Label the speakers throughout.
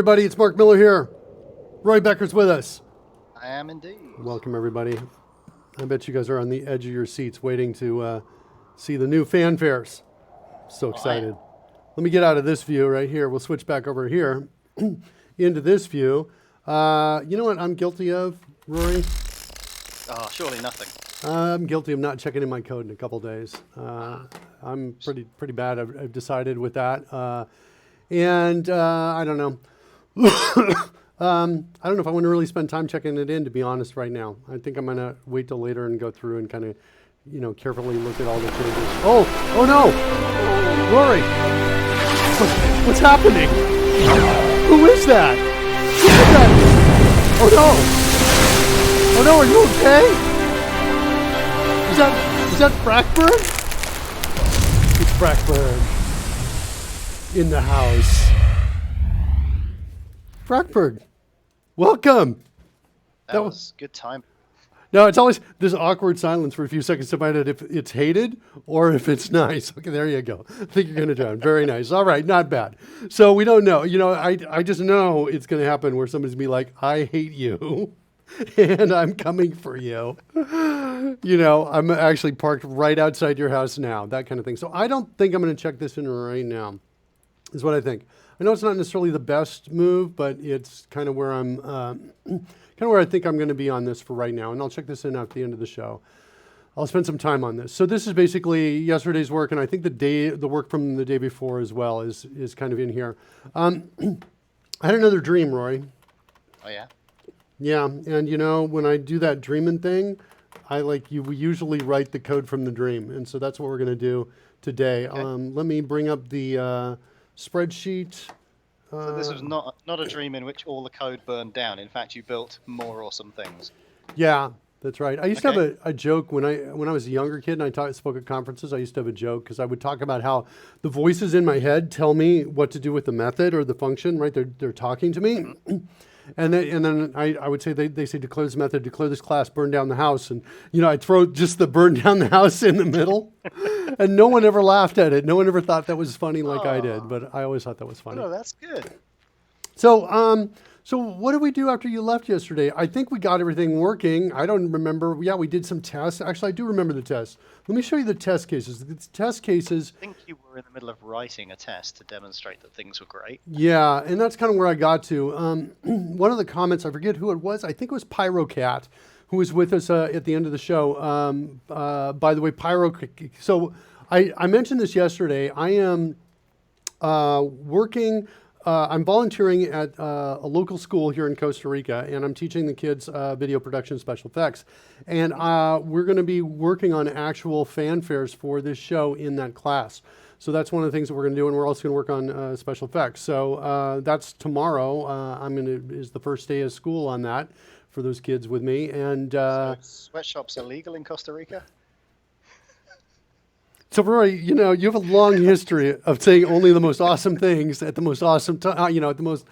Speaker 1: everybody. It's Mark Miller here. Roy Becker's with us.
Speaker 2: I am indeed.
Speaker 1: Welcome, everybody. I bet you guys are on the edge of your seats waiting to see the new fanfares. So excited. Let me get out of this view right here. We'll switch back over here into this view. You know what I'm guilty of, Rory?
Speaker 2: Oh, surely nothing.
Speaker 1: I'm guilty of not checking in my code in a couple days. I'm pretty bad. I've decided with that. I don't know. I don't know if I want to really spend time checking it in, to be honest, right now. I think I'm going to wait till later and go through and kind of, carefully look at all the changes. Oh no! Rory! What's happening? Who is that? Who is that? Oh no! Are you okay? Is that Frackburn? It's Frackburn. In the house. Frackburn, welcome.
Speaker 2: That was good time.
Speaker 1: No, it's always this awkward silence for a few seconds to find out if it's hated or if it's nice. Okay, there you go. I think you're going to drown. Very nice. All right, not bad. So we don't know. I just know it's going to happen where somebody's going to be like, I hate you. And I'm coming for you. I'm actually parked right outside your house now, that kind of thing. So I don't think I'm going to check this in right now, is what I think. I know it's not necessarily the best move, but it's kind of where where I think I'm going to be on this for right now. And I'll check this in at the end of the show. I'll spend some time on this. So this is basically yesterday's work, and I think the work from the day before as well is kind of in here. I had another dream, Rory.
Speaker 2: Oh yeah.
Speaker 1: Yeah, and when I do that dreaming thing, we usually write the code from the dream, and so that's what we're going to do today.
Speaker 2: Okay.
Speaker 1: Let me bring up the spreadsheet.
Speaker 2: So this was not a dream in which all the code burned down. In fact, you built more awesome things.
Speaker 1: Yeah, that's right. I used to have a joke when I was a younger kid and I spoke at conferences. I used to have a joke because I would talk about how the voices in my head tell me what to do with the method or the function. Right? They're talking to me. And then I would say, they say, declare this method, declare this class, burn down the house. And, I'd throw just the burn down the house in the middle. And no one ever laughed at it. No one ever thought that was funny like I did. But I always thought that was funny.
Speaker 2: Oh, that's good.
Speaker 1: So what did we do after you left yesterday? I think we got everything working. I don't remember. Yeah, we did some tests. Actually, I do remember the tests. Let me show you the test cases. The test cases.
Speaker 2: I think you were in the middle of writing a test to demonstrate that things were great.
Speaker 1: Yeah, and that's kind of where I got to. One of the comments, I forget who it was. I think it was PyroCat, who was with us at the end of the show. By the way, So I mentioned this yesterday. I am working. I'm volunteering at a local school here in Costa Rica, and I'm teaching the kids video production special effects. And we're going to be working on actual fanfares for this show in that class. So that's one of the things that we're going to do, and we're also going to work on special effects. So that's tomorrow. Is the first day of school on that for those kids with me. And
Speaker 2: so sweatshops are legal in Costa Rica?
Speaker 1: So, Rory, you have a long history of saying only the most awesome things at the most awesome time, at the most,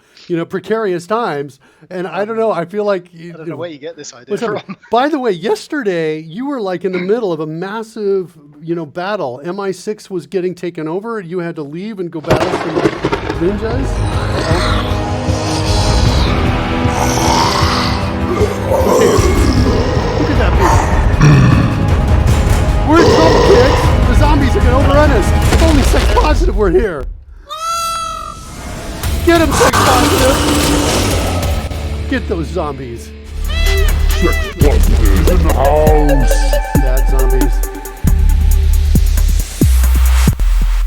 Speaker 1: precarious times. And I don't know, I feel like...
Speaker 2: I don't know where you get this idea from.
Speaker 1: By the way, yesterday, you were in the middle of a massive, battle. MI6 was getting taken over. You had to leave and go battle some ninjas. Look at that people. We're in trouble, kids. The zombies are going to overrun us. If only sex positive were here. Get them, sex positive. Get those zombies.
Speaker 3: Sex positive in the house.
Speaker 1: Bad zombies.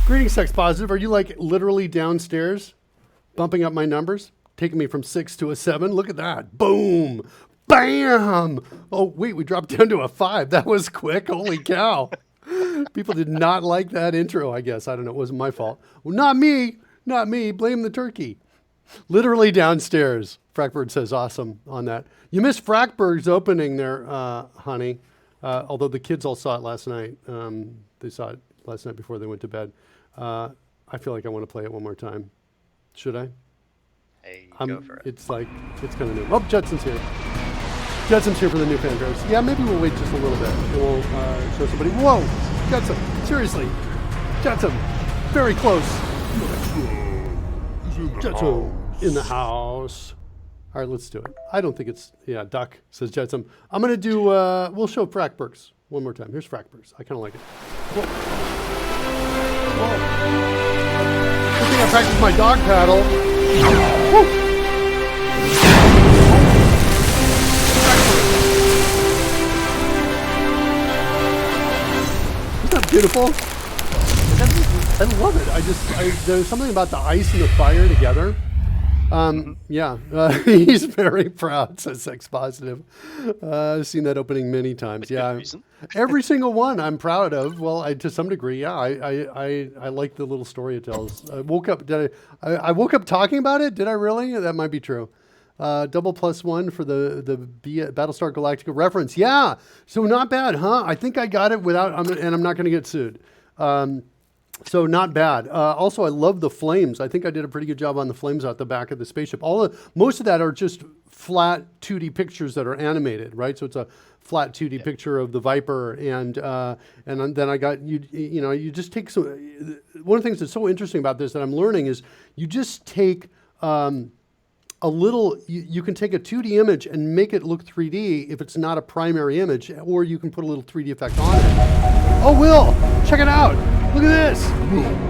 Speaker 1: Greetings, sex positive. Are you literally downstairs bumping up my numbers? Taking me from 6 to a 7. Look at that. Boom. Bam. Oh, wait, we dropped down to a 5. That was quick. Holy cow. People did not like that intro, I guess. I don't know. It wasn't my fault. Well, not me. Not me. Blame the turkey. Literally downstairs. Frackberg says awesome on that. You missed Frackberg's opening there, honey. Although the kids all saw it last night. They saw it last night before they went to bed. I feel like I want to play it one more time. Should I?
Speaker 2: Hey, go for it.
Speaker 1: It's kind of new. Oh, Judson's here. Judson's here for the new fanfares. Yeah, maybe we'll wait just a little bit. And we'll show somebody. Whoa! Judson, seriously. Judson, very close. Judson. in the house. All right, let's do it. I don't think it's, yeah, duck, says Jetsam. I'm going to do, we'll show Frackburks one more time. Here's Frackburks. I kind of like it. Whoa. Whoa. Good thing I practiced my dog paddle. Woo. Isn't that beautiful? I love it. There's something about the ice and the fire together. Yeah, he's very proud, says Sex Positive. I've seen that opening many times. Yeah, every single one I'm proud of. Well, to some degree, yeah. I like the little story it tells. I woke up. I woke up talking about it? Did I really? That might be true. Double +1 for the Battlestar Galactica reference. Yeah, so not bad, huh? I think I got it without, and I'm not going to get sued. So not bad. Also, I love the flames. I think I did a pretty good job on the flames out the back of the spaceship. Most of that are just flat 2D pictures that are animated, right? So it's a flat 2D picture of the Viper, and then I got you just take some. One of the things that's so interesting about this that I'm learning is you just take a little. You can take a 2D image and make it look 3D if it's not a primary image, or you can put a little 3D effect on it. Oh, Will, check it out. Look at this.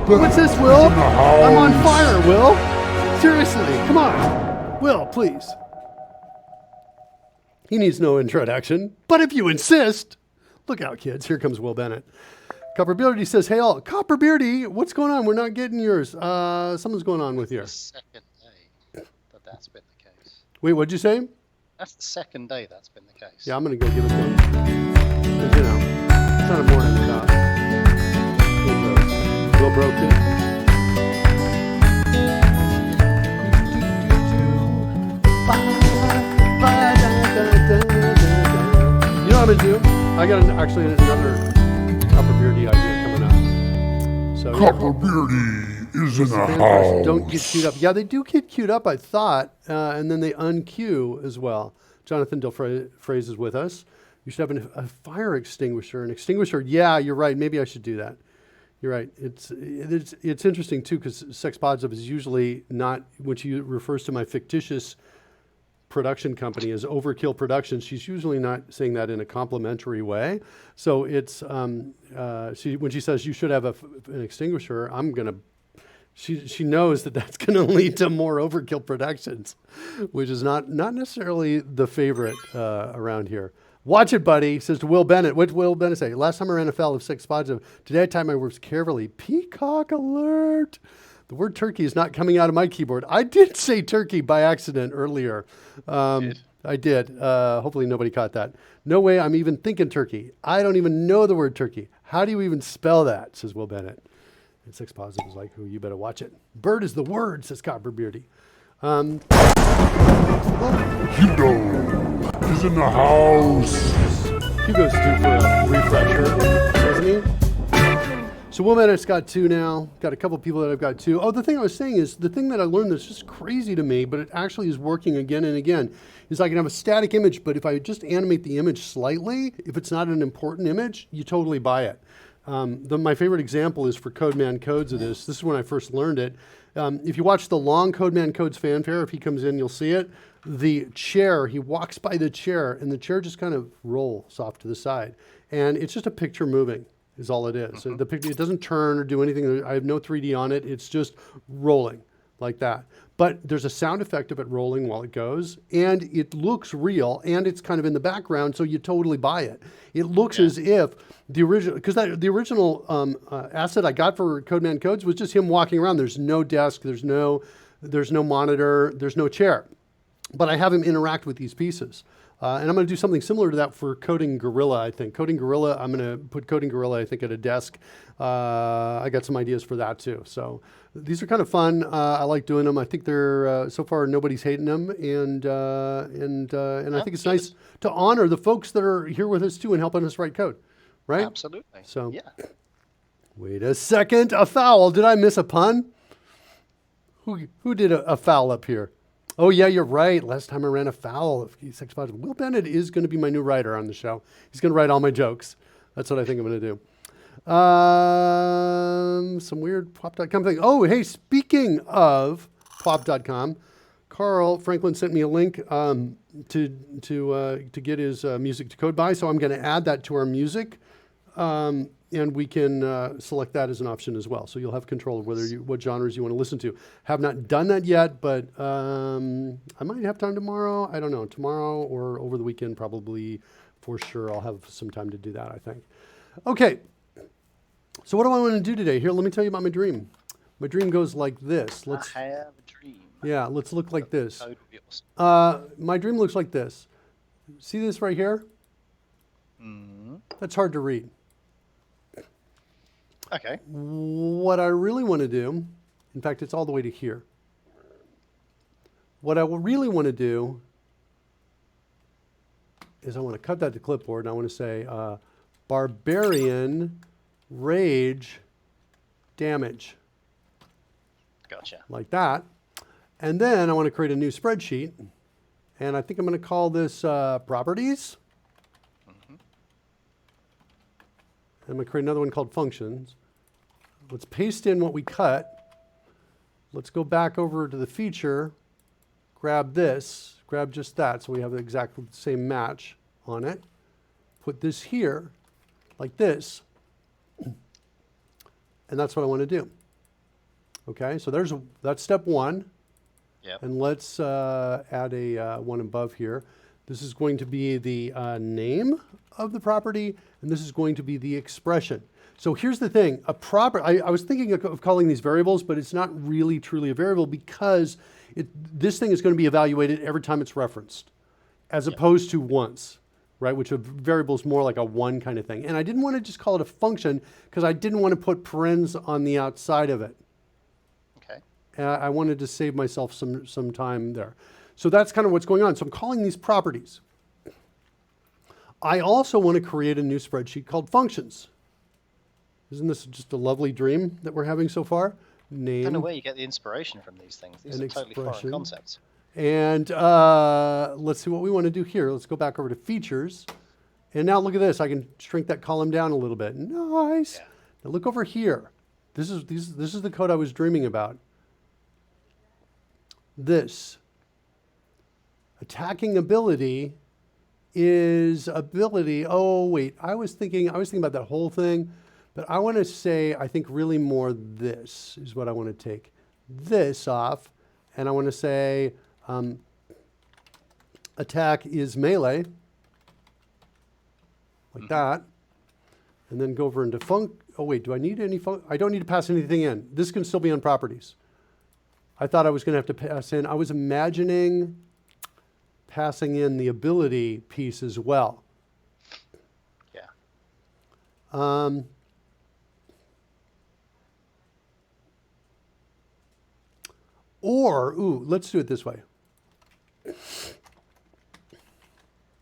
Speaker 1: What's this, Will? I'm on fire, Will. Seriously, come on. Will, please. He needs no introduction, but if you insist. Look out, kids. Here comes Will Bennett. Copperbeardy says, hey, all. Copperbeardy, what's going on? We're not getting yours. Something's going on with yours.
Speaker 2: Second day that that's been the case.
Speaker 1: Wait, what'd you say?
Speaker 2: That's the second day that's been the case.
Speaker 1: Yeah, I'm going to go give it to him. 'Cause, it's not a morning without. Will broken. You know what I'm going to do? I got actually another Copperbeardy idea coming up. So
Speaker 3: Copperbeardy is in the house.
Speaker 1: Don't get queued up. Yeah, they do get queued up, I thought, and then they unqueue as well. Jonathan Delfraise is with us. You should have a fire extinguisher. An extinguisher, yeah, you're right. Maybe I should do that. You're right. It's interesting, too, because Sex Positive is usually not, when she refers to my fictitious production company as Overkill Productions, she's usually not saying that in a complimentary way. So it's, when she says you should have an extinguisher, she knows that that's going to lead to more Overkill Productions, which is not necessarily the favorite around here. Watch it, buddy, says to Will Bennett. What's Will Bennett say? Last time I ran afoul of Sex Positive. Today I timed my words carefully. Peacock alert. The word turkey is not coming out of my keyboard. I did say turkey by accident earlier. I did. Hopefully nobody caught that. No way I'm even thinking turkey. I don't even know the word turkey. How do you even spell that, says Will Bennett. And Sex Positive is like, oh, you better watch it. Bird is the word, says Copperbeardy.
Speaker 3: Hugo is in the house.
Speaker 1: Hugo's due for a refresher, doesn't he? So Will Bennett's got 2 now. Got a couple people that I've got 2. Oh, the thing I was saying is, the thing that I learned that's just crazy to me, but it actually is working again and again, is I can have a static image, but if I just animate the image slightly, if it's not an important image, you totally buy it. My favorite example is for Codeman Codes of this. This is when I first learned it. If you watch the long Codeman Codes fanfare, if he comes in, you'll see it. The chair, he walks by the chair, and the chair just kind of rolls off to the side. And it's just a picture moving, is all it is. So the picture, it doesn't turn or do anything. I have no 3D on it. It's just rolling like that. But there's a sound effect of it rolling while it goes, and it looks real, and it's kind of in the background, so you totally buy it. It looks as if the original, because the original asset I got for Codeman Codes was just him walking around. There's no desk, there's no monitor, there's no chair. But I have him interact with these pieces. And I'm going to do something similar to that for Coding Gorilla, I think. Coding Gorilla, I'm going to put Coding Gorilla, I think, at a desk. I got some ideas for that, too. So these are kind of fun. I like doing them. I think they're, so far, nobody's hating them. And I think it's nice to honor the folks that are here with us, too, and helping us write code. Right?
Speaker 2: Absolutely.
Speaker 1: So, yeah. Wait a second. A foul. Did I miss a pun? Who did a foul up here? Oh, yeah, you're right. Last time I ran afoul of Sex Positive. Will Bennett is going to be my new writer on the show. He's going to write all my jokes. That's what I think I'm going to do. Some weird pop.com thing. Oh, hey, speaking of pop.com, Carl Franklin sent me a link to get his music to code by, so I'm going to add that to our music, and we can select that as an option as well. So you'll have control of what genres you want to listen to. Have not done that yet, but I might have time tomorrow. I don't know, tomorrow or over the weekend probably for sure. I'll have some time to do that, I think. Okay, so what do I want to do today? Here, let me tell you about my dream. My dream goes like this.
Speaker 2: I have a dream.
Speaker 1: Yeah, let's look like this.
Speaker 2: Code would be awesome.
Speaker 1: My dream looks like this. See this right here? That's hard to read.
Speaker 2: Okay.
Speaker 1: What I really want to do, in fact, it's all the way to here. What I really want to do is I want to cut that to clipboard and I want to say barbarian rage damage.
Speaker 2: Gotcha.
Speaker 1: Like that. And then I want to create a new spreadsheet. And I think I'm going to call this properties. I'm going to create another one called functions. Let's paste in what we cut. Let's go back over to the feature, grab this, grab just that, so we have the exact same match on it. Put this here, like this. And that's what I want to do. Okay, so that's step one.
Speaker 2: Yep.
Speaker 1: And let's add a one above here. This is going to be the name of the property, and this is going to be the expression. So here's the thing, I was thinking of calling these variables, but it's not really truly a variable because this thing is going to be evaluated every time it's referenced, as opposed to once, right? Which a variable is more like a one kind of thing. And I didn't want to just call it a function because I didn't want to put parens on the outside of it.
Speaker 2: Okay.
Speaker 1: I wanted to save myself some time there. So that's kind of what's going on. So I'm calling these properties. I also want to create a new spreadsheet called functions. Isn't this just a lovely dream that we're having so far? Name.
Speaker 2: I don't know where you get the inspiration from these things. These are totally foreign concepts.
Speaker 1: And let's see what we want to do here. Let's go back over to features. And now look at this. I can shrink that column down a little bit. Nice.
Speaker 2: Yeah.
Speaker 1: Now look over here. This is the code I was dreaming about. This. Attacking ability is ability. Oh, wait. I was thinking about that whole thing. But I want to say, I think really more this is what I want to take this off. And I want to say attack is melee, like that. And then go over into oh wait, do I need any I don't need to pass anything in. This can still be on properties. I thought I was going to have to pass in. I was imagining passing in the ability piece as well.
Speaker 2: Yeah.
Speaker 1: Or, let's do it this way.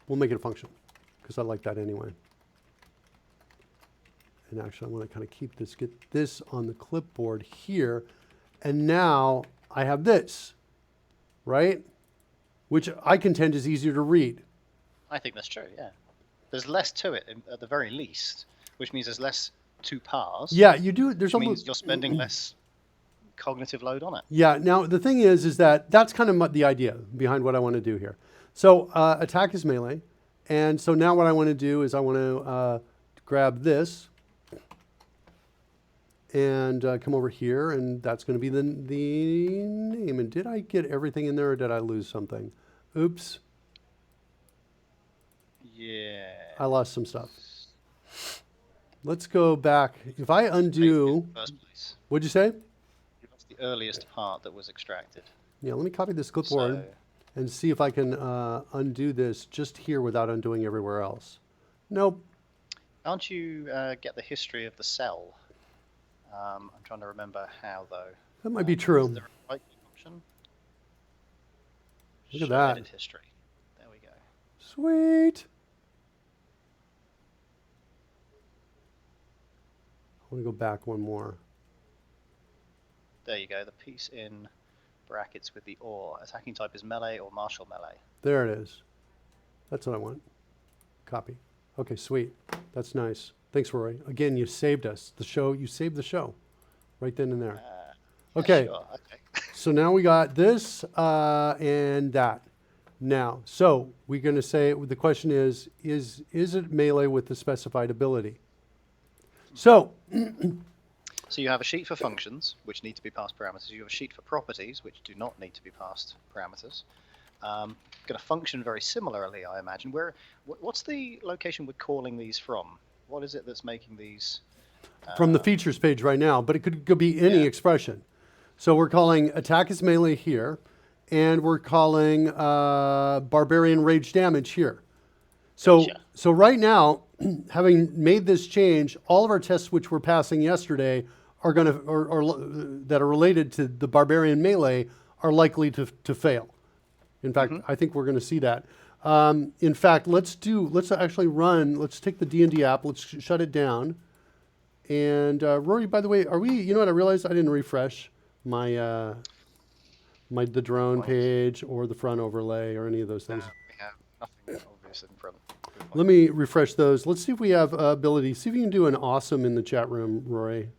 Speaker 1: We'll make it a function, because I like that anyway. And actually, I want to kind of keep this, get this on the clipboard here. And now I have this, right? Which I contend is easier to read.
Speaker 2: I think that's true, yeah. There's less to it, at the very least, which means there's less to parse.
Speaker 1: Yeah, you do. There's
Speaker 2: which means you're spending less cognitive load on it.
Speaker 1: Yeah, now the thing is that that's kind of the idea behind what I want to do here. So attack is melee. And so now what I want to do is I want to grab this and come over here, and that's going to be the name. And did I get everything in there, or did I lose something? Oops.
Speaker 2: Yeah.
Speaker 1: I lost some stuff. Let's go back. If I undo...
Speaker 2: First place.
Speaker 1: What'd you say?
Speaker 2: That's the earliest part that was extracted.
Speaker 1: Yeah, let me copy this clipboard and see if I can undo this just here without undoing everywhere else. Nope.
Speaker 2: Can't you get the history of the cell? I'm trying to remember how, though.
Speaker 1: That might be true.
Speaker 2: Is there a right function?
Speaker 1: Look at
Speaker 2: Show
Speaker 1: that.
Speaker 2: edit history. There we go.
Speaker 1: Sweet. I want to go back one more.
Speaker 2: There you go. The piece in brackets with the or. Attacking type is melee or martial melee.
Speaker 1: There it is. That's what I want. Copy. Okay, sweet. That's nice. Thanks, Rory. Again, you saved us. You saved the show right then and there. Okay.
Speaker 2: Sure. Okay.
Speaker 1: So now we got this and that. Now, so we're going to say, the question is it melee with the specified ability? So,
Speaker 2: So you have a sheet for functions, which need to be passed parameters. You have a sheet for properties, which do not need to be passed parameters. Going to function very similarly, I imagine. What's the location we're calling these from? What is it that's making these?
Speaker 1: from the features page right now, but it could be any expression. So we're calling attack is melee here, and we're calling barbarian rage damage here. So,
Speaker 2: Gotcha.
Speaker 1: so right now, having made this change, all of our tests which we're passing yesterday are going to, or that are related to the barbarian melee, are likely to fail. In fact, I think we're going to see that. In fact, let's actually run. Let's take the D&D app. Let's shut it down. And Rory, by the way, are we? You know what? I realized I didn't refresh my the drone page or the front overlay or any of those things.
Speaker 2: We have nothing obvious in front.
Speaker 1: Let me refresh those. Let's see if we have ability. See if you can do an awesome in the chat room, Rory.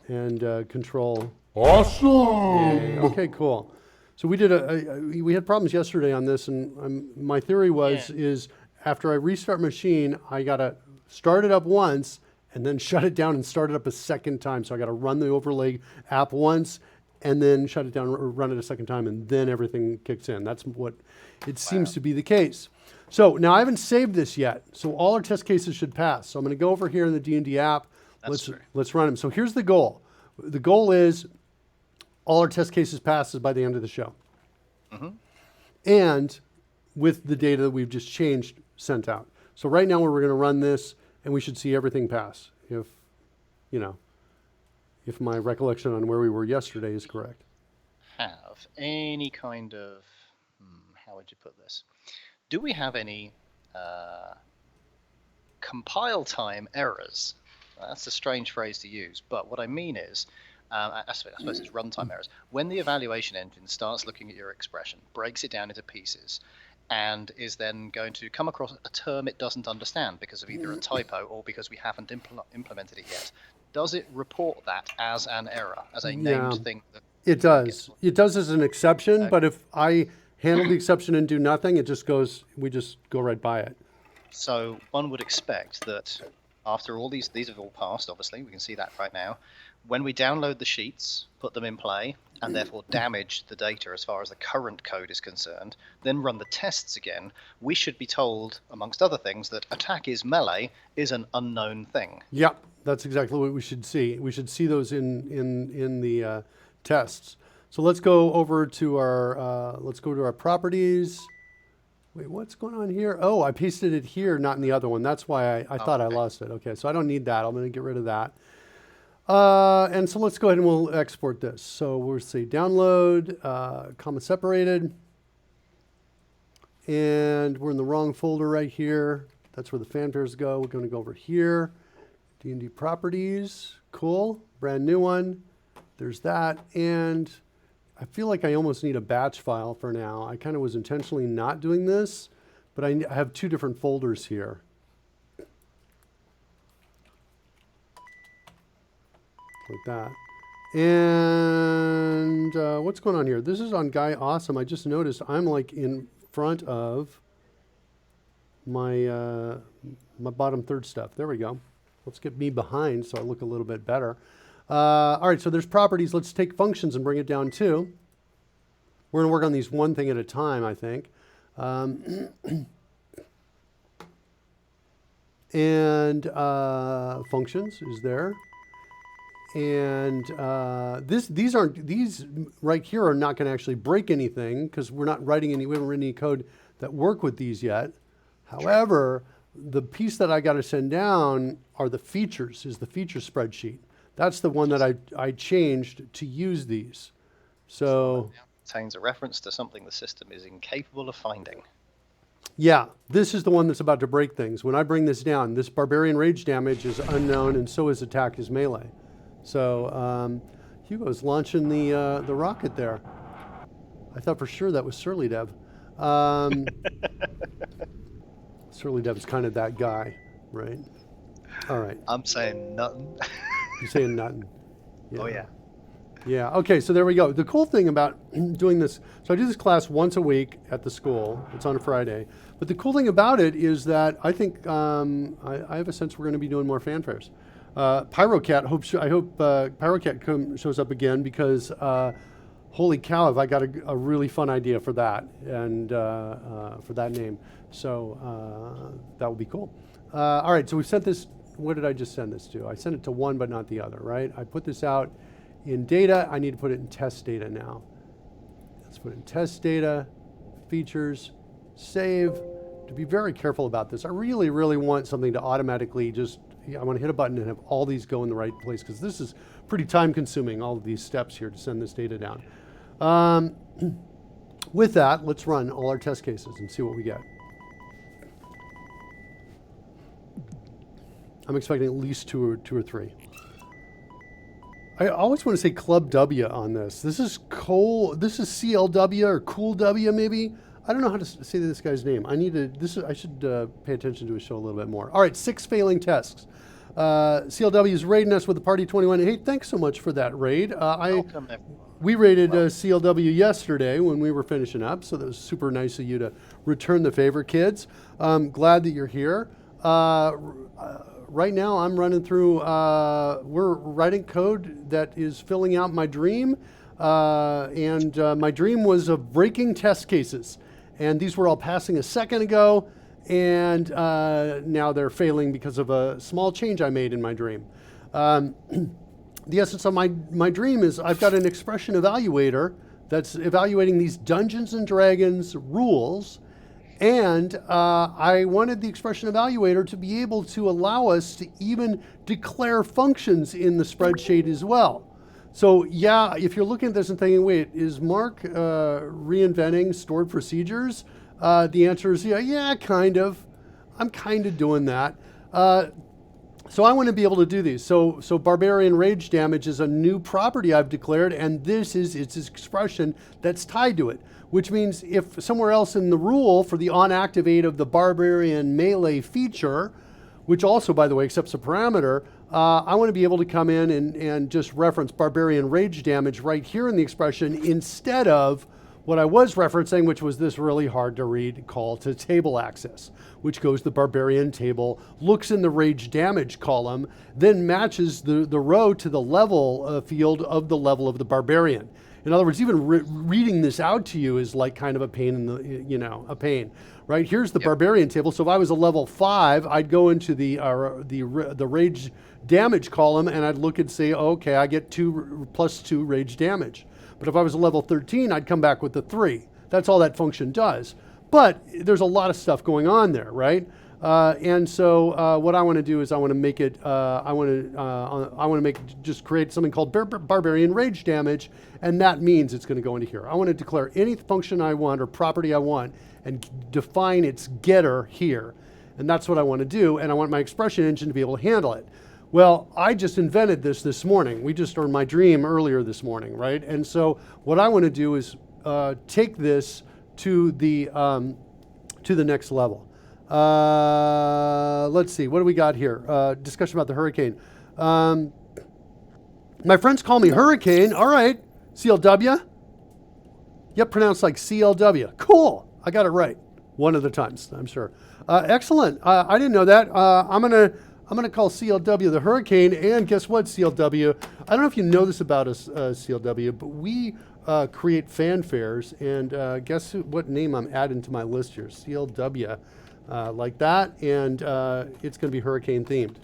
Speaker 1: And control.
Speaker 3: Awesome!
Speaker 1: Yay. Okay, cool. So we did we had problems yesterday on this, and my theory is after I restart machine, I gotta start it up once and then shut it down and start it up a second time. So I gotta run the overlay app once and then shut it down or run it a second time, and then everything kicks in. That's what it seems to be the case. So now I haven't saved this yet, so all our test cases should pass. So I'm going to go over here in the D&D app. Let's run them. So here's the goal. The goal is all our test cases passes by the end of the show. And with the data that we've just changed sent out. So right now we're going to run this, and we should see everything pass if my recollection on where we were yesterday is correct.
Speaker 2: Have any kind of, how would you put this? Do we have any compile time errors? That's a strange phrase to use, but what I mean is, I suppose it's runtime errors. When the evaluation engine starts looking at your expression, breaks it down into pieces, and is then going to come across a term it doesn't understand because of either a typo or because we haven't implemented it yet, does it report that as an error, as a named thing?
Speaker 1: It does. It does as an exception, but if I handle the exception and do nothing, we just go right by it.
Speaker 2: So one would expect that after all these have all passed, obviously, we can see that right now. When we download the sheets, put them in play, and therefore damage the data as far as the current code is concerned, then run the tests again, we should be told, amongst other things, that attack is melee is an unknown thing.
Speaker 1: Yeah, that's exactly what we should see. We should see those in the tests. So let's go over to our properties. Wait, what's going on here? Oh, I pasted it here, not in the other one. That's why I thought I lost it. Okay, so I don't need that. I'm going to get rid of that. And so let's go ahead and we'll export this. So we'll say download, comma separated. And we're in the wrong folder right here. That's where the fanfares go. We're going to go over here. D&D properties. Cool. Brand new one. There's that. And I feel like I almost need a batch file for now. I kind of was intentionally not doing this, but I have two different folders here. Like that. And what's going on here? This is on Guy Awesome. I just noticed I'm like in front of my my bottom third stuff. There we go. Let's get me behind so I look a little bit better. All right, so there's properties. Let's take functions and bring it down too. We're going to work on these one thing at a time, I think. And functions is there. And these right here are not going to actually break anything because we haven't written any code that work with these yet. However, the piece that I got to send down are the features, is the feature spreadsheet. That's the one that I changed to use these. So
Speaker 2: contains a reference to something the system is incapable of finding.
Speaker 1: Yeah, this is the one that's about to break things. When I bring this down, this barbarian rage damage is unknown, and so is attack is melee. So Hugo's launching the rocket there. I thought for sure that was Surly Dev. Surly Dev's kind of that guy, right? All right.
Speaker 2: I'm saying nothing.
Speaker 1: You're saying nothing.
Speaker 2: Oh yeah.
Speaker 1: Yeah. Okay. So there we go. The cool thing about doing this, so I do this class once a week at the school. It's on a Friday. But the cool thing about it is that I think I have a sense we're going to be doing more fanfares. Pyrocat I hope Pyrocat shows up again because holy cow, have I got a really fun idea for that and for that name. So that would be cool. All right. So we've sent this. What did I just send this to? I sent it to one, but not the other. Right. I put this out in data. I need to put it in test data now. Let's put it in test data, features, save. To be very careful about this. I really, really want something to automatically just, I want to hit a button and have all these go in the right place because this is pretty time consuming, all of these steps here to send this data down. With that, let's run all our test cases and see what we get. I'm expecting at least two or three. I always want to say Club W on this. This is CLW or Cool W maybe. I don't know how to say this guy's name. I should pay attention to his show a little bit more. All right, 6 failing tests. CLW is raiding us with the Party 21. Hey, thanks so much for that raid.
Speaker 2: Welcome, everyone.
Speaker 1: We raided CLW yesterday when we were finishing up, so that was super nice of you to return the favor, kids. Glad that you're here. Right now, I'm running through, we're writing code that is filling out my dream. And my dream was of breaking test cases. And these were all passing a second ago. And now they're failing because of a small change I made in my dream. The essence of my dream is I've got an expression evaluator that's evaluating these Dungeons and Dragons rules. And I wanted the expression evaluator to be able to allow us to even declare functions in the spreadsheet as well. So yeah, if you're looking at this and thinking, wait, is Mark reinventing stored procedures? The answer is yeah, kind of. I'm kind of doing that. So I want to be able to do these. So Barbarian Rage Damage is a new property I've declared, and this is its expression that's tied to it. Which means if somewhere else in the rule for the on-activate of the Barbarian Melee feature, which also, by the way, accepts a parameter, I want to be able to come in and just reference Barbarian Rage Damage right here in the expression instead of what I was referencing, which was this really hard to read call to table access, which goes the Barbarian table, looks in the Rage Damage column, then matches the row to the level field of the level of the Barbarian. In other words, even reading this out to you is like kind of a pain in the, a pain, right? Here's the Barbarian table. So if I was a level 5, I'd go into the Rage Damage column and I'd look and say, okay, I get 2 plus 2 Rage Damage. But if I was a level 13, I'd come back with the 3. That's all that function does. But there's a lot of stuff going on there, right? And so what I want to do is I want to make it, just create something called Barbarian Rage Damage, and that means it's going to go into here. I want to declare any function I want or property I want and define its getter here. And that's what I want to do, and I want my expression engine to be able to handle it. Well, I just invented this morning. We just earned my dream earlier this morning, right? And so what I want to do is take this to the next level. Let's see, what do we got here? Discussion about the hurricane. My friends call me Hurricane. All right, CLW. Yep, pronounced like CLW. Cool, I got it right. One of the times, I'm sure. Excellent, I didn't know that. I'm gonna call CLW the Hurricane, and guess what, CLW? I don't know if you know this about us, CLW, but we create fanfares, and guess what name I'm adding to my list here? CLW. Like that, and it's going to be hurricane themed.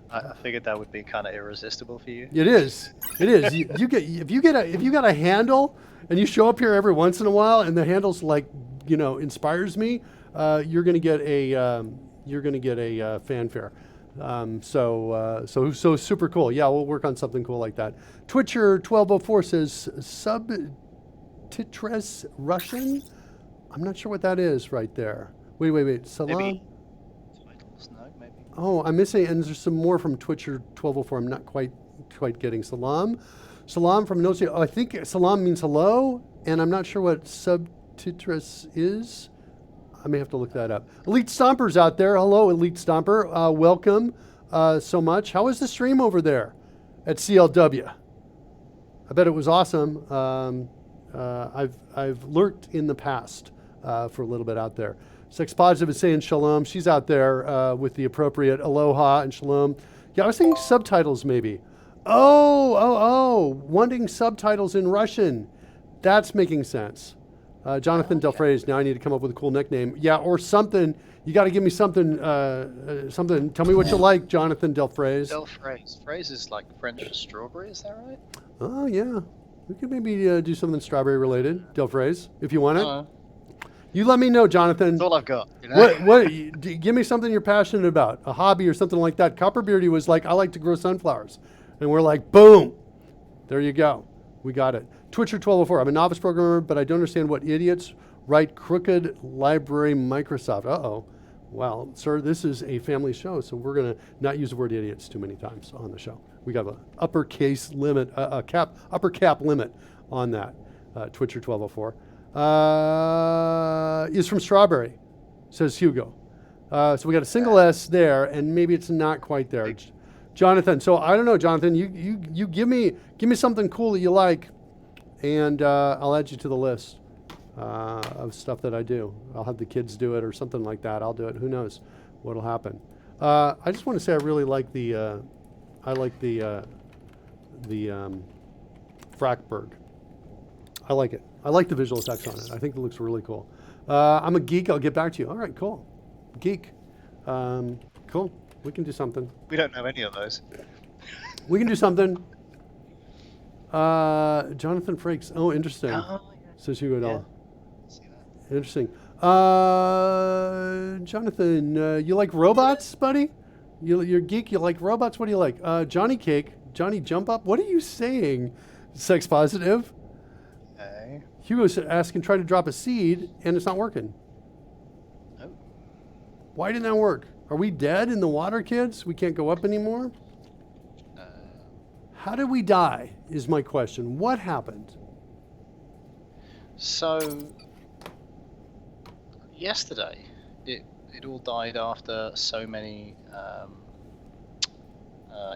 Speaker 2: I figured that would be kind of irresistible for you.
Speaker 1: It is. It is. If you got a handle and you show up here every once in a while, and the handle's like inspires me, you're going to get a fanfare. So super cool. Yeah, we'll work on something cool like that. Twitcher 1204 says subtitres Russian. I'm not sure what that is right there. Wait. Salam?
Speaker 2: Maybe titles? No, maybe.
Speaker 1: Oh, I'm missing, and there's some more from Twitcher 1204. I'm not quite getting. Salam from Nocia. Oh, I think salam means hello, and I'm not sure what subtitres is. I may have to look that up. Elite Stompers out there. Hello, Elite Stomper. Welcome so much. How is the stream over there at CLW? I bet it was awesome. I've lurked in the past for a little bit out there. Sex Positive is saying shalom. She's out there with the appropriate aloha and shalom. Yeah, I was thinking subtitles maybe. Oh, wanting subtitles in Russian. That's making sense. Jonathan Delfrays, now I need to come up with a cool nickname. Yeah, or something. You got to give me something. Something. Tell me what you like, Jonathan Delfrays.
Speaker 2: Delfrays. Phrase is like French for strawberry, is that right?
Speaker 1: Oh, yeah. We could maybe do something strawberry related, Delfrays, if you want it. You let me know, Jonathan.
Speaker 2: That's all I've got. You know?
Speaker 1: Give me something you're passionate about, a hobby or something like that. Copperbeardy was like, I like to grow sunflowers. And we're like, boom. There you go. We got it. Twitcher1204. I'm a novice programmer, but I don't understand what idiots write crooked library Microsoft. Uh-oh. Well, sir, this is a family show, so we're going to not use the word idiots too many times on the show. We got an uppercase limit, upper cap limit on that. Twitcher1204. Is from Strawberry, says Hugo. So we got a single S there, and maybe it's not quite there. Jonathan, so I don't know, Jonathan, you give me something cool that you like, and I'll add you to the list of stuff that I do. I'll have the kids do it or something like that. I'll do it. Who knows what'll happen. I just want to say I really like the Frackberg. I like it. I like the visual effects on it. I think it looks really cool. I'm a geek. I'll get back to you. All right, cool. Geek. Cool. We can do something.
Speaker 2: We don't know any of those.
Speaker 1: We can do something. Jonathan Frakes. Oh, interesting.
Speaker 2: Oh, yeah.
Speaker 1: Says Hugo Dalla.
Speaker 2: Yeah. See that.
Speaker 1: Interesting. Jonathan, you like robots, buddy? You're geek. You like robots? What do you like? Johnny Cake. Johnny Jump Up. What are you saying? Sex Positive.
Speaker 2: Okay.
Speaker 1: Hugo's asking, try to drop a seed, and it's not working.
Speaker 2: Oh.
Speaker 1: Why didn't that work? Are we dead in the water, kids? We can't go up anymore? How did we die, is my question. What happened?
Speaker 2: So, yesterday, it all died after so many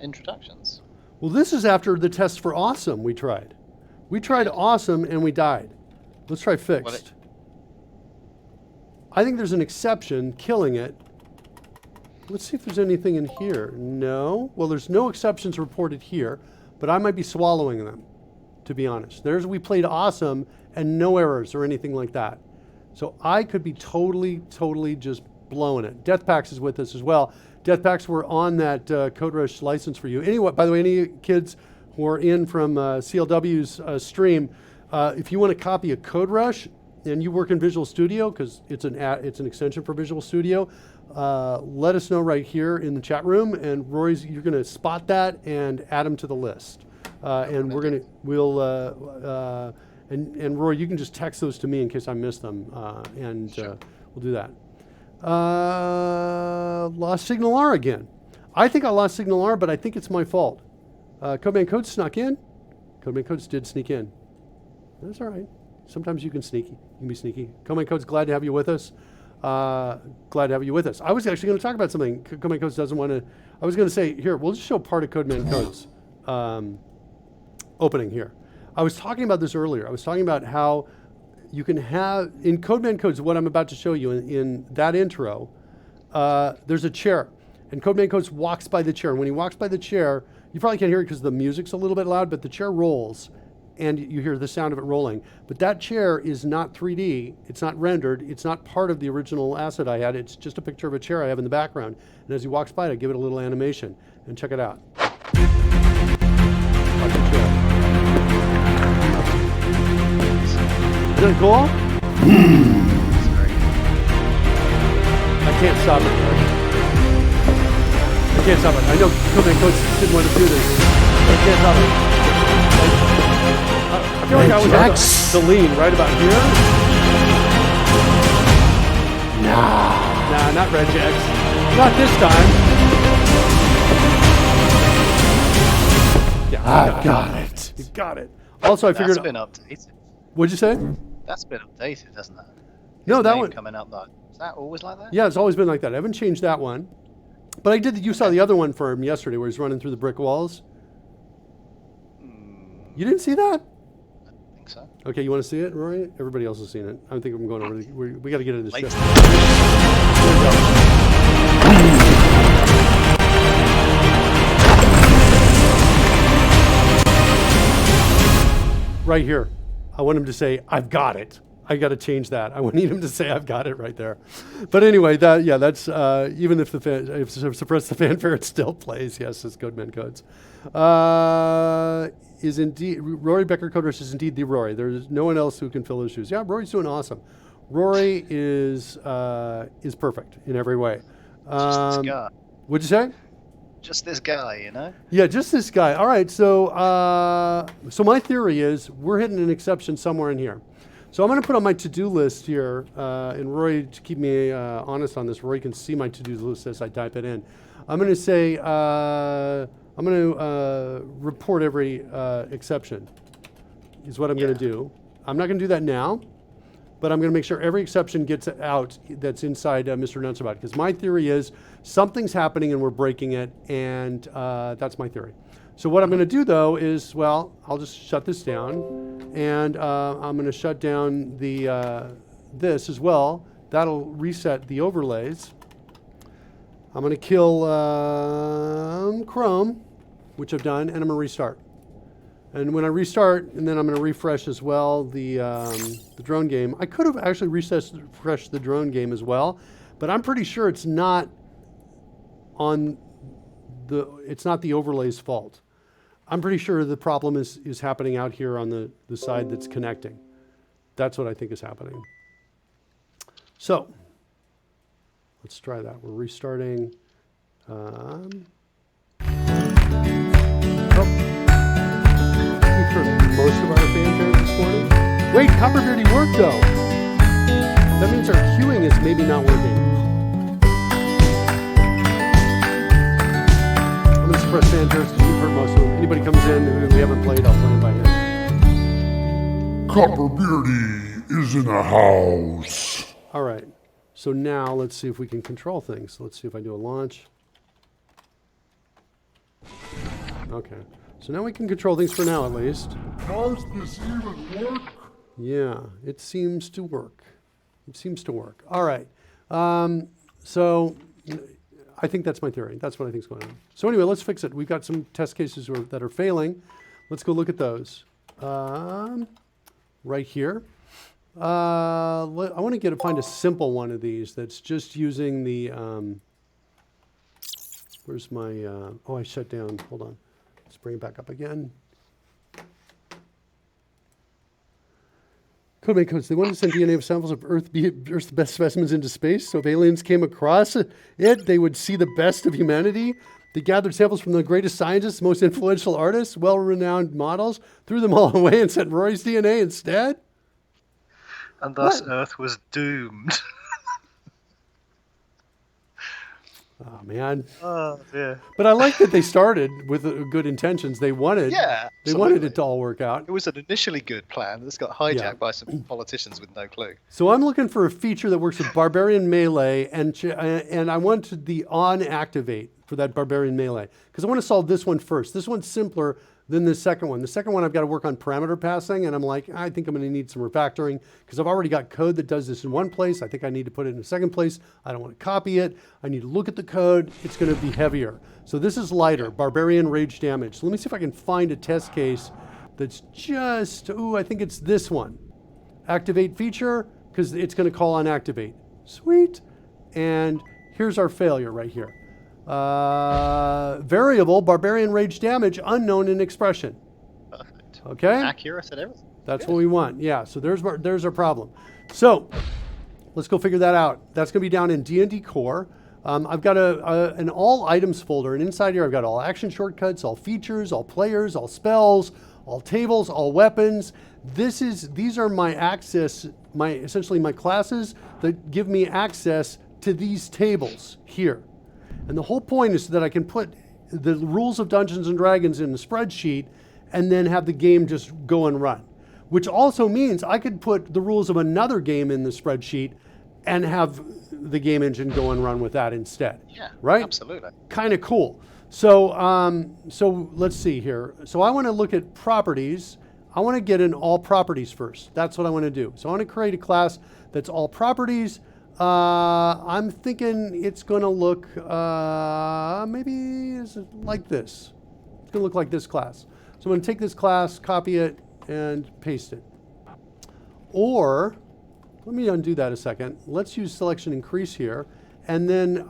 Speaker 2: introductions.
Speaker 1: Well, this is after the test for awesome we tried. We tried awesome and we died. Let's try fixed. I think there's an exception killing it. Let's see if there's anything in here. No. Well, there's no exceptions reported here, but I might be swallowing them, to be honest. We played awesome and no errors or anything like that. So I could be totally just blowing it. Deathpacks is with us as well. Deathpacks were on that CodeRushed license for you. Anyway, by the way, any kids who are in from CLW's stream, if you want a copy of CodeRush and you work in Visual Studio, because it's an extension for Visual Studio, let us know right here in the chat room, and Rory's, you're going to spot that and add them to the list. And and Rory, you can just text those to me in case I miss them, and sure. We'll do that. Lost Signal R again. I think I lost Signal R, but I think it's my fault. Codeman Codes snuck in. Codeman Codes did sneak in. That's all right. Sometimes you can sneaky. You can be sneaky. Codeman Codes, glad to have you with us. Glad to have you with us. I was actually going to talk about something. Codeman Codes doesn't want to. I was going to say, here, we'll just show part of Codeman Codes opening here. I was talking about this earlier. I was talking about how you can have, in Codeman Codes, what I'm about to show you in that intro, there's a chair. And Codeman Codes walks by the chair. And when he walks by the chair, you probably can't hear it because the music's a little bit loud, but the chair rolls. And you hear the sound of it rolling. But that chair is not 3D. It's not rendered. It's not part of the original asset I had. It's just a picture of a chair I have in the background. And as he walks by it, I give it a little animation. And check it out. Watch the chair. Isn't it cool? I can't stop it. I can't stop it. I know Codeman Codes didn't want to do this. I can't stop it. I feel like I would have the lean right about here. Nah, not Regex. Not this time. Yeah,
Speaker 3: I got it.
Speaker 1: You got it. Also, I figured.
Speaker 2: That's been updated.
Speaker 1: What'd you say?
Speaker 2: That's been updated, hasn't it?
Speaker 1: No, that
Speaker 2: name
Speaker 1: one
Speaker 2: coming up. Is that always like that?
Speaker 1: Yeah, it's always been like that. I haven't changed that one. But I did. You saw the other one for him yesterday, where he's running through the brick walls. You didn't see that?
Speaker 2: I think so.
Speaker 1: Okay, you want to see it, Rory? Everybody else has seen it. I think I'm going over. We got to get into this.
Speaker 2: Late.
Speaker 1: Here we go. Right here. I want him to say, "I've got it." I got to change that. I need him to say, "I've got it" right there. But anyway, that's even if suppress the fanfare, it still plays. Yes, it's Codeman Codes. Is indeed Rory Becker CodeRushed is indeed the Rory. There's no one else who can fill those shoes. Yeah, Rory's doing awesome. Rory is perfect in every way.
Speaker 2: Just this guy.
Speaker 1: What'd you say?
Speaker 2: Just this guy, you know?
Speaker 1: Yeah, just this guy. All right, so my theory is we're hitting an exception somewhere in here. So I'm going to put on my to-do list here, and Rory, to keep me honest on this, Rory can see my to-do list as I type it in. I'm going to say, I'm going to report every exception is what I'm going to do. I'm not going to do that now, but I'm going to make sure every exception gets out that's inside Mr. Nutsabot, because my theory is something's happening and we're breaking it, and that's my theory. So what I'm going to do, though, is, well, I'll just shut this down, and I'm going to shut down the this as well. That'll reset the overlays. I'm going to kill Chrome, which I've done, and I'm going to restart. And when I restart, and then I'm going to refresh as well the drone game. I could have actually refreshed the drone game as well, but I'm pretty sure it's not the overlay's fault. I'm pretty sure the problem is happening out here on the side that's connecting. That's what I think is happening. So let's try that. We're restarting. For most of our fanfare this morning. Wait, Copperbeardy worked though. That means our queuing is maybe not working. I'm going to suppress fanfares because we've heard most of them. Anybody comes in who we haven't played, I'll play them by ear.
Speaker 3: Copperbeardy is in the house.
Speaker 1: All right. So now let's see if we can control things. Let's see if I do a launch. Okay. So now we can control things for now, at least.
Speaker 3: Does this even work?
Speaker 1: Yeah, it seems to work. It seems to work. All right. So I think that's my theory. That's what I think is going on. So anyway, let's fix it. We've got some test cases that are failing. Let's go look at those. Right here. I want to find a simple one of these that's just using the, where's my, I shut down. Hold on. Let's bring it back up again. Codemate Codes, they wanted to send DNA samples of Earth's best specimens into space, so if aliens came across it, they would see the best of humanity. They gathered samples from the greatest scientists, most influential artists, well-renowned models, threw them all away and sent Rory's DNA instead?
Speaker 2: And thus
Speaker 1: What?
Speaker 2: Earth was doomed.
Speaker 1: Oh, man.
Speaker 2: Oh, dear.
Speaker 1: But I like that they started with good intentions. They wanted it to all work out.
Speaker 2: It was an initially good plan that's got hijacked
Speaker 1: Yeah.
Speaker 2: by some politicians with no clue.
Speaker 1: So I'm looking for a feature that works with Barbarian Melee, and I want the on activate for that Barbarian Melee, because I want to solve this one first. This one's simpler than the second one. The second one I've got to work on parameter passing, and I'm like, I think I'm going to need some refactoring, because I've already got code that does this in one place. I think I need to put it in a second place. I don't want to copy it. I need to look at the code. It's going to be heavier. So this is lighter, Barbarian Rage Damage. So let me see if I can find a test case that's just, I think it's this one. Activate feature, because it's going to call on activate. Sweet. And here's our failure right here. Variable, Barbarian Rage Damage, unknown in expression.
Speaker 2: Perfect.
Speaker 1: Okay?
Speaker 2: Accurate at everything.
Speaker 1: That's what we want. Yeah, so there's our problem. So let's go figure that out. That's going to be down in D&D Core. I've got an all items folder, and inside here I've got all action shortcuts, all features, all players, all spells, all tables, all weapons. These are my access, essentially my classes that give me access to these tables here. And the whole point is that I can put the rules of Dungeons and Dragons in the spreadsheet and then have the game just go and run. Which also means I could put the rules of another game in the spreadsheet and have the game engine go and run with that instead.
Speaker 2: Yeah,
Speaker 1: right?
Speaker 2: absolutely.
Speaker 1: Kind of cool. So let's see here. So I want to look at properties. I want to get in all properties first. That's what I want to do. So I want to create a class that's all properties. I'm thinking it's going to look maybe like this. It's going to look like this class. So I'm going to take this class, copy it, and paste it. Or, let me undo that a second. Let's use selection increase here. And then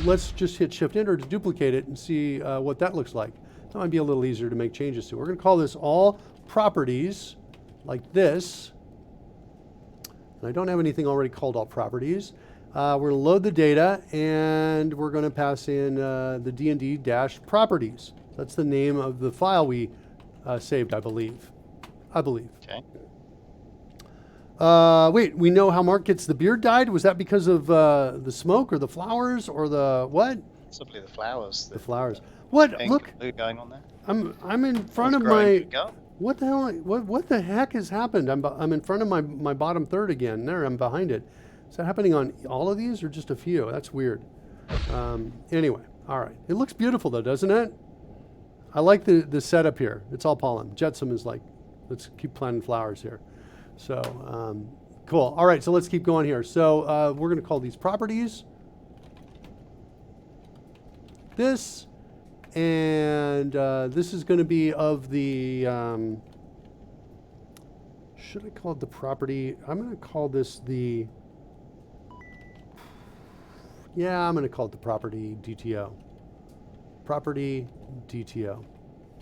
Speaker 1: let's just hit Shift Enter to duplicate it and see what that looks like. That might be a little easier to make changes to. We're going to call this all properties, like this. And I don't have anything already called all properties. We're going to load the data, and we're going to pass in the D&D-properties. That's the name of the file we saved, I believe.
Speaker 2: Okay.
Speaker 1: Wait, we know how Mark gets the beard dyed? Was that because of the smoke or the flowers or the what?
Speaker 2: Possibly the flowers.
Speaker 1: The flowers. What?
Speaker 2: Pink
Speaker 1: Look,
Speaker 2: blue going on there.
Speaker 1: I'm in front of
Speaker 2: Growing
Speaker 1: my.
Speaker 2: go.
Speaker 1: What the hell? What the heck has happened? I'm in front of my bottom third again. There, I'm behind it. Is that happening on all of these or just a few? That's weird. Anyway, all right. It looks beautiful though, doesn't it? I like the setup here. It's all pollen. Jetsam is like, let's keep planting flowers here. So cool. All right, so let's keep going here. So we're going to call these properties. This. And this is going to be of the, should I call it the property? I'm going to call this the, yeah, I'm going to call it the property DTO. Property DTO.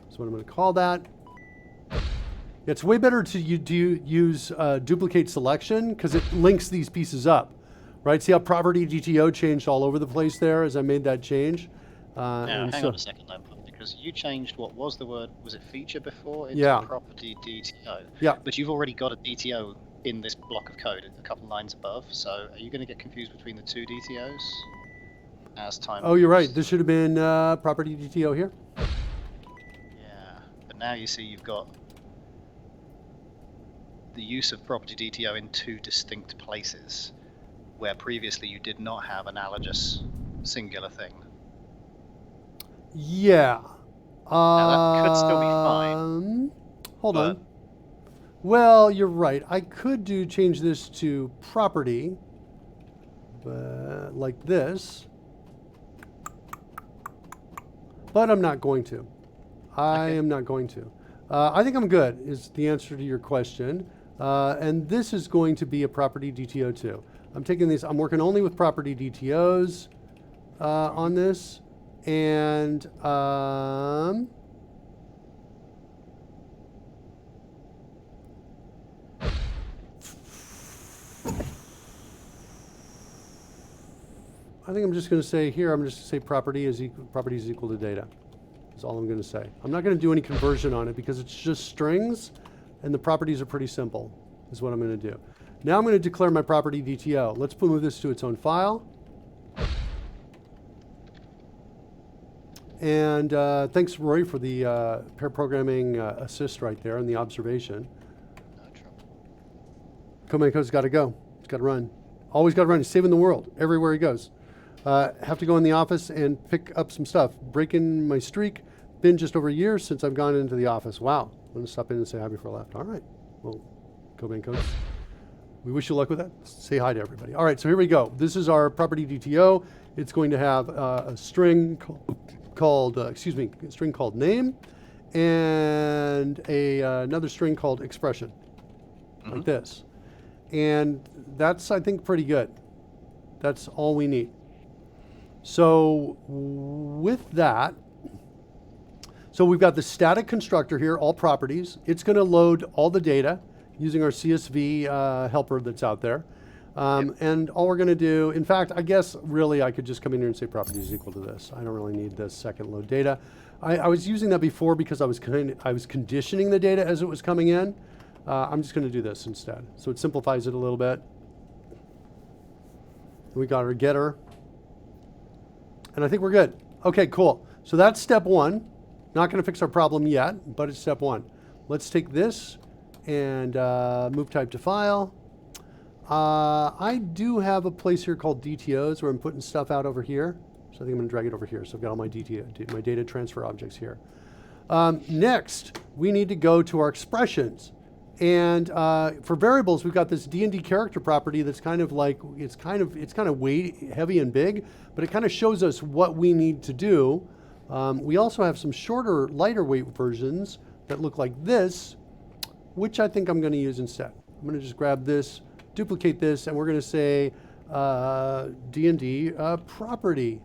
Speaker 1: That's what I'm going to call that. It's way better to use duplicate selection because it links these pieces up, right? See how property DTO changed all over the place there as I made that change?
Speaker 2: Now, hang on a second, though, because you changed what was the word, was it feature before? Into
Speaker 1: Yeah.
Speaker 2: property DTO.
Speaker 1: Yeah.
Speaker 2: But you've already got a DTO in this block of code, a couple lines above, so are you going to get confused between the two DTOs as time
Speaker 1: Oh, you're right.
Speaker 2: moves?
Speaker 1: This should have been property DTO here.
Speaker 2: Yeah, but now you see you've got the use of property DTO in two distinct places, where previously you did not have analogous singular thing.
Speaker 1: Yeah.
Speaker 2: Now, that could still be fine,
Speaker 1: Hold
Speaker 2: but-
Speaker 1: on. Well, you're right. I could change this to property, but like this. But I'm not going to. I am not going to. I think I'm good, is the answer to your question. And this is going to be a property DTO too. I'm taking these, I'm working only with property DTOs on this. And I think I'm just going to say here, I'm just going to say property is equal to data. That's all I'm going to say. I'm not going to do any conversion on it because it's just strings and the properties are pretty simple, is what I'm going to do. Now I'm going to declare my property DTO. Let's move this to its own file. And thanks, Roy, for the pair programming assist right there and the observation.
Speaker 2: No trouble.
Speaker 1: Command code's got to go. It's got to run. Always got to run. He's saving the world everywhere he goes. Have to go in the office and pick up some stuff. Breaking my streak. Been just over a year since I've gone into the office. Wow. I'm going to stop in and say hi before I left. All right. Well, command codes. We wish you luck with that. Say hi to everybody. All right. So here we go. This is our property DTO. It's going to have a string called name and another string called expression, like this. And that's, I think, pretty good. That's all we need. So with that, so we've got the static constructor here, all properties. It's going to load all the data using our CSV helper that's out there. And all we're going to do, in fact, I guess really I could just come in here and say property is equal to this. I don't really need this second load data. I was using that before because I was conditioning the data as it was coming in. I'm just going to do this instead. So it simplifies it a little bit. We got our getter. And I think we're good. Okay, cool. So that's step one. Not going to fix our problem yet, but it's step one. Let's take this and move type to file. I do have a place here called DTOs where I'm putting stuff out over here. So I think I'm going to drag it over here. So I've got all my data transfer objects here. Next, we need to go to our expressions. And for variables, we've got this D&D character property that's kind of like, it's kind of weight, heavy and big, but it kind of shows us what we need to do. We also have some shorter, lighter weight versions that look like this, which I think I'm going to use instead. I'm going to just grab this, duplicate this, and we're going to say D&D property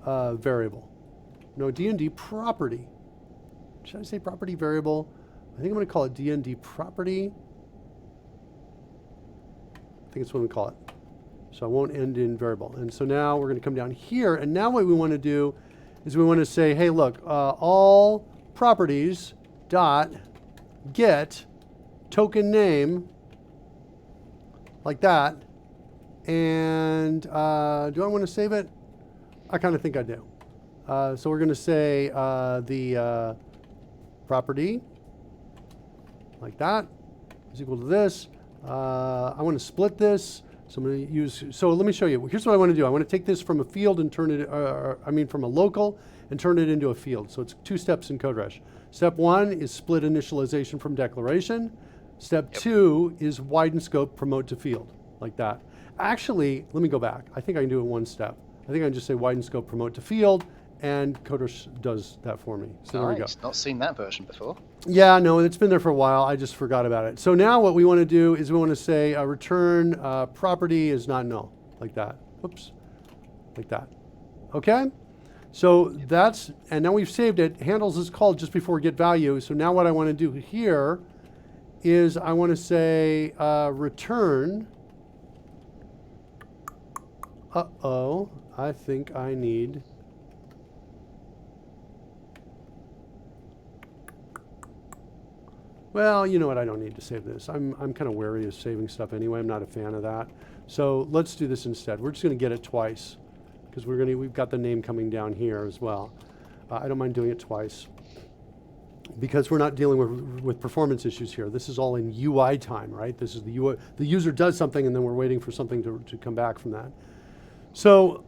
Speaker 1: variable. No, D&D property. Should I say property variable? I think I'm going to call it D&D property. I think it's what we call it. So I won't end in variable. And so now we're going to come down here. And now what we want to do is we want to say, hey, look, all properties dot get token name, like that. And do I want to save it? I kind of think I do. So we're going to say the property, like that, is equal to this. I want to split this. So I'm going to use, so let me show you. Here's what I want to do. I want to take this from a field and turn it, from a local and turn it into a field. So it's 2 steps in CodeRushed. Step 1 is split initialization from declaration. Step 2 is widen scope, promote to field, like that. Actually, let me go back. I think I can do it in 1 step. I think I can just say widen scope, promote to field, and CodeRushed does that for me. So there we go.
Speaker 2: Not seen that version before.
Speaker 1: Yeah, no, it's been there for a while. I just forgot about it. So now what we want to do is we want to say return property is not null, like that. Whoops, like that. Okay? So that's, and now we've saved it. Handles is called just before get value. So now what I want to do here is I want to say return. Uh-oh, I think I need. Well, you know what? I don't need to save this. I'm kind of wary of saving stuff anyway. I'm not a fan of that. So let's do this instead. We're just going to get it twice because we've got the name coming down here as well. I don't mind doing it twice because we're not dealing with performance issues here. This is all in UI time, right? This is the UI. The user does something and then we're waiting for something to come back from that. So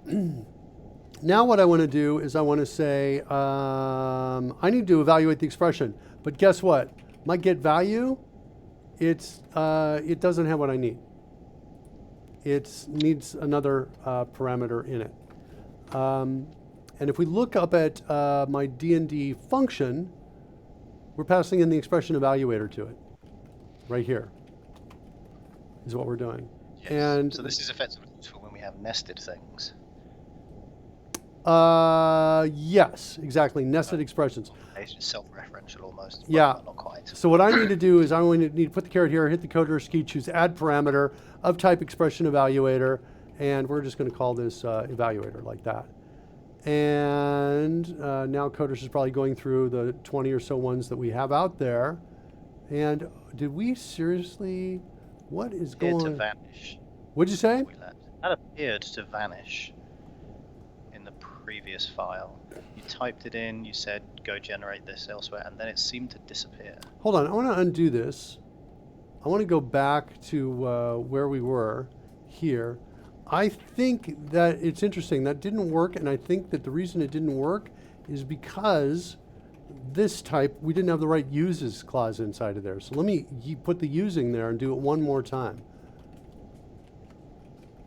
Speaker 1: now what I want to do is I want to say I need to evaluate the expression. But guess what? My get value, it doesn't have what I need. It needs another parameter in it. And if we look up at my D&D function, we're passing in the expression evaluator to it. Right here is what we're doing.
Speaker 2: Yes.
Speaker 1: And
Speaker 2: so this is effectively useful when we have nested things.
Speaker 1: Yes, exactly. Nested expressions.
Speaker 2: It's self-referential almost.
Speaker 1: Yeah.
Speaker 2: Well, not quite.
Speaker 1: So what I need to do is I need to put the caret here, hit the CodeRushed key, choose add parameter of type expression evaluator, and we're just going to call this evaluator like that. And now CodeRushed is probably going through the 20 or so ones that we have out there. And did we seriously? What is going on?
Speaker 2: To vanish.
Speaker 1: What'd you say?
Speaker 2: That appeared to vanish in the previous file. You typed it in, you said go generate this elsewhere, and then it seemed to disappear.
Speaker 1: Hold on, I want to undo this. I want to go back to where we were here. I think that it's interesting. That didn't work, and I think that the reason it didn't work is because this type, we didn't have the right uses clause inside of there. So let me put the using there and do it one more time.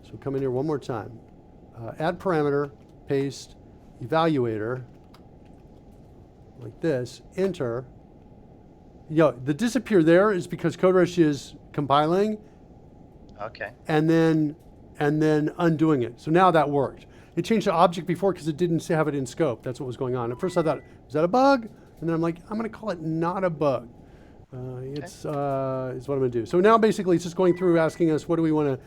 Speaker 1: So come in here one more time. Add parameter, paste, evaluator, like this, enter. The disappear there is because CodeRushed is compiling.
Speaker 2: Okay.
Speaker 1: And then undoing it. So now that worked. It changed the object before because it didn't have it in scope. That's what was going on. At first I thought, is that a bug? And then I'm like, I'm going to call it not a bug. It's what I'm going to do. So now basically it's just going through asking us, what do we want to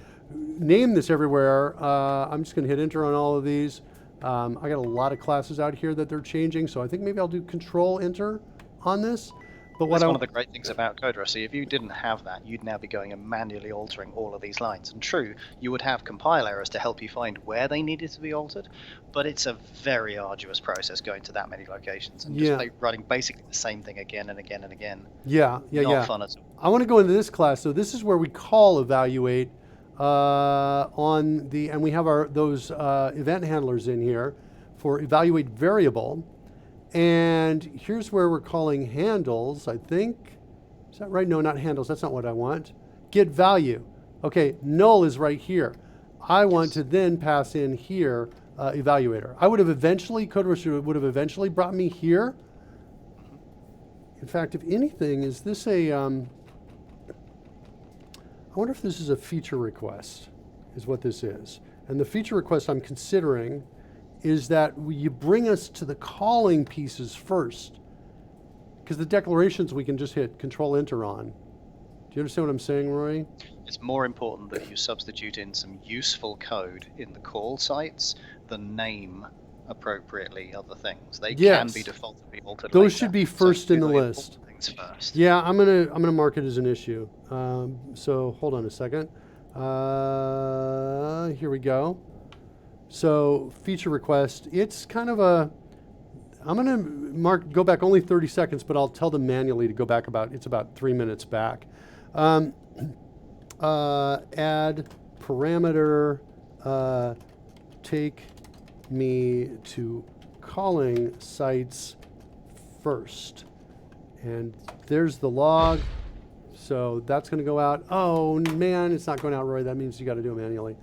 Speaker 1: name this everywhere? I'm just going to hit enter on all of these. I got a lot of classes out here that they're changing, so I think maybe I'll do control enter on this. But
Speaker 2: That's one of the great things about CodeRushed. See, if you didn't have that, you'd now be going and manually altering all of these lines. And true, you would have compile errors to help you find where they needed to be altered, but it's a very arduous process going to that many locations and just running basically the same thing again and again and again.
Speaker 1: Not
Speaker 2: fun at all.
Speaker 1: I want to go into this class. So this is where we call evaluate and we have those event handlers in here for evaluate variable. And here's where we're calling handles, I think. Is that right? No, not handles. That's not what I want. Get value. Okay, null is right here. I want to then pass in here evaluator. I would have eventually, CodeRushed would have eventually brought me here. In fact, if anything, is this a, I wonder if this is a feature request, is what this is. And the feature request I'm considering is that you bring us to the calling pieces first. Because the declarations we can just hit Control-Enter on. Do you understand what I'm saying, Rory?
Speaker 2: It's more important that you substitute in some useful code in the call sites than name appropriately other things. They can be defaultly altered
Speaker 1: Those
Speaker 2: later.
Speaker 1: should be first in the list.
Speaker 2: Things first.
Speaker 1: Yeah, I'm gonna mark it as an issue. So hold on a second. Here we go. So feature request. It's kind of a. I'm gonna go back only 30 seconds, but I'll tell them manually to go back it's about 3 minutes back. Add parameter. Take me to calling sites first. And there's the log. So that's going to go out. Oh, man, it's not going out, Roy. That means you got to do it manually.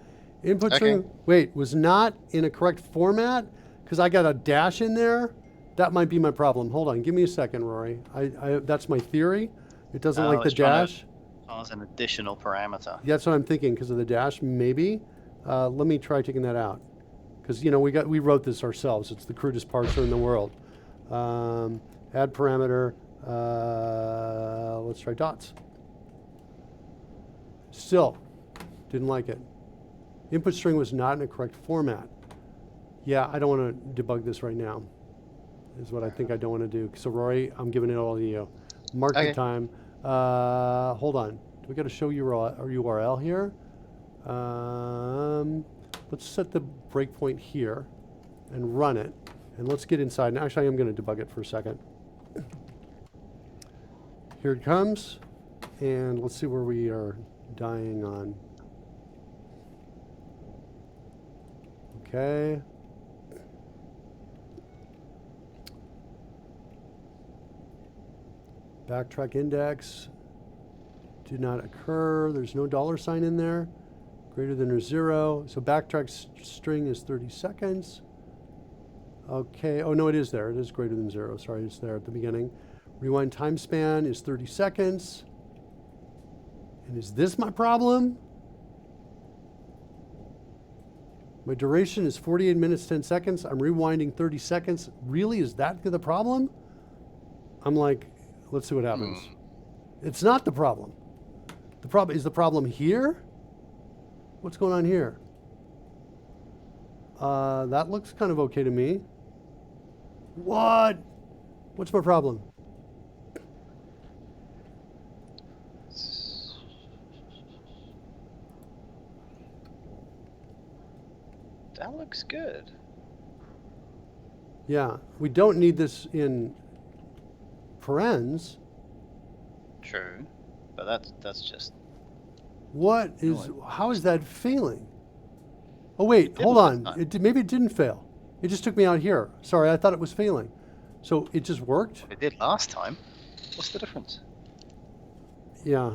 Speaker 1: Input string, wait, was not in a correct format because I got a dash in there. That might be my problem. Hold on. Give me a second, Rory. That's my theory. It doesn't like the dash.
Speaker 2: As an additional parameter.
Speaker 1: That's what I'm thinking because of the dash, maybe. Let me try taking that out. Because, you know, we wrote this ourselves. It's the crudest parser in the world. Add parameter. Let's try dots. Still, didn't like it. Input string was not in a correct format. Yeah, I don't want to debug this right now. Is what I think I don't want to do. So Rory, I'm giving it all to you. Mark the time. Hold on. Do we got to show URL here? Let's set the breakpoint here and run it. And let's get inside. And actually, I'm going to debug it for a second. Here it comes. And let's see where we are dying on. Okay. Backtrack index did not occur. There's no $sign in there. Greater than or 0. So backtrack string is 30 seconds. Okay. Oh, no, it is there. It is greater than 0. Sorry, it's there at the beginning. Rewind time span is 30 seconds. And is this my problem? My duration is 48 minutes, 10 seconds. I'm rewinding 30 seconds. Really? Is that the problem? I'm like, let's see what happens. It's not the problem. Is the problem here? What's going on here? That looks kind of okay to me. What? What's my problem?
Speaker 2: That looks good.
Speaker 1: Yeah, we don't need this in parens.
Speaker 2: True, but that's just.
Speaker 1: What is? How is that failing? Oh wait, hold on. Maybe it didn't fail. It just took me out here. Sorry, I thought it was failing. So it just worked?
Speaker 2: It did last time. What's the difference?
Speaker 1: Yeah.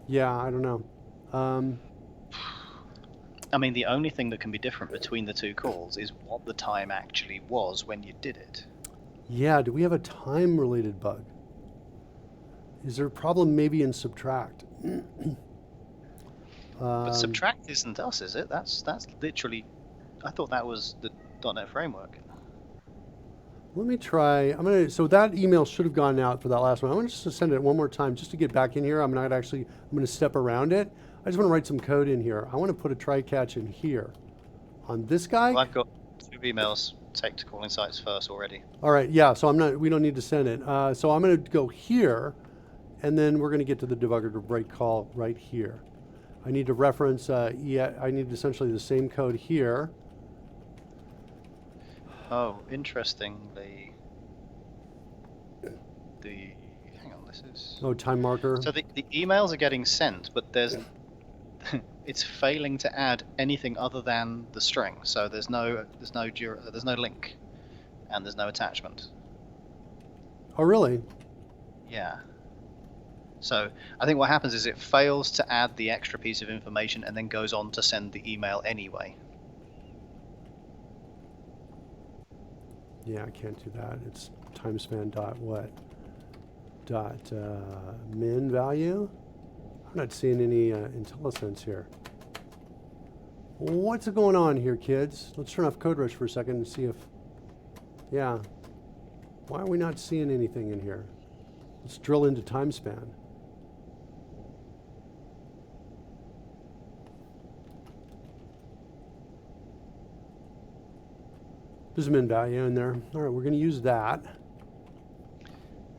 Speaker 1: Yeah, I don't know.
Speaker 2: I mean, the only thing that can be different between the two calls is what the time actually was when you did it.
Speaker 1: Yeah, do we have a time-related bug? Is there a problem maybe in subtract?
Speaker 2: But subtract isn't us, is it? That's literally. I thought that was the .NET framework.
Speaker 1: Let me try. So that email should have gone out for that last one. I'm just to send it one more time just to get back in here. I'm going to step around it. I just want to write some code in here. I want to put a try catch in here on this guy.
Speaker 2: Well, I've got 2 emails take to calling sites first already.
Speaker 1: All right. Yeah. So we don't need to send it. So I'm going to go here, and then we're going to get to the debugger to break call right here. I need to reference. I need essentially the same code here.
Speaker 2: Oh, interestingly, hang on, this is.
Speaker 1: Oh, time marker.
Speaker 2: So the emails are getting sent, but there's it's failing to add anything other than the string. So there's no link, and there's no attachment.
Speaker 1: Oh, really?
Speaker 2: Yeah. So I think what happens is it fails to add the extra piece of information and then goes on to send the email anyway.
Speaker 1: Yeah, I can't do that. It's timespan dot what? Dot min value? I'm not seeing any IntelliSense here. What's going on here, kids? Let's turn off CodeRushed for a second and see if... Yeah. Why are we not seeing anything in here? Let's drill into timespan. There's a min value in there. All right, we're going to use that.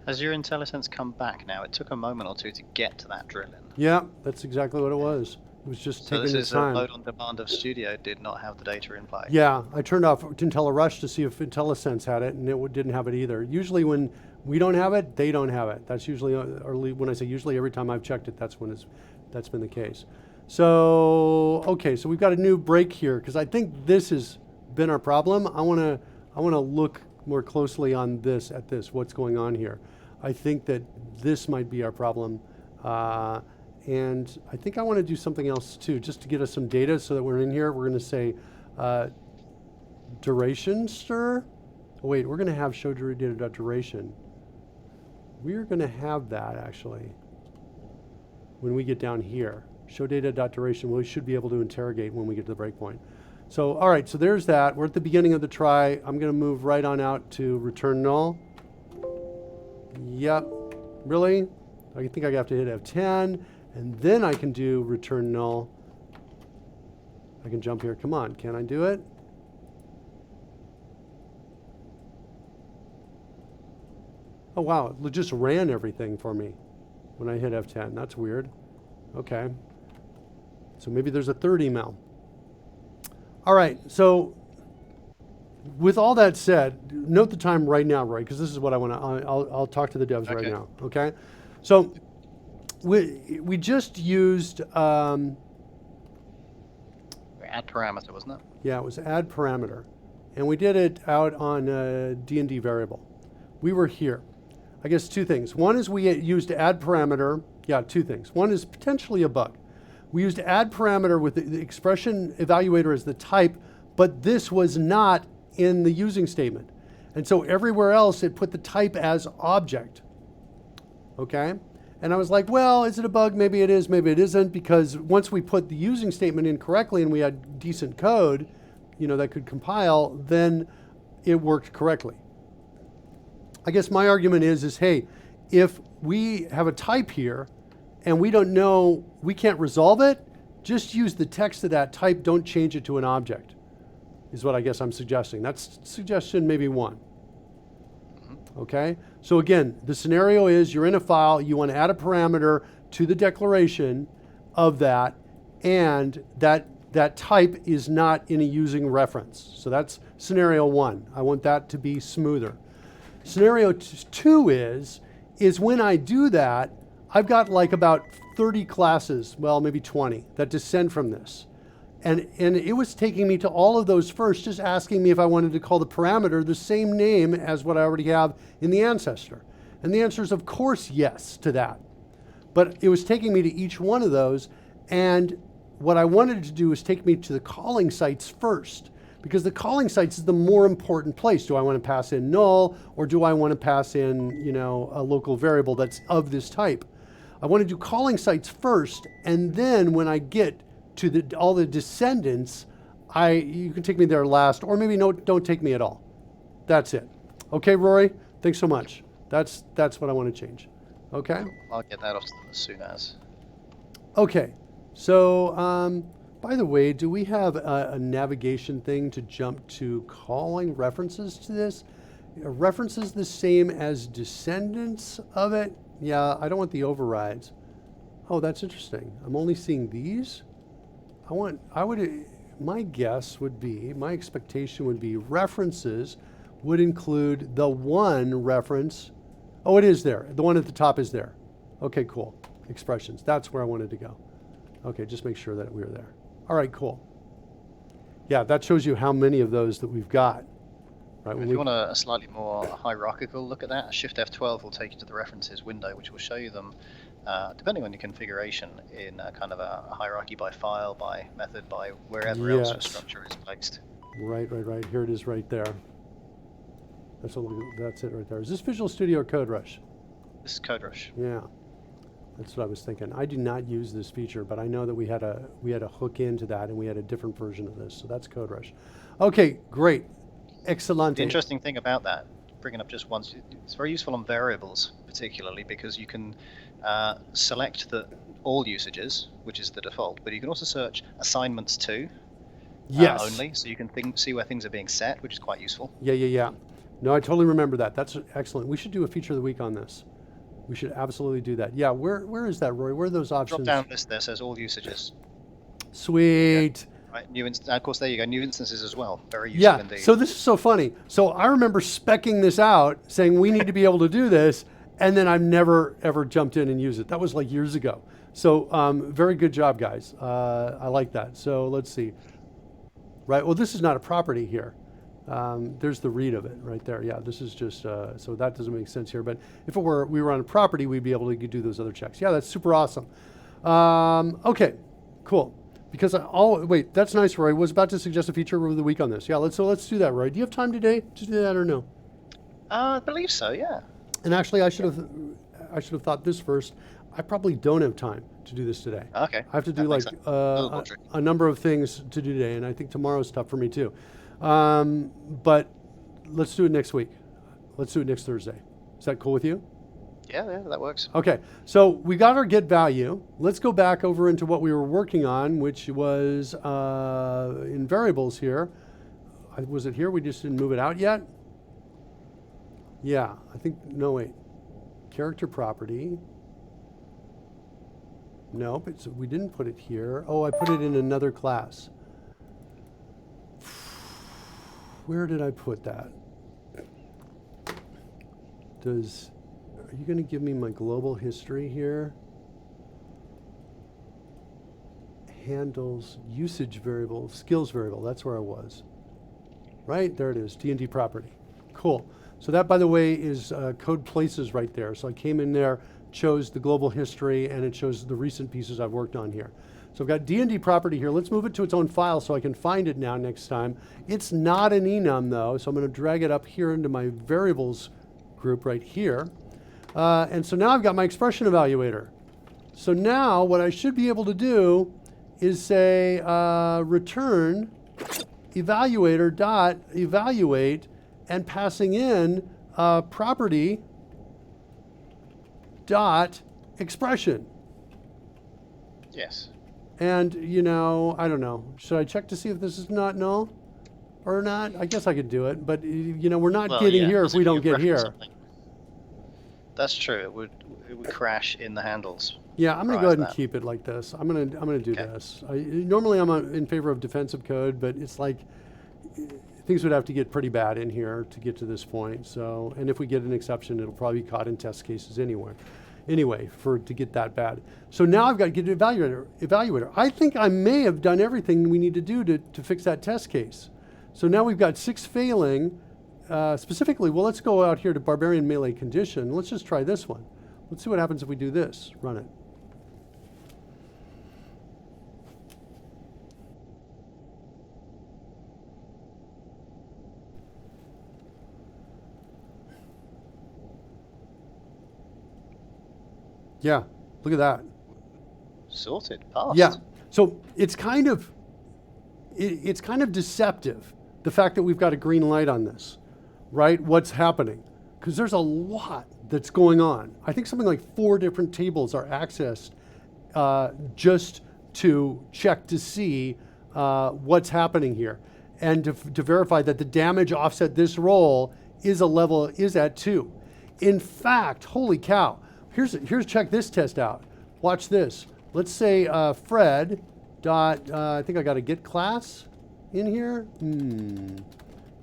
Speaker 2: Has your IntelliSense come back now? It took a moment or two to get to that drill-in.
Speaker 1: Yeah, that's exactly what it was. It was just
Speaker 2: So
Speaker 1: taking
Speaker 2: this
Speaker 1: its
Speaker 2: is
Speaker 1: time.
Speaker 2: a mode on demand of Studio did not have the data in play.
Speaker 1: Yeah, I turned off IntelliRush to see if IntelliSense had it, and it didn't have it either. Usually when we don't have it, they don't have it. That's usually, or when I say usually, every time I've checked it, that's been the case. So, okay, so we've got a new break here, because I think this has been our problem. I want to look more closely on this, what's going on here. I think that this might be our problem. And I think I want to do something else too, just to get us some data so that we're in here. We're going to say duration stir. Oh, wait, we're going to have show data.duration. We're going to have that actually when we get down here. Show data.duration, we should be able to interrogate when we get to the breakpoint. So, all right, so there's that. We're at the beginning of the try. I'm going to move right on out to return null. Yep, really? I think I have to hit F10, and then I can do return null. I can jump here. Come on, can I do it? Oh, wow, it just ran everything for me when I hit F10. That's weird. Okay. So maybe there's a third email. All right, so with all that said, note the time right now, Roy, because this is what I want to, I'll talk to the devs right now, okay? So we just used...
Speaker 2: add parameter, wasn't it?
Speaker 1: Yeah, it was add parameter. And we did it out on a D&D variable. We were here. I guess two things. One is we used add parameter. Yeah, two things. One is potentially a bug. We used add parameter with the expression evaluator as the type, but this was not in the using statement. And so everywhere else it put the type as object. Okay? And I was like, well, is it a bug? Maybe it is, maybe it isn't, because once we put the using statement in correctly and we had decent code, you know, that could compile, then it worked correctly. I guess my argument is hey, if we have a type here and we don't know, we can't resolve it, just use the text of that type, don't change it to an object, is what I guess I'm suggesting. That's suggestion maybe one. Okay, so again, the scenario is you're in a file, you want to add a parameter to the declaration of that, and that type is not in a using reference. So that's scenario one. I want that to be smoother. Scenario two is when I do that, I've got like about 30 classes, well, maybe 20, that descend from this. And it was taking me to all of those first, just asking me if I wanted to call the parameter the same name as what I already have in the ancestor. And the answer is, of course, yes to that. But it was taking me to each one of those, and what I wanted to do is take me to the calling sites first, because the calling sites is the more important place. Do I want to pass in null, or do I want to pass in, you know, a local variable that's of this type? I want to do calling sites first, and then when I get to all the descendants, you can take me there last, or maybe don't take me at all. That's it. Okay, Rory, thanks so much. That's what I want to change. Okay?
Speaker 2: I'll get that off to them as soon as.
Speaker 1: Okay, so by the way, do we have a navigation thing to jump to calling references to this? Are references the same as descendants of it? Yeah, I don't want the overrides. Oh, that's interesting. I'm only seeing these? My guess would be, my expectation would be references would include the one reference Oh, it is there. The one at the top is there. Okay, cool. Expressions. That's where I wanted to go. Okay, just make sure that we're there. All right, cool. Yeah, that shows you how many of those that we've got. Right.
Speaker 2: If you want a slightly more hierarchical look at that, Shift F12 will take you to the references window, which will show you them, depending on your configuration, in kind of a hierarchy by file, by method, by wherever else your structure is placed.
Speaker 1: Right. Here it is right there. That's it right there. Is this Visual Studio or CodeRushed?
Speaker 2: This is CodeRushed.
Speaker 1: Yeah, that's what I was thinking. I do not use this feature, but I know that we had a hook into that, and we had a different version of this. So that's CodeRushed. Okay, great. Excellent.
Speaker 2: The interesting thing about that, bringing up just once, it's very useful on variables, particularly because you can select all usages, which is the default, but you can also search assignments to only, so you can see where things are being set, which is quite useful.
Speaker 1: Yeah. No, I totally remember that. That's excellent. We should do a feature of the week on this. We should absolutely do that. Yeah, where is that, Roy? Where are those options?
Speaker 2: Drop down list there says all usages.
Speaker 1: Sweet.
Speaker 2: Yeah. Right, of course, there you go. New instances as well. Very useful indeed.
Speaker 1: So this is so funny. So I remember speccing this out, saying we need to be able to do this, and then I've never ever jumped in and used it. That was like years ago. So very good job, guys. I like that. So let's see. Right. Well, this is not a property here. There's the read of it right there. Yeah, this is just so that doesn't make sense here. But if we were on a property, we'd be able to do those other checks. Yeah, that's super awesome. Okay, cool. Because wait, that's nice, Roy. I was about to suggest a feature of the week on this. Yeah, let's do that, Roy. Do you have time today to do that or no?
Speaker 2: I believe so. Yeah.
Speaker 1: And actually, I should have thought this first. I probably don't have time to do this today.
Speaker 2: Okay.
Speaker 1: I have to do like a number of things to do today, and I think tomorrow's tough for me too. But let's do it next week. Let's do it next Thursday. Is that cool with you?
Speaker 2: Yeah, that works.
Speaker 1: Okay, so we got our get value. Let's go back over into what we were working on, which was in variables here. Was it here? We just didn't move it out yet? Yeah, I think, no, wait. Character property. Nope, we didn't put it here. Oh, I put it in another class. Where did I put that? Are you going to give me my global history here? Handles, usage variable, skills variable. That's where I was. Right? There it is, D&D property. Cool. So that, by the way, is code places right there. So I came in there, chose the global history, and it shows the recent pieces I've worked on here. So I've got D&D property here. Let's move it to its own file so I can find it now next time. It's not an enum, though, so I'm going to drag it up here into my variables group right here. And so now I've got my expression evaluator. So now what I should be able to do is say return evaluator dot evaluate, and passing in property dot expression.
Speaker 2: Yes.
Speaker 1: And, I don't know. Should I check to see if this is not null or not? I guess I could do it, but, we're not getting here if we don't get here.
Speaker 2: That's true. It would crash in the handles.
Speaker 1: Yeah, I'm going to go ahead and keep it like this. I'm going to do this. Normally I'm in favor of defensive code, but it's like things would have to get pretty bad in here to get to this point. So, and if we get an exception, it'll probably be caught in test cases anyway, for it to get that bad. So now I've got to get an evaluator. I think I may have done everything we need to do to fix that test case. So now we've got 6 failing. Specifically, well, let's go out here to barbarian melee condition. Let's just try this one. Let's see what happens if we do this. Run it. Yeah, look at that.
Speaker 2: Sorted, passed.
Speaker 1: Yeah, so it's kind of deceptive, the fact that we've got a green light on this, right? What's happening? Because there's a lot that's going on. I think something like 4 different tables are accessed just to check to see what's happening here, and to verify that the damage offset this roll is at 2. In fact, holy cow! Here's check this test out. Watch this. Let's say Fred dot. I think I got a get class in here.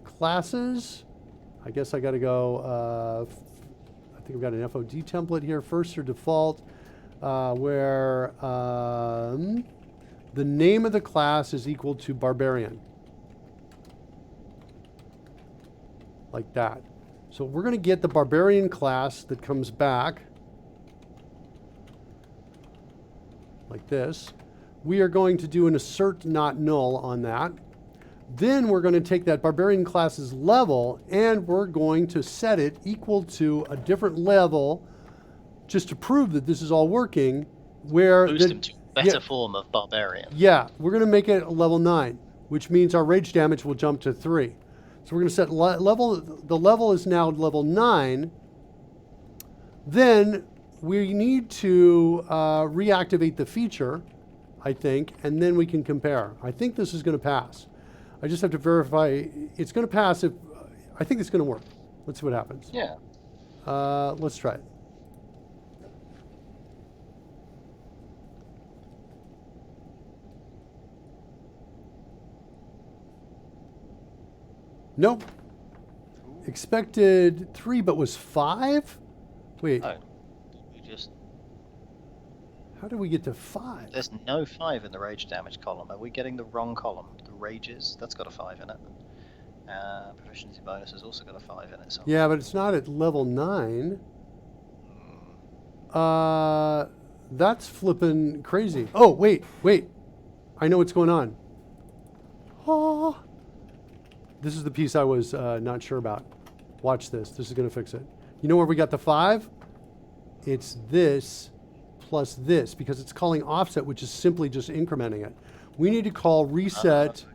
Speaker 1: Classes. I guess I got to go. I think we've got an FOD template here, first or default, where the name of the class is equal to barbarian. Like that. So we're going to get the barbarian class that comes back like this. We are going to do an assert not null on that. Then we're going to take that barbarian class's level and we're going to set it equal to a different level just to prove that this is all working. Where
Speaker 2: Boost him to a better form of barbarian.
Speaker 1: Yeah, we're going to make it a level 9, which means our rage damage will jump to 3. So we're going to set level, the level is now level 9. Then we need to reactivate the feature, I think, and then we can compare. I think this is going to pass. I just have to verify it's going to pass if, I think it's going to work. Let's see what happens.
Speaker 2: Yeah.
Speaker 1: Let's try it. Nope. Expected 3, but was 5? Wait.
Speaker 2: Oh. We just...
Speaker 1: How did we get to 5?
Speaker 2: There's no 5 in the rage damage column. Are we getting the wrong column? The rages, that's got a 5 in it. Proficiency bonus has also got a 5 in it. So.
Speaker 1: Yeah, but it's not at level 9. That's flipping crazy. Oh, wait. I know what's going on. Oh. This is the piece I was not sure about. Watch this. This is going to fix it. You know where we got the 5? It's this plus this, because it's calling offset, which is simply just incrementing it. We need to call reset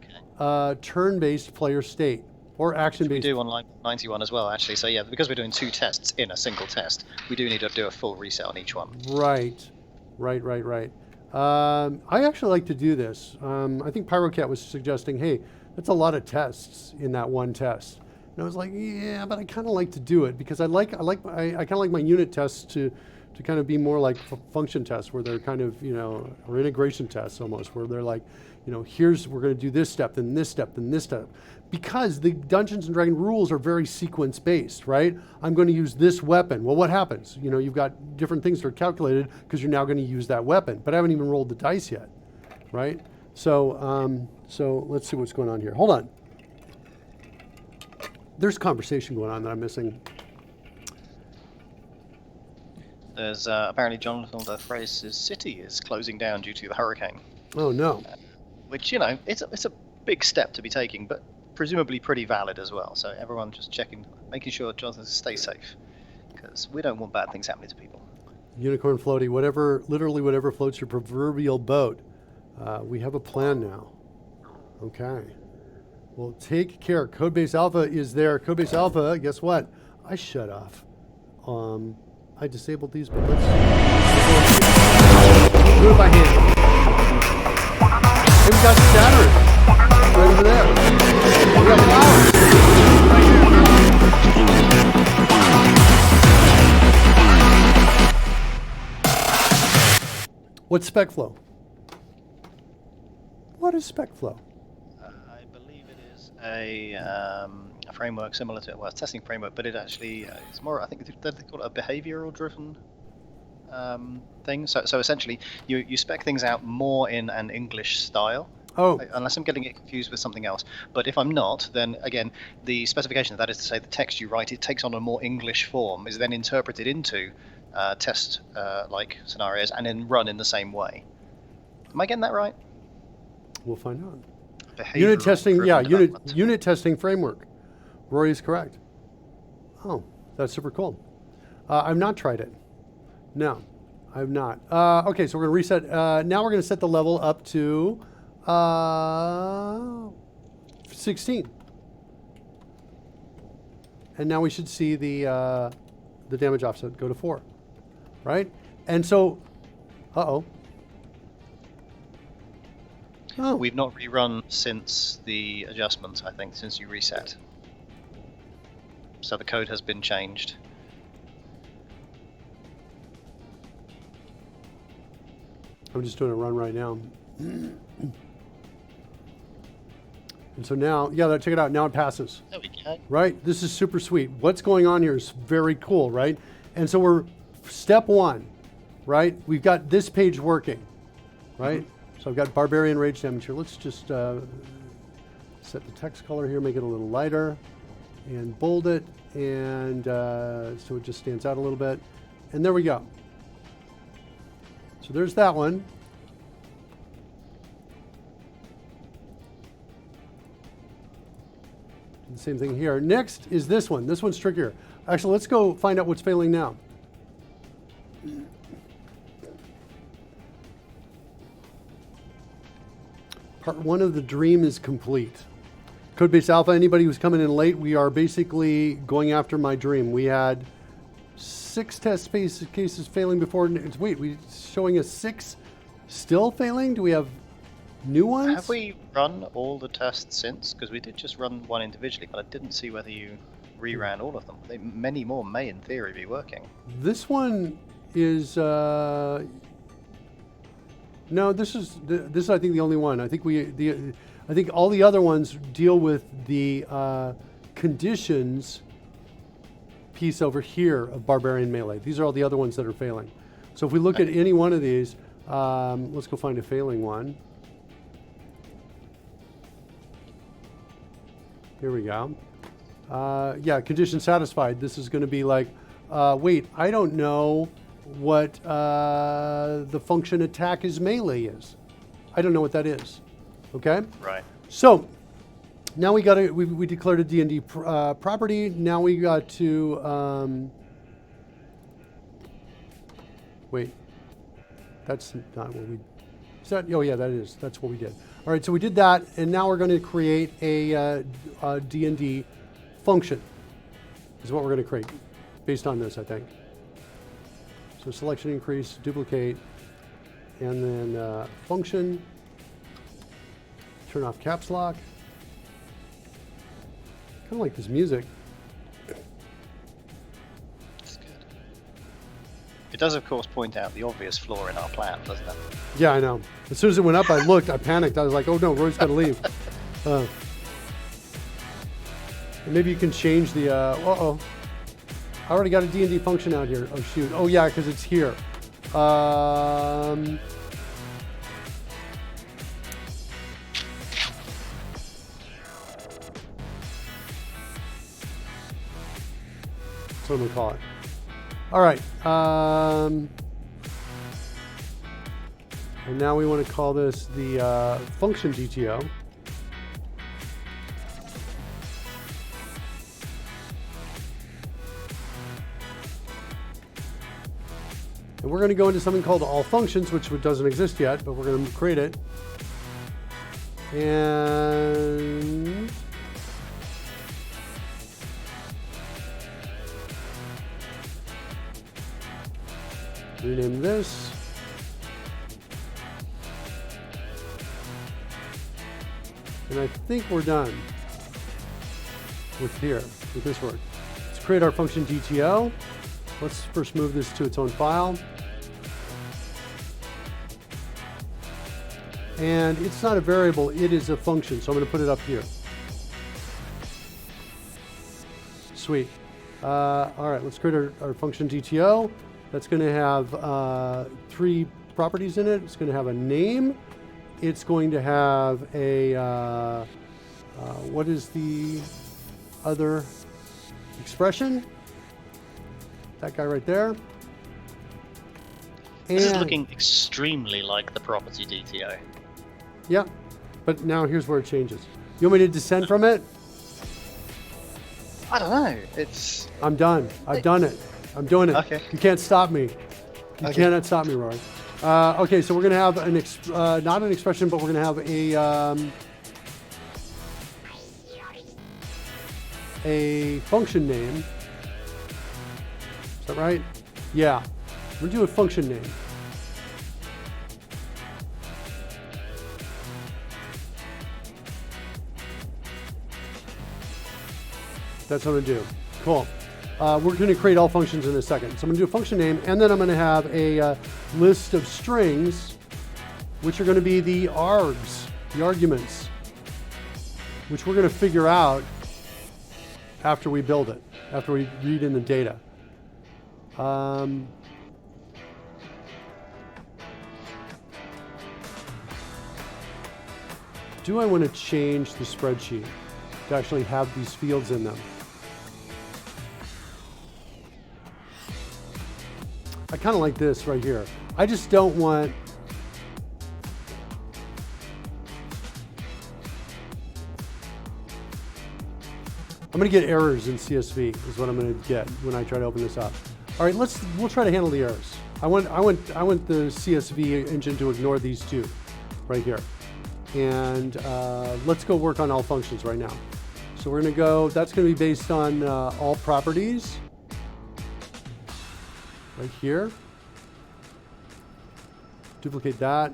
Speaker 1: turn-based player state or action-based.
Speaker 2: We do on line 91 as well, actually. So yeah, because we're doing 2 tests in a single test, we do need to do a full reset on each one.
Speaker 1: Right. I actually like to do this. I think PyroCat was suggesting, hey, that's a lot of tests in that one test. And I was like, yeah, but I kind of like to do it because I kind of like my unit tests to kind of be more like function tests where they're kind of, or integration tests almost, where they're like, we're going to do this step, then this step, then this step. Because the Dungeons and Dragons rules are very sequence based, right? I'm going to use this weapon. Well, what happens? You've got different things that are calculated because you're now going to use that weapon, but I haven't even rolled the dice yet, right? So let's see what's going on here. Hold on. There's conversation going on that I'm missing.
Speaker 2: There's apparently Jonathan the Phrase's city is closing down due to the hurricane.
Speaker 1: Oh no.
Speaker 2: Which, it's a big step to be taking, but presumably pretty valid as well. So everyone just checking, making sure Jonathan stays safe, because we don't want bad things happening to people.
Speaker 1: Unicorn floaty, literally whatever floats your proverbial boat. We have a plan now. Okay. Well, take care. Codebase Alpha is there. Codebase Alpha, guess what? I shut off. I disabled these, but let's do it by hand. Hey, we got Saturn right over there. We got flowers. What's spec flow? What is spec flow?
Speaker 2: I believe it is a framework similar to, well, it's a testing framework, but it actually it's more, I think they call it a behavioral driven thing. So essentially, you spec things out more in an English style.
Speaker 1: Oh.
Speaker 2: Unless I'm getting it confused with something else. But if I'm not, then again, the specification, that is to say the text you write, it takes on a more English form, is then interpreted into test like scenarios and then run in the same way. Am I getting that right?
Speaker 1: We'll find out.
Speaker 2: Unit testing,
Speaker 1: unit testing framework. Rory is correct. Oh, that's super cool. I've not tried it. No, I've not. Okay, so we're going to reset. Now we're going to set the level up to 16. And now we should see the damage offset go to 4, right? And so, oh.
Speaker 2: We've not rerun since the adjustment, I think, since you reset. So the code has been changed.
Speaker 1: I'm just doing a run right now. And so now, check it out. Now it passes.
Speaker 2: There we go.
Speaker 1: Right? This is super sweet. What's going on here is very cool, right? And so we're step one, right? We've got this page working, right? So I've got barbarian rage damage here. Let's just set the text color here, make it a little lighter, and bold it, and so it just stands out a little bit. And there we go. So there's that one. The same thing here. Next is this one. This one's trickier. Actually, let's go find out what's failing now. Part one of the dream is complete. Codebase Alpha, anybody who's coming in late, we are basically going after my dream. We had 6 test cases failing before. Wait, we showing us 6 still failing? Do we have new ones?
Speaker 2: Have we run all the tests since? Because we did just run one individually, but I didn't see whether you reran all of them. Many more may, in theory, be working.
Speaker 1: This one is no. This is I think the only one. I think I think all the other ones deal with the conditions piece over here of Barbarian Melee. These are all the other ones that are failing. So if we look at any one of these, let's go find a failing one. Here we go. Yeah, condition satisfied. This is going to be like, wait, I don't know what the function attack is melee is. I don't know what that is. Okay?
Speaker 2: Right.
Speaker 1: So now we declared a D&D property. Now we got to wait. That's not what we. Is that? Oh yeah, that is. That's what we did. All right. So we did that, and now we're going to create a D&D function. Is what we're going to create based on this, I think. So selection increase, duplicate, and then function. Turn off caps lock. Kind of like this music.
Speaker 2: That's good. It does, of course, point out the obvious flaw in our plan, doesn't it?
Speaker 1: Yeah, I know. As soon as it went up, I looked, I panicked. I was like, oh no, Roy's got to leave. Maybe you can change the, uh-oh. I already got a D&D function out here. Oh shoot. Oh yeah, because it's here. That's what I'm gonna call it. All right. And now we want to call this the function GTO. And we're going to go into something called all functions, which doesn't exist yet, but we're going to create it. And rename this. And I think we're done with this work. Let's create our function GTO. Let's first move this to its own file. And it's not a variable, it is a function, so I'm going to put it up here. Sweet. All right, let's create our function GTO. That's going to have 3 properties in it. It's going to have a name. It's going to have a, what is the other expression? That guy right there.
Speaker 4: This is looking extremely like the property DTO.
Speaker 1: Yeah, but now here's where it changes. You want me to descend from it?
Speaker 2: I don't know. It's.
Speaker 1: I'm done. I've done it. I'm doing it.
Speaker 2: Okay.
Speaker 1: You can't stop me. You cannot stop me, Roy. Okay, so we're going to have not an expression, but we're going to have a function name. Is that right? Yeah. We're going to do a function name. That's what I'm going to do. Cool. We're going to create all functions in a second. So I'm going to do a function name, and then I'm going to have a list of strings, which are going to be the args, the arguments, which we're going to figure out after we build it, after we read in the data. Do I want to change the spreadsheet to actually have these fields in them? I kind of like this right here. I just don't want... I'm going to get errors in CSV is what I'm going to get when I try to open this up. All right, we'll try to handle the errors. I want the CSV engine to ignore these two right here. And let's go work on all functions right now. So we're going to go, that's going to be based on all properties right here. Duplicate that.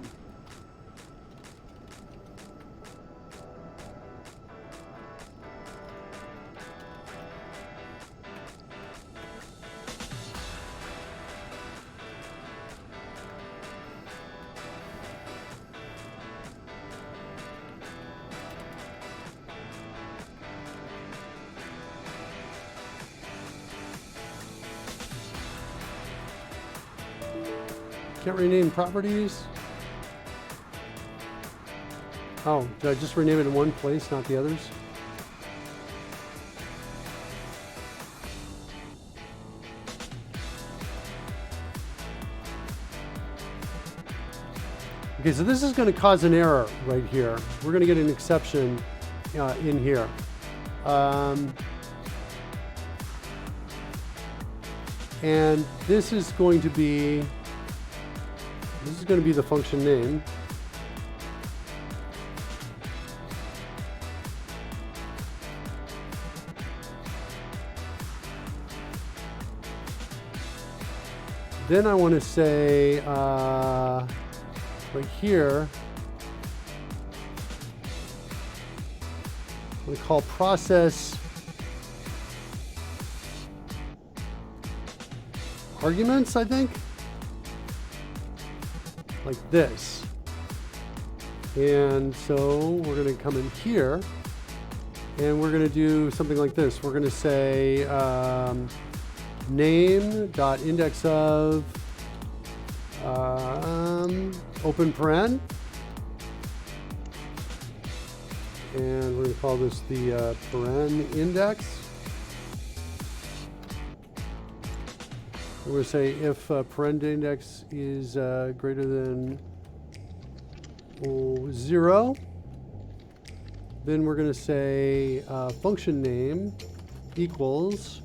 Speaker 1: Can't rename properties. Oh, did I just rename it in one place, not the others? Okay, so this is going to cause an error right here. We're going to get an exception in here. And this is going to be the function name. Then I want to say right here, I'm going to call process arguments, I think. Like this. And so we're going to come in here and we're going to do something like this. We're going to say name.index of open paren. And we're going to call this the paren index. We're going to say if paren index is greater than 0, then we're going to say function name equals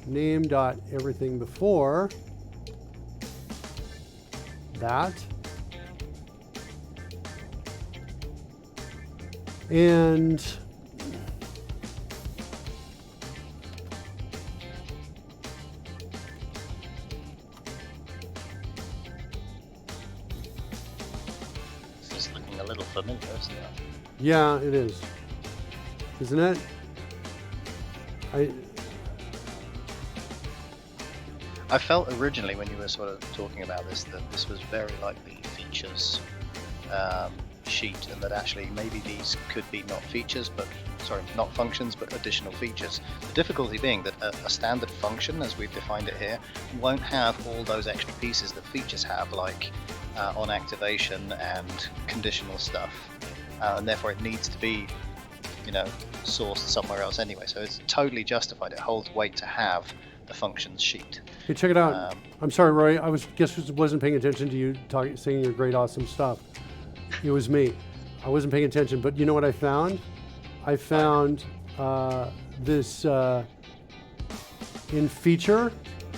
Speaker 1: name dot everything before that, and
Speaker 2: This is looking a little familiar, isn't it?
Speaker 1: yeah, it is, isn't it?
Speaker 2: I felt originally when you were sort of talking about this that this was very likely features sheet, and that actually maybe these could be not features, but sorry, not functions, but additional features. The difficulty being that a standard function, as we've defined it here, won't have all those extra pieces that features have, like on activation and conditional stuff, and therefore it needs to be, you know, sourced somewhere else anyway. So it's totally justified. It holds weight to have the functions sheet.
Speaker 1: Hey, check it out. I'm sorry, Roy. I wasn't paying attention to you saying your great, awesome stuff. It was me. I wasn't paying attention. But you know what I found? I found this in feature.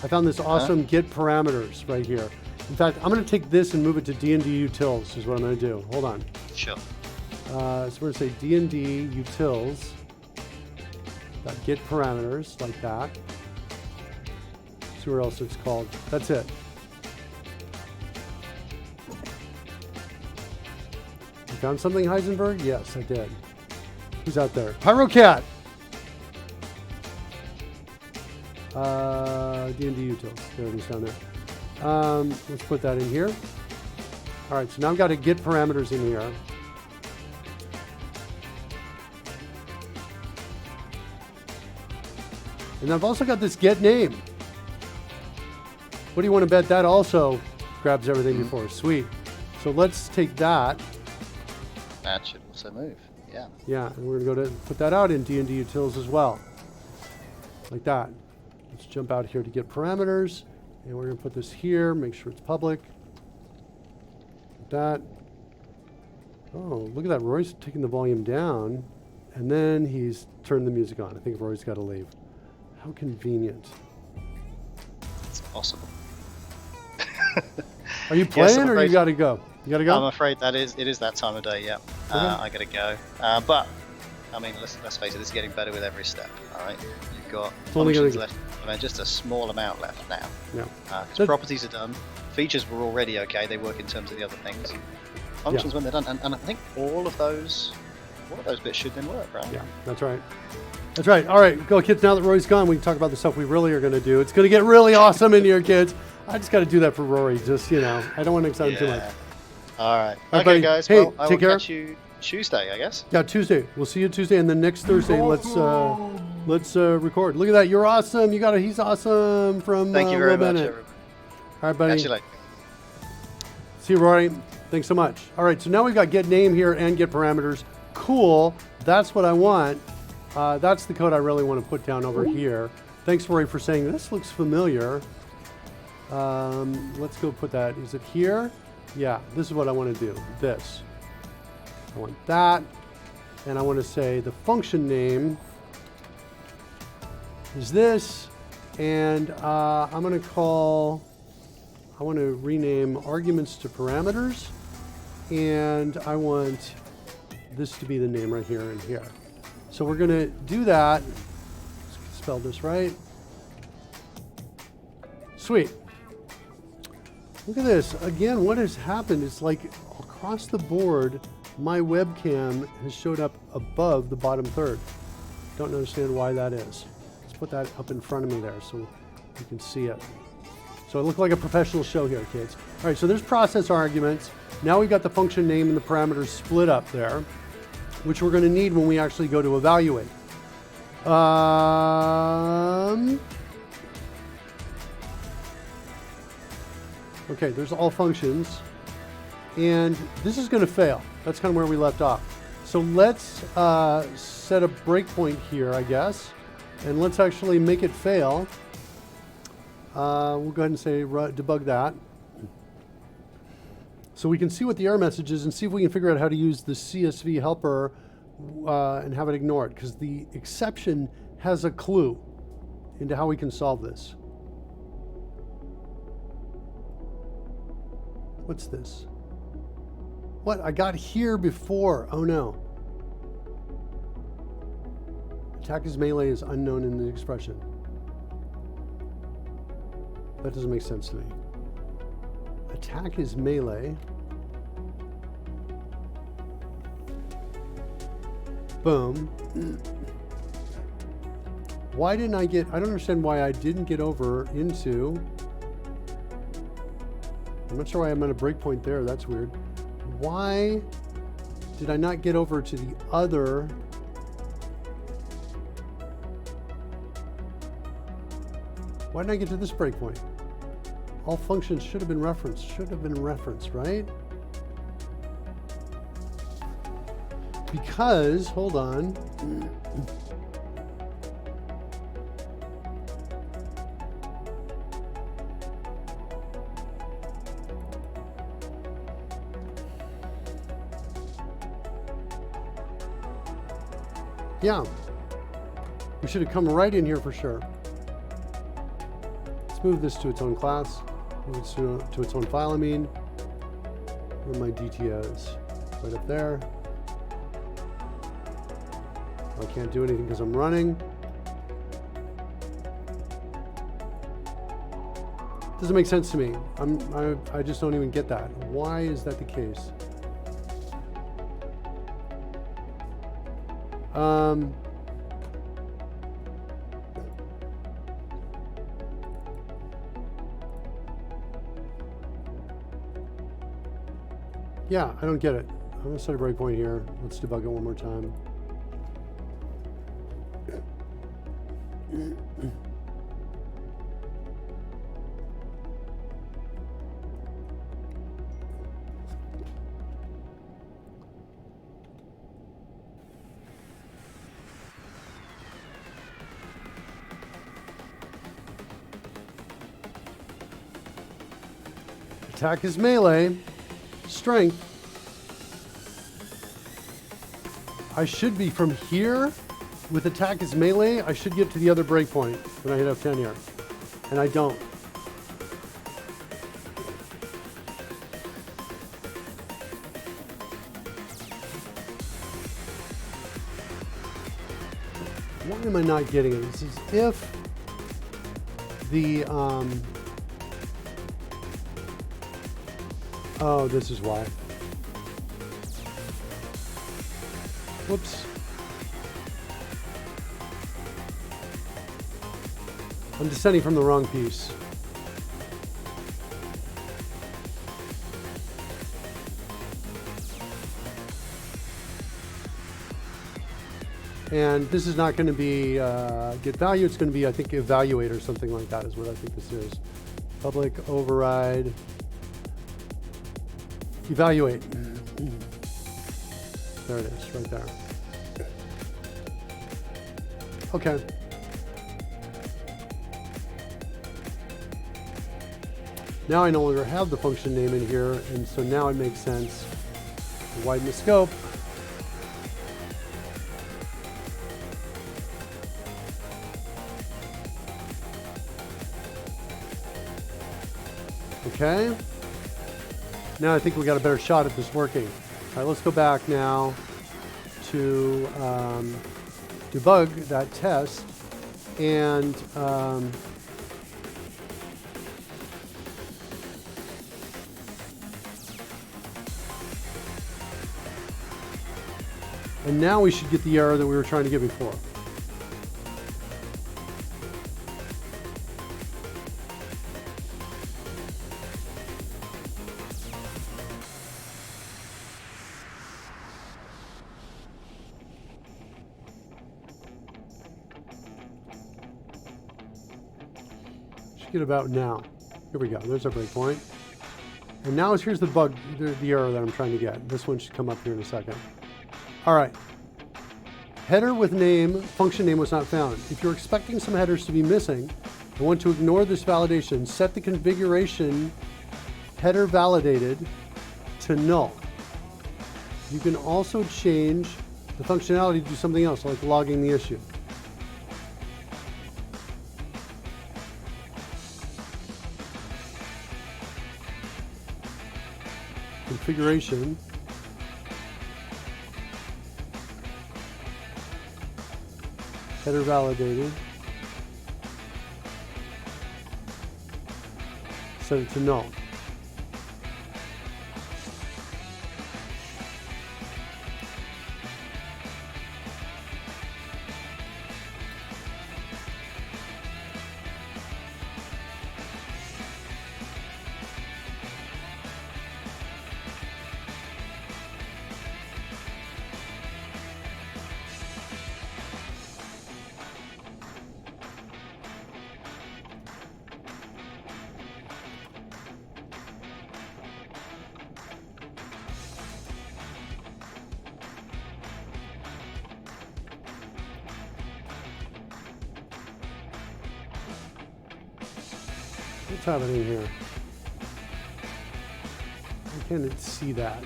Speaker 1: I found this awesome get parameters right here. In fact, I'm going to take this and move it to D&D utils. Is what I'm going to do. Hold on.
Speaker 2: Sure.
Speaker 1: So we're going to say D&D utils. Get parameters like that. See where else it's called. That's it. You found something, Heisenberg? Yes, I did. Who's out there? PyroCat! D&D utils. There it is down there. Let's put that in here. All right, so now I've got to get parameters in here. And I've also got this get name. What do you want to bet? That also grabs everything before. Sweet. So let's take that.
Speaker 2: That should also move. Yeah.
Speaker 1: Yeah, and we're going to go to put that out in D&D utils as well. Like that. Let's jump out here to get parameters. And we're going to put this here, make sure it's public. Like that. Oh, look at that. Roy's taking the volume down. And then he's turned the music on. I think Roy's got to leave. How convenient.
Speaker 2: It's possible.
Speaker 1: Are you playing or you got to go? You got to go?
Speaker 2: I'm afraid it is that time of day, yeah.
Speaker 1: Okay.
Speaker 2: I got to go. But, I mean, let's face it, it's getting better with every step, all right? You've got
Speaker 1: only
Speaker 2: functions
Speaker 1: gonna-
Speaker 2: left, I mean, just a small amount left now.
Speaker 1: Yeah.
Speaker 2: Because properties are done. Features were already okay. They work in terms of the other things. Functions when they're done. And I think all of those bits should then work, right?
Speaker 1: Yeah, that's right. That's right. All right, go kids. Now that Rory's gone, we can talk about the stuff we really are going to do. It's going to get really awesome in here, kids. I just got to do that for Rory. Just, I don't want to excite him too much.
Speaker 2: All right.
Speaker 1: All right,
Speaker 2: Okay,
Speaker 1: buddy.
Speaker 2: guys.
Speaker 1: Hey,
Speaker 2: Well, I will
Speaker 1: take care.
Speaker 2: catch you Tuesday, I guess.
Speaker 1: Yeah, Tuesday. We'll see you Tuesday, and then next Thursday, let's record. Look at that. You're awesome. He's awesome from
Speaker 2: Thank you very
Speaker 1: Will
Speaker 2: much,
Speaker 1: Bennett.
Speaker 2: everybody.
Speaker 1: All right, buddy.
Speaker 2: Catch you later.
Speaker 1: See you, Rory. Thanks so much. All right, so now we've got get name here and get parameters. Cool. That's what I want. That's the code I really want to put down over here. Thanks, Rory, for saying this looks familiar. Let's go put that. Is it here? Yeah, this is what I want to do. This. I want that. And I want to say the function name is this. And I'm going to I want to rename arguments to parameters. And I want this to be the name right here and here. So we're going to do that. Let's spell this right. Sweet. Look at this. Again, what has happened is like across the board, my webcam has showed up above the bottom third. Don't understand why that is. Let's put that up in front of me there so you can see it. So it looked like a professional show here, kids. All right, so there's process arguments. Now we've got the function name and the parameters split up there, which we're going to need when we actually go to evaluate. Okay, there's all functions. And this is going to fail. That's kind of where we left off. So let's set a breakpoint here, I guess. And let's actually make it fail. We'll go ahead and say debug that. So we can see what the error message is and see if we can figure out how to use the CSV helper and have it ignore it. Because the exception has a clue into how we can solve this. What's this? What? I got here before. Oh no. Attack is melee is unknown in the expression. That doesn't make sense to me. Attack is melee. Boom. Why didn't I don't understand why I didn't get over into. I'm not sure why I'm at a breakpoint there. That's weird. Why did I not get over to the other? Why didn't I get to this breakpoint? All functions should have been referenced. Should have been referenced, right? Because, hold on. Yeah. We should have come right in here for sure. Let's move this to its own class. Move it to its own file, I mean. Where are my DTOs? Right up there. I can't do anything because I'm running. Doesn't make sense to me. I just don't even get that. Why is that the case? Yeah, I don't get it. I'm gonna set a breakpoint here. Let's debug it one more time. Attack is melee. Strength. I should be from here with attack is melee. I should get to the other breakpoint when I hit up 10 here. And I don't. Why am I not getting it? This is if the, oh, this is why. Whoops. I'm descending from the wrong piece. And this is not going to be get value. It's going to be, I think, evaluate or something like that is what I think this is. Public override. Evaluate. There it is, right there. Okay. Now I no longer have the function name in here, and so now it makes sense to widen the scope. Okay. Now I think we got a better shot at this working. All right, let's go back now to debug that test and now we should get the error that we were trying to get before. Get about now. Here we go. There's our breakpoint. And now here's the bug, the error that I'm trying to get. This one should come up here in a second. All right. Header with name, function name was not found. If you're expecting some headers to be missing and want to ignore this validation, set the configuration header validated to null. You can also change the functionality to do something else, like logging the issue. Configuration. Header validated. Set it to null. What's happening here? I can't see that.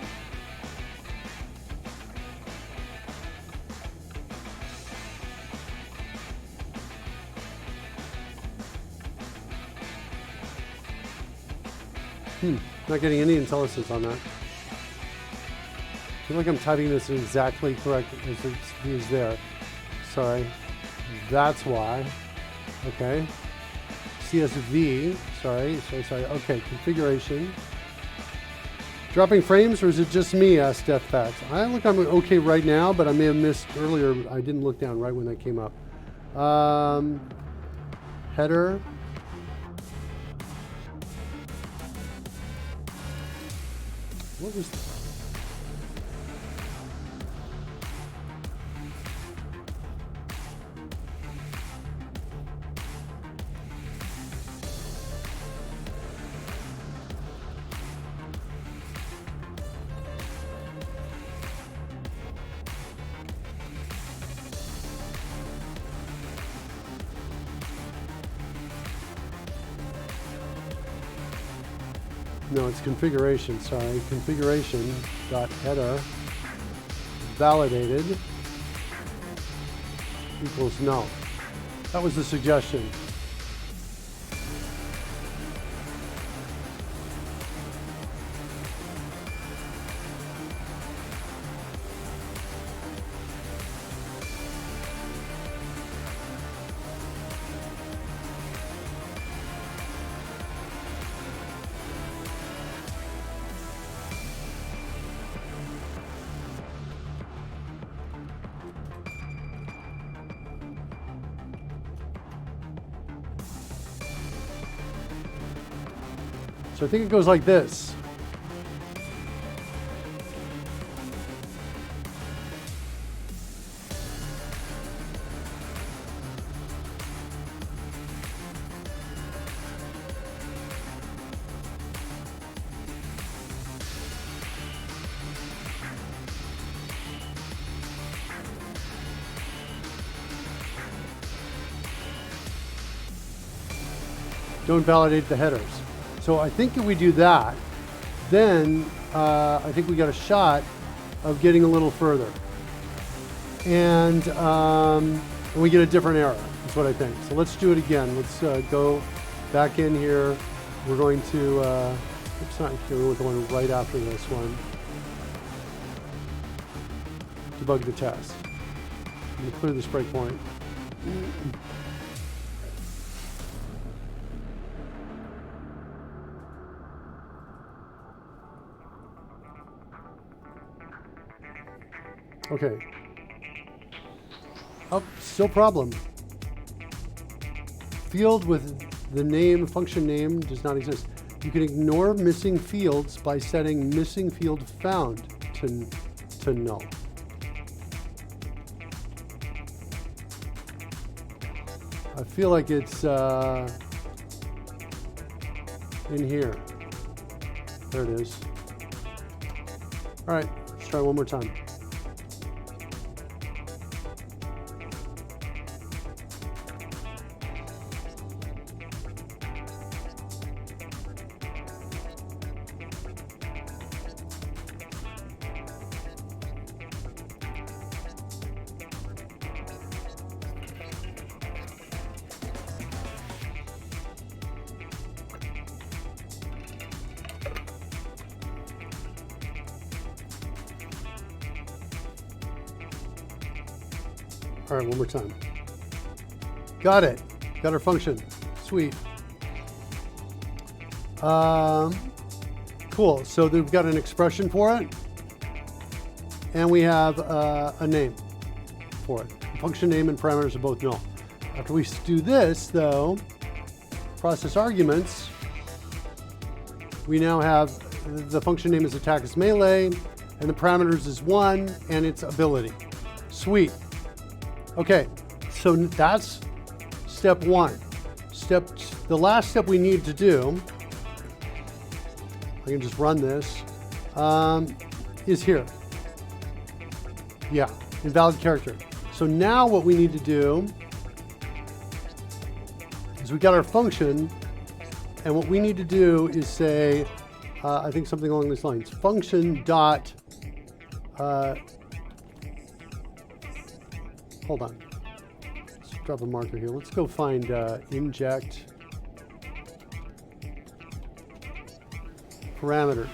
Speaker 1: Not getting any intelligence on that. I feel like I'm typing this exactly correct as it is there. Sorry. That's why. Okay. CSV. Sorry. Okay. Configuration. Dropping frames, or is it just me? Asked Deathpatch. I'm okay right now, but I may have missed earlier. I didn't look down right when that came up. Header. What was that? No, it's configuration, sorry. Configuration.header validated equals null. That was the suggestion. So I think it goes like this. Don't validate the headers. So I think if we do that, then I think we got a shot of getting a little further. And we get a different error, is what I think. So let's do it again. Let's go back in here. We're going to, oops, not here, we want the one right after this one. Debug the test. I'm going to clear this breakpoint. Okay. Oh, still problem. Field with the name, function name does not exist. You can ignore missing fields by setting missing field found to null. I feel like it's in here. There it is. All right, let's try one more time. All right, one more time. Got it. Got our function. Sweet. Cool. So we've got an expression for it, and we have a name for it. The function name and parameters are both null. After we do this, though, process arguments, we now have the function name is attack is melee, and the parameters is 1, and its ability. Sweet. Okay, so that's step 1. The last step we need to do, I can just run this, is here. Yeah, invalid character. So now what we need to do is we got our function, and what we need to do is say, I think something along these lines, function dot, hold on, let's drop a marker here. Let's go find inject parameters.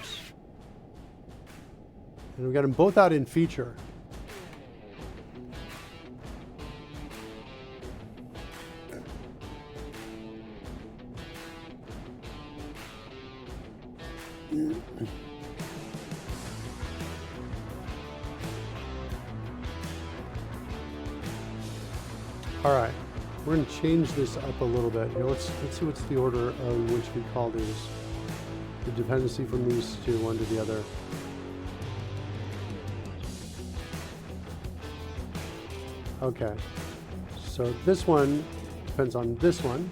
Speaker 1: And we've got them both out in feature. All right, we're going to change this up a little bit. Here, let's see what's the order in which we call these. The dependency from these two, one to the other. Okay, so this one depends on this one.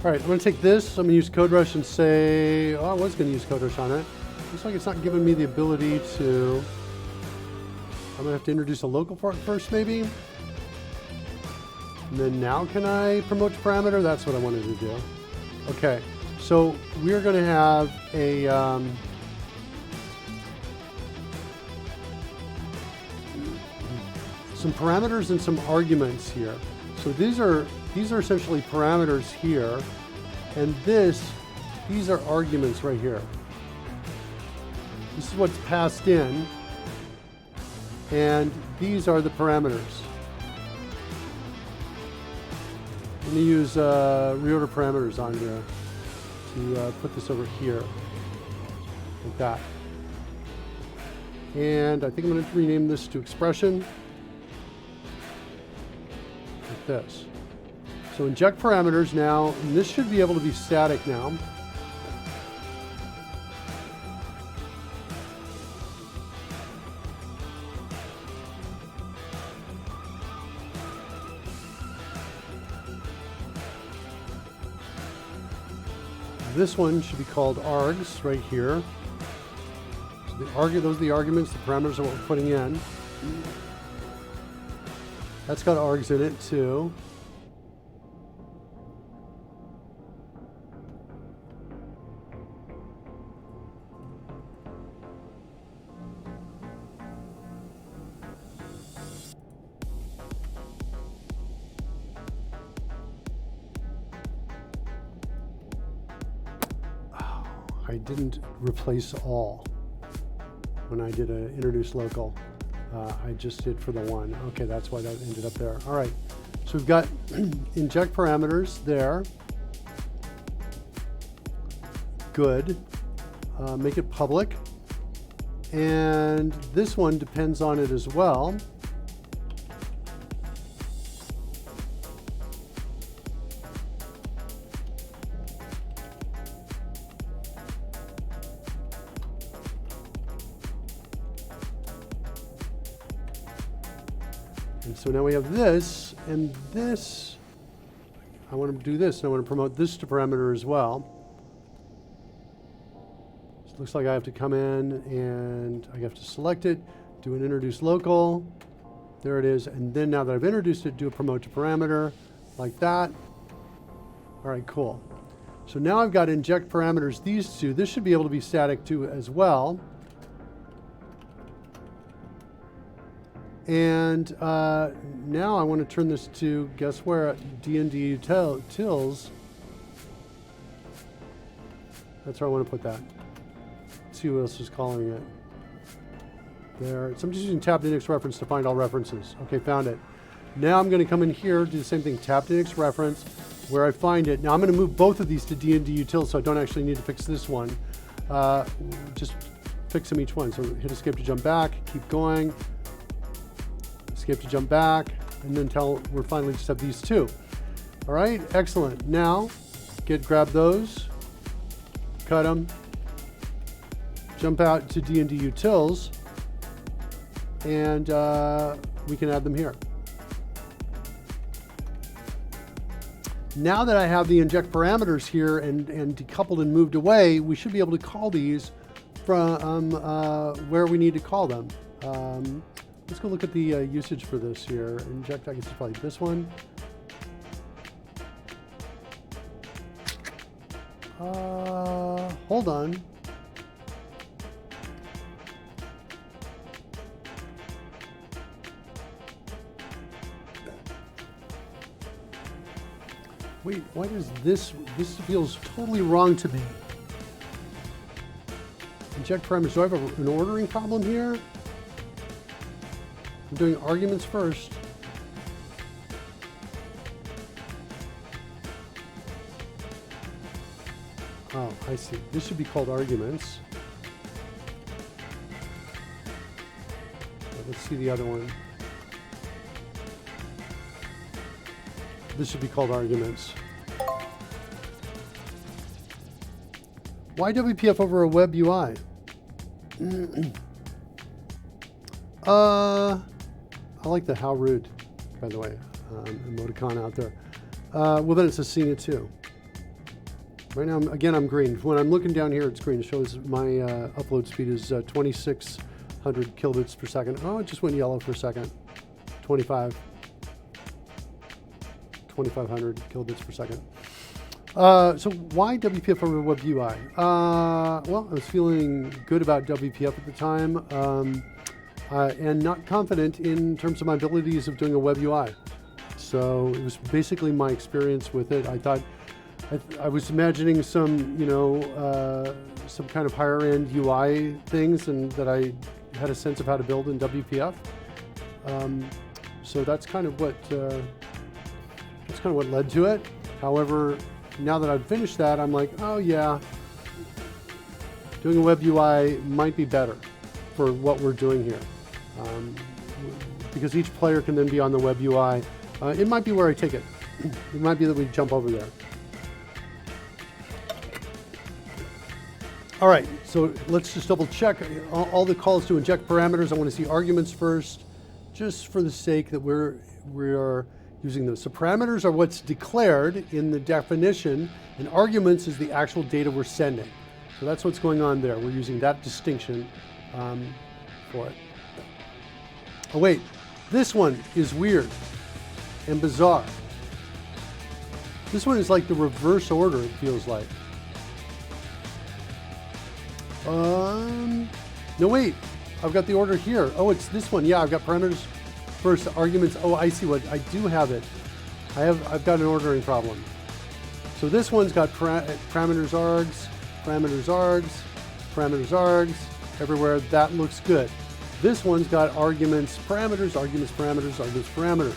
Speaker 1: All right, I'm going to take this. I'm going to use CodeRushed and say, oh, I was going to use CodeRushed on it. Looks like it's not giving me the ability to I'm gonna have to introduce a local part first, maybe. And then now can I promote to parameter? That's what I wanted to do. Okay, so we're gonna have a some parameters and some arguments here. So these are essentially parameters here, and these are arguments right here. This is what's passed in, and these are the parameters. I'm going to use reorder parameters on here to put this over here, like that. And I think I'm going to rename this to expression, like this. So inject parameters now, and this should be able to be static now. This one should be called args right here. So those are the arguments, the parameters are what we're putting in. That's got args in it too. I didn't replace all when I did an introduce local. I just did for the one. Okay, that's why that ended up there. All right, so we've got inject parameters there. Good. Make it public. And this one depends on it as well. And so now we have this, and this, I want to do this, and I want to promote this to parameter as well. So it looks like I have to come in and I have to select it, do an introduce local, there it is, and then now that I've introduced it, do a promote to parameter, like that. All right, cool. So now I've got inject parameters, these two, this should be able to be static too as well. And now I want to turn this to, guess where, DND utils. That's where I want to put that. Let's see who else is calling it. There. So I'm just using tabbed index reference to find all references. Okay, found it. Now I'm going to come in here, do the same thing, tabbed index reference, where I find it. Now I'm going to move both of these to DND utils, so I don't actually need to fix this one. Just fix them each one. So hit escape to jump back, keep going. Escape to jump back, and then we're finally just have these two. All right, excellent. Now, grab those, cut them, jump out to D&D utils, and we can add them here. Now that I have the inject parameters here and decoupled and moved away, we should be able to call these from where we need to call them. Let's go look at the usage for this here. Inject, I guess it's probably this one. Hold on. Wait, why does this feels totally wrong to me. Inject parameters, do I have an ordering problem here? I'm doing arguments first. Oh, I see. This should be called arguments. Let's see the other one. This should be called arguments. Why WPF over a web UI? I like the how rude, by the way, emoticon out there. Well, then it says seeing it too. Right now, again, I'm green. When I'm looking down here, it's green. It shows my upload speed is 26 100 kilobits per second. Oh, it just went yellow for a second. 2,500 kilobits per second. So why WPF over Web UI? Well, I was feeling good about WPF at the time, and not confident in terms of my abilities of doing a Web UI. So it was basically my experience with it. I thought I was imagining some, some kind of higher end UI things, and that I had a sense of how to build in WPF. So that's kind of what led to it. However, now that I've finished that, I'm like, oh yeah, doing a Web UI might be better for what we're doing here, because each player can then be on the Web UI. It might be where I take it. It might be that we jump over there. All right, so let's just double check all the calls to inject parameters. I want to see arguments first, just for the sake that we are using those. So parameters are what's declared in the definition, and arguments is the actual data we're sending. So that's what's going on there. We're using that distinction for it. Oh wait, this one is weird and bizarre. This one is like the reverse order, it feels like. No wait, I've got the order here. Oh, it's this one. Yeah, I've got parameters first, arguments. Oh, I see what, I do have it. I've got an ordering problem. So this one's got parameters args, parameters args, parameters args, everywhere. That looks good. This one's got arguments, parameters, arguments, parameters, arguments, parameters.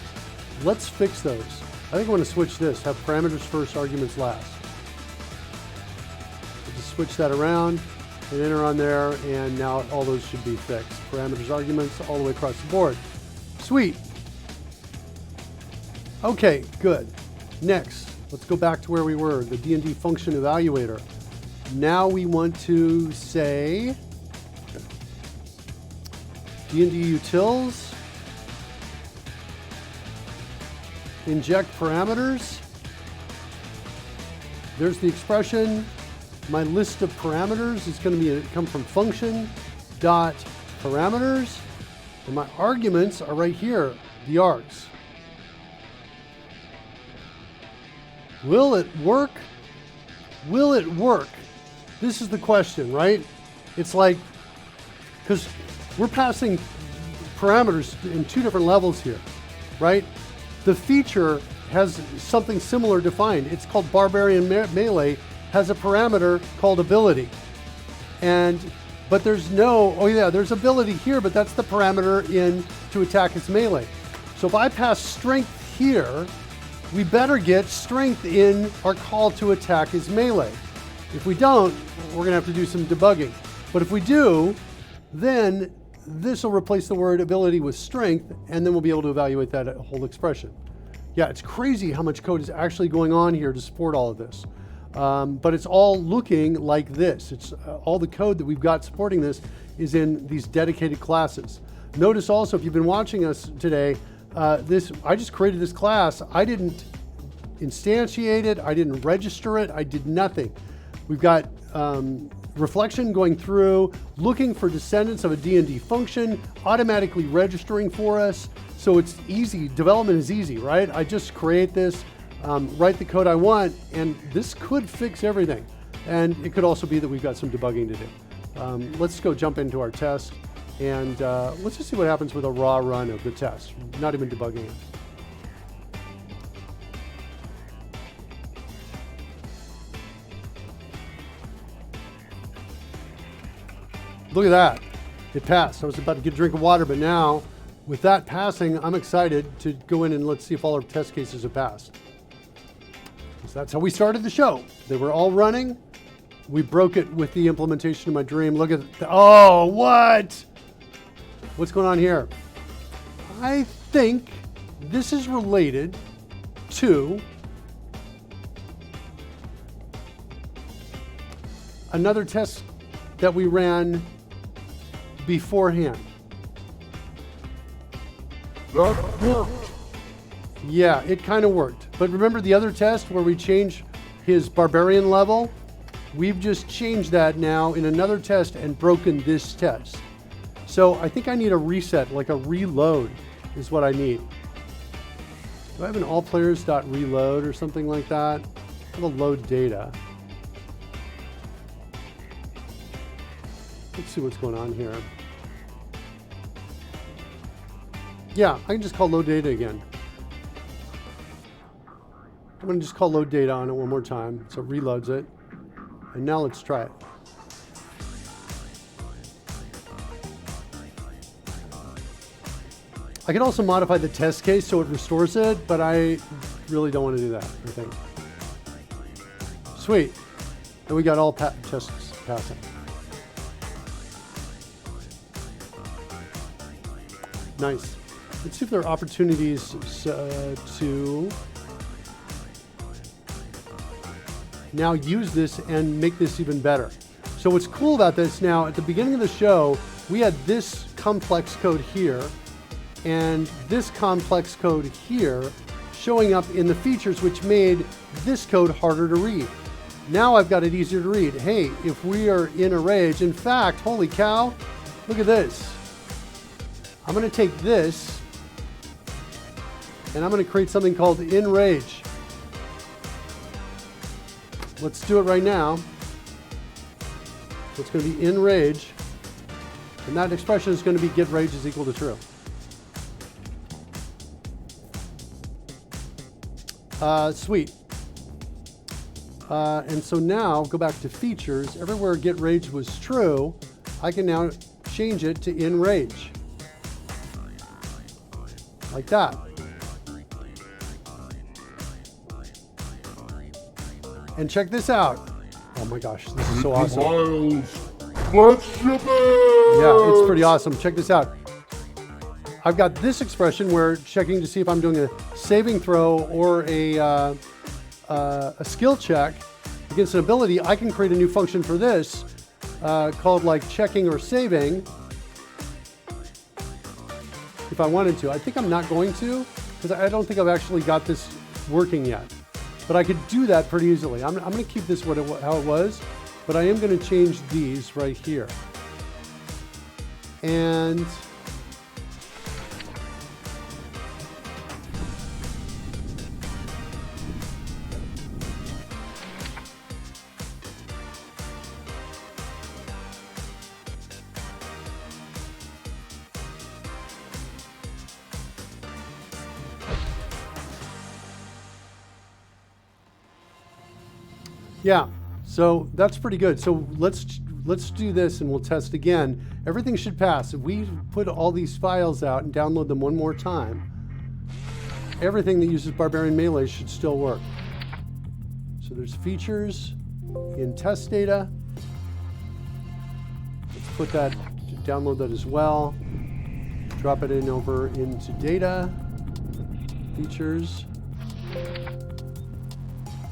Speaker 1: Let's fix those. I think I want to switch this, have parameters first, arguments last. So just switch that around and enter on there, and now all those should be fixed. Parameters, arguments, all the way across the board. Sweet. Okay, good. Next, let's go back to where we were, the D&D function evaluator. Now we want to say D&D utils, inject parameters. There's the expression. My list of parameters is going to come from function dot parameters, and my arguments are right here, the args. Will it work? Will it work? This is the question, right? It's like, because we're passing parameters in two different levels here, right? The feature has something similar defined. It's called Barbarian Melee, has a parameter called ability. But there's no, oh yeah, there's ability here, but that's the parameter in to attack its melee. So if I pass strength here, we better get strength in our call to attack his melee. If we don't, we're gonna have to do some debugging. But if we do, then this will replace the word ability with strength, and then we'll be able to evaluate that whole expression. Yeah, it's crazy how much code is actually going on here to support all of this. But it's all looking like this. It's all the code that we've got supporting this is in these dedicated classes. Notice also, if you've been watching us today, I just created this class. I didn't instantiate it. I didn't register it. I did nothing. We've got reflection going through, looking for descendants of a D&D function, automatically registering for us. So it's easy. Development is easy, right? I just create this, write the code I want, and this could fix everything. And it could also be that we've got some debugging to do. Let's go jump into our test, and let's just see what happens with a raw run of the test, not even debugging it. Look at that, it passed. I was about to get a drink of water, but now with that passing, I'm excited to go in and let's see if all our test cases have passed. So that's how we started the show. They were all running. We broke it with the implementation of my dream. Look at oh, what? What's going on here? I think this is related to another test that we ran beforehand.
Speaker 3: That worked.
Speaker 1: Yeah, it kind of worked. But remember the other test where we changed his barbarian level? We've just changed that now in another test and broken this test. So I think I need a reset, like a reload is what I need. Do I have an allplayers.reload or something like that? I have a load data. Let's see what's going on here. Yeah, I can just call load data again. I'm going to just call load data on it one more time, so it reloads it. And now let's try it. I can also modify the test case so it restores it, but I really don't want to do that, I think. Sweet. And we got all tests passing. Nice. Let's see if there are opportunities to now use this and make this even better. So what's cool about this now, at the beginning of the show, we had this complex code here and this complex code here showing up in the features, which made this code harder to read. Now I've got it easier to read. Hey, if we are in a rage, in fact, holy cow, look at this. I'm going to take this and I'm going to create something called in rage. Let's do it right now. So it's going to be in rage, and that expression is going to be get rage is equal to true. Sweet. And so now go back to features. Everywhere get rage was true, I can now change it to in rage. Like that. And check this out. Oh my gosh, this is so awesome.
Speaker 3: Let's ship it!
Speaker 1: Yeah, it's pretty awesome. Check this out. I've got this expression where checking to see if I'm doing a saving throw or a skill check against an ability. I can create a new function for this called like checking or saving if I wanted to. I think I'm not going to because I don't think I've actually got this working yet. But I could do that pretty easily. I'm going to keep this how it was, but I am going to change these right here. And yeah, so that's pretty good. So let's do this and we'll test again. Everything should pass. If we put all these files out and download them one more time, everything that uses Barbarian Melee should still work. So there's features in test data. Let's put that, download that as well. Drop it in over into data, features.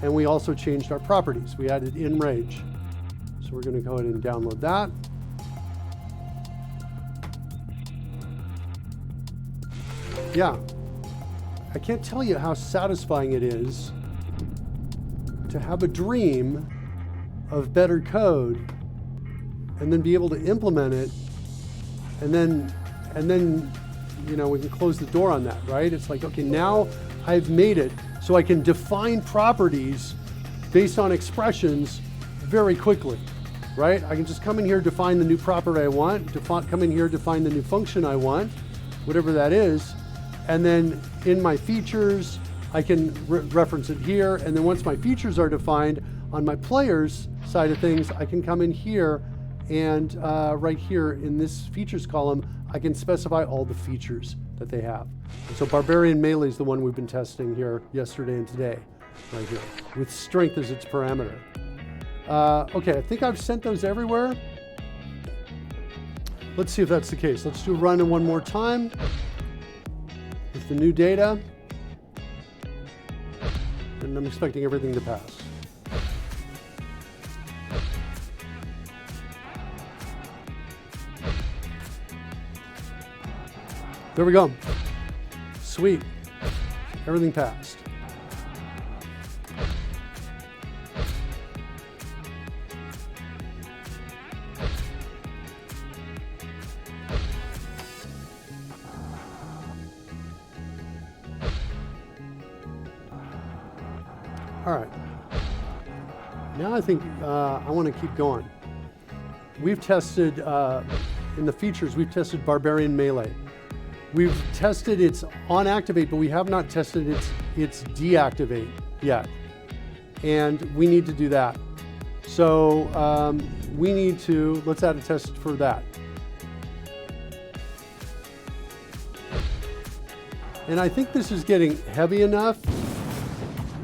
Speaker 1: And we also changed our properties. We added in rage. So we're going to go ahead and download that. Yeah. I can't tell you how satisfying it is to have a dream of better code and then be able to implement it and then you know, we can close the door on that, right? It's like, okay, now I've made it so I can define properties based on expressions very quickly, right? I can just come in here, define the new property I want, come in here, define the new function I want, whatever that is, and then in my features, I can reference it here, and then once my features are defined, on my players side of things, I can come in here and right here in this features column, I can specify all the features that they have. And so Barbarian Melee is the one we've been testing here yesterday and today, right here, with strength as its parameter. Okay, I think I've sent those everywhere. Let's see if that's the case. Let's do a run in one more time with the new data. And I'm expecting everything to pass. There we go. Sweet. Everything passed. All right. Now I think I want to keep going. We've tested, in the features, we've tested Barbarian Melee. We've tested its on activate, but we have not tested its deactivate yet. And we need to do that. So we need to, let's add a test for that. And I think this is getting heavy enough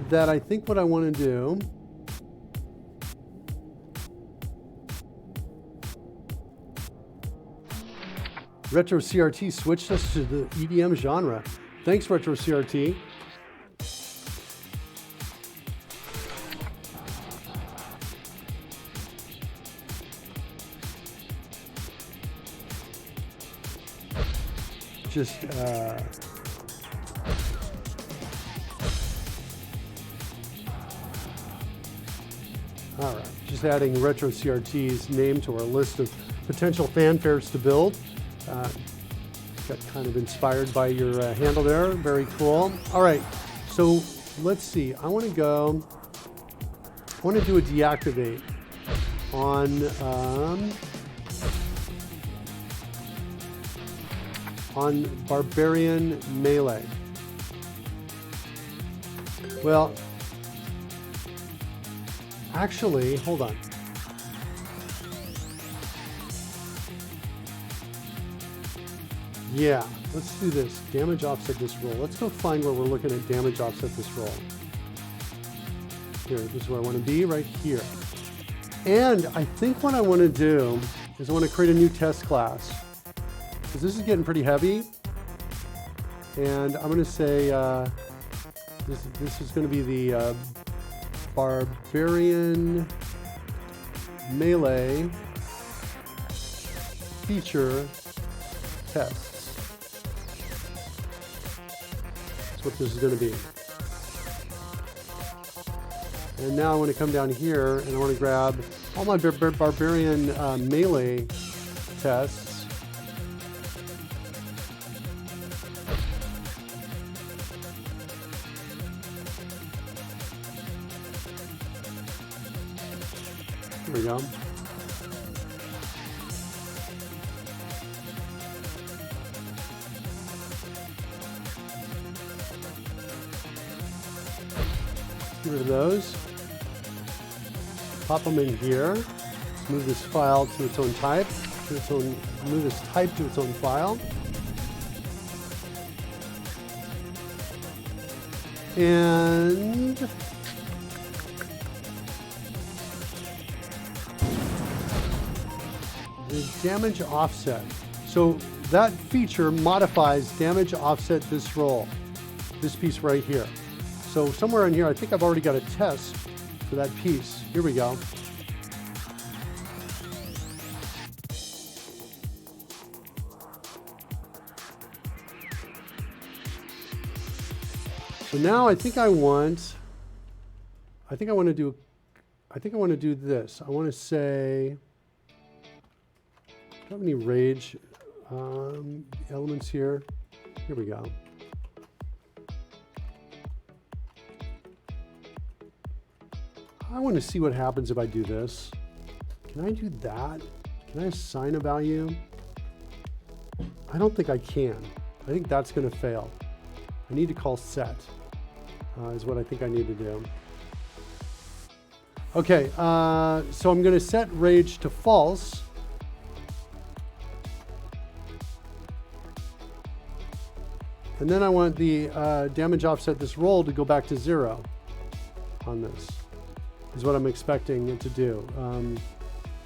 Speaker 1: that I think what I want to do Retro CRT switched us to the EDM genre. Thanks, Retro CRT. Just all right, just adding Retro CRT's name to our list of potential fanfares to build. Got kind of inspired by your handle there. Very cool. All right, so let's see. I want to do a deactivate on Barbarian Melee. Well, actually, hold on. Yeah, let's do this. Damage offset this roll. Let's go find where we're looking at damage offset this roll. Here, this is where I want to be, right here. And I think what I want to do is I want to create a new test class, because this is getting pretty heavy. And I'm going to say this is going to be the Barbarian Melee feature test. That's what this is going to be. And now I want to come down here and I want to grab all my Barbarian Melee tests. Here we go. Get rid of those. Pop them in here. Let's move this file to its own type. Move this type to its own file. And the damage offset. So that feature modifies damage offset this roll, this piece right here. So somewhere in here, I think I've already got a test for that piece. Here we go. So now I think I want to do this. I want to say, do I have any rage elements here? Here we go. I want to see what happens if I do this. Can I do that? Can I assign a value? I don't think I can. I think that's going to fail. I need to call set, is what I think I need to do. Okay, so I'm going to set rage to false. And then I want the damage offset this roll to go back to 0 on this, is what I'm expecting it to do.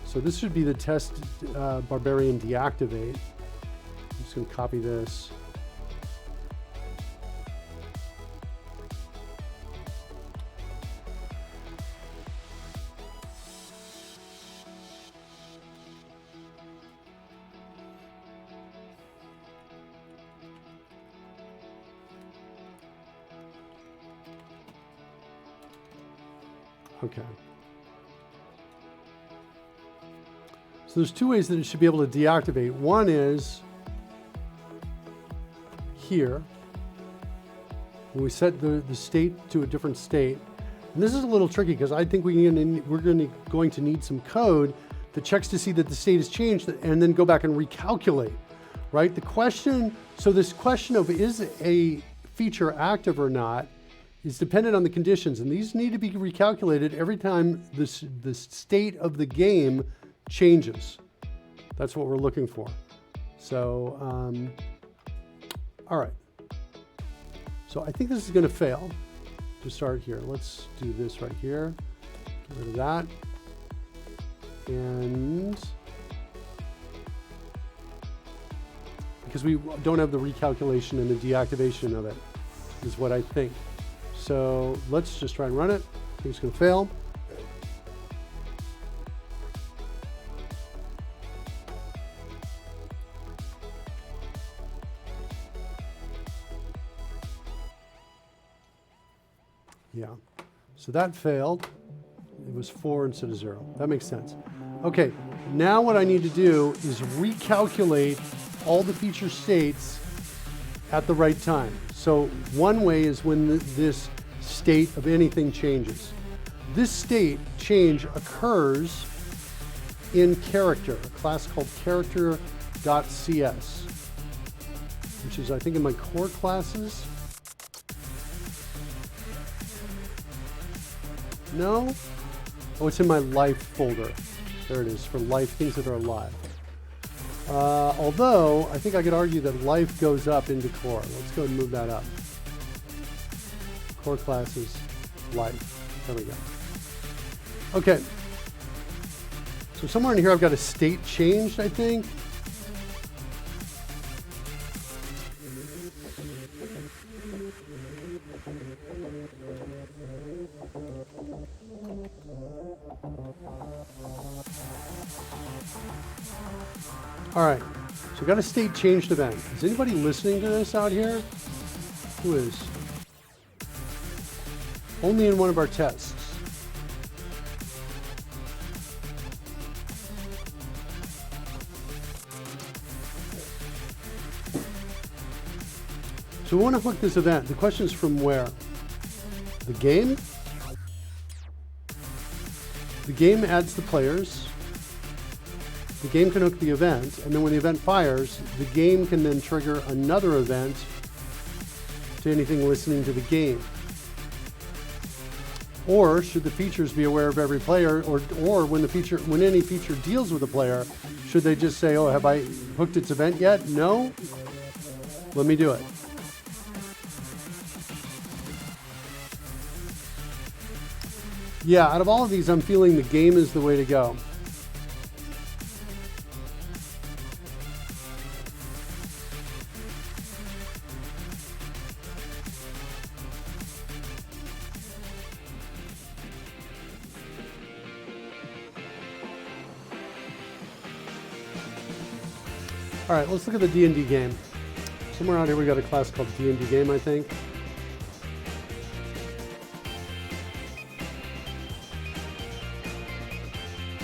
Speaker 1: So this should be the test Barbarian deactivate. I'm just going to copy this. Okay. So there's two ways that it should be able to deactivate. One is here, when we set the state to a different state, And this is a little tricky because I think we're going to need some code that checks to see that the state has changed and then go back and recalculate, right? So this question of is a feature active or not is dependent on the conditions, and these need to be recalculated every time the state of the game changes. That's what we're looking for. So, all right. So I think this is going to fail to start here. Let's do this right here. Get rid of that. And because we don't have the recalculation and the deactivation of it, is what I think. So let's just try and run it. I think it's going to fail. Yeah, so that failed. It was 4 instead of 0. That makes sense. Okay, now what I need to do is recalculate all the feature states at the right time. So one way is when this state of anything changes. This state change occurs in character, a class called character.cs, which is, I think, in my core classes. No? Oh, it's in my life folder. There it is, for life, things that are alive. Although, I think I could argue that life goes up into core. Let's go and move that up. Core classes, life. There we go. Okay. So somewhere in here I've got a state changed, I think. All right, so we got a state changed event. Is anybody listening to this out here? Who is? Only in one of our tests. So we want to hook this event. The question is from where? The game? The game adds the players. The game can hook the event, and then when the event fires, the game can then trigger another event to anything listening to the game. Or should the features be aware of every player, or when any feature deals with a player, should they just say, oh, have I hooked its event yet? No? Let me do it. Yeah, out of all of these, I'm feeling the game is the way to go. All right, let's look at the D&D game. Somewhere out here we got a class called D&D game, I think.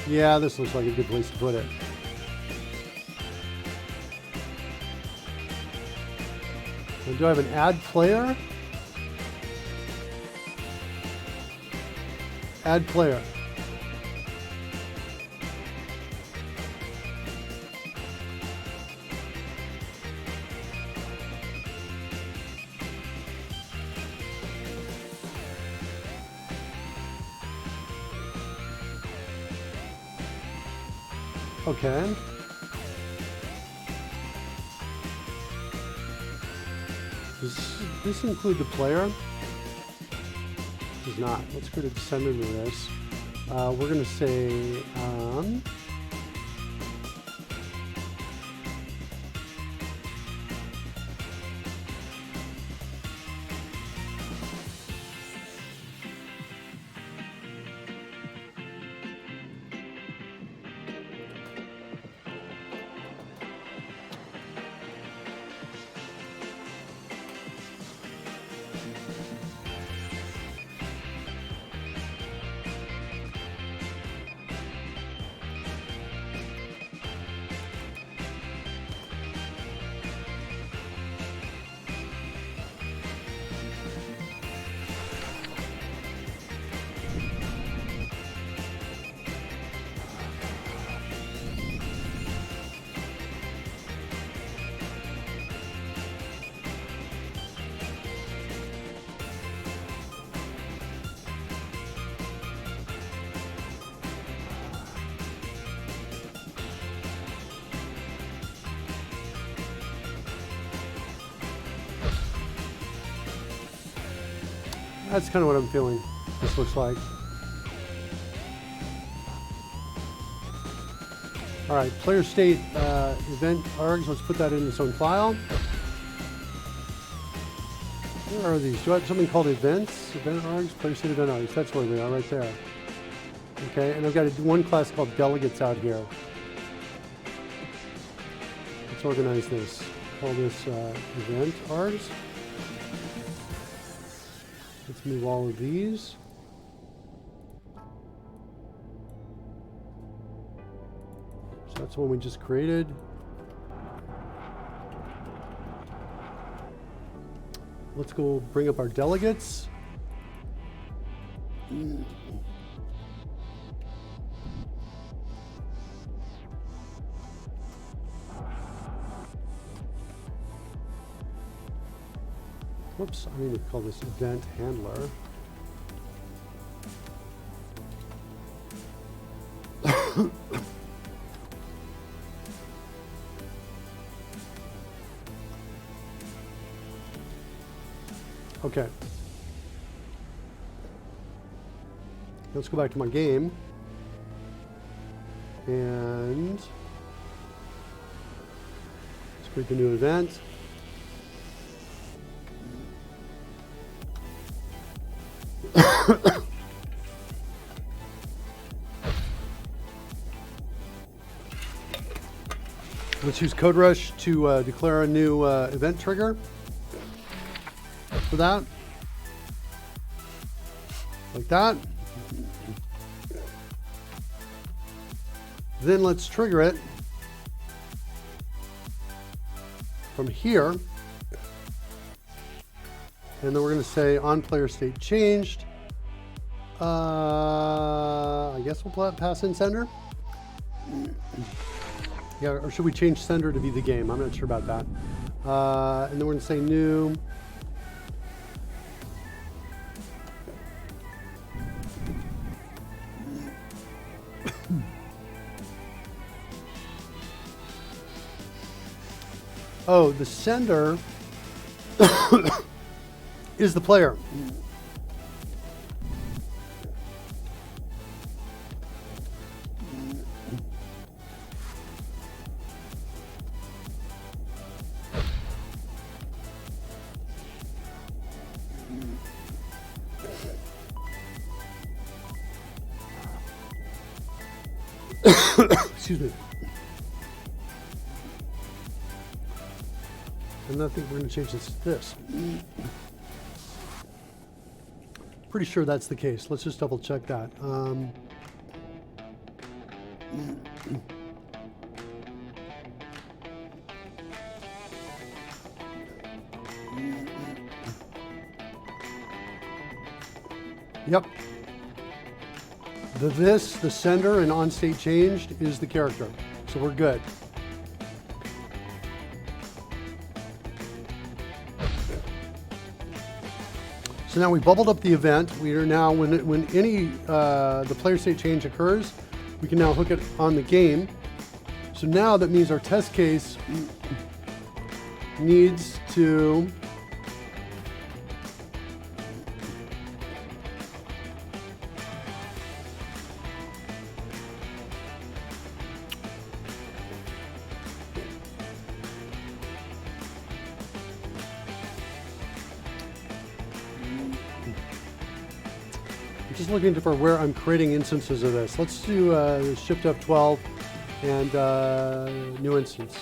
Speaker 1: Yeah, this looks like a good place to put it. And do I have an add player? Add player. Okay. Does this include the player? It does not. Let's go to descendant of this. We're going to say That's kind of what I'm feeling this looks like. All right, player state event args. Let's put that in its own file. Where are these? Do I have something called events? Event args? Player state event args. That's where they are, right there. Okay, and I've got one class called delegates out here. Let's organize this. Call this event args. Let's move all of these. So that's the one we just created. Let's go bring up our delegates. Whoops, I need to call this event handler. Okay. Let's go back to my game. And let's create the new event. Let's use CodeRushed to declare a new event trigger for that. Like that. Then let's trigger it from here. And then we're going to say on player state changed. I guess we'll pass in sender. Yeah, or should we change sender to be the game? I'm not sure about that. And then we're going to say new. Oh, the sender is the player. Excuse me. And I think we're going to change this to this. Pretty sure that's the case. Let's just double check that. Yep. The sender, and on state changed is the character. So we're good. So now we bubbled up the event. We are now, when any the player state change occurs, we can now hook it on the game. So now that means our test case needs to just looking for where I'm creating instances of this. Let's do shift F12 and new instance.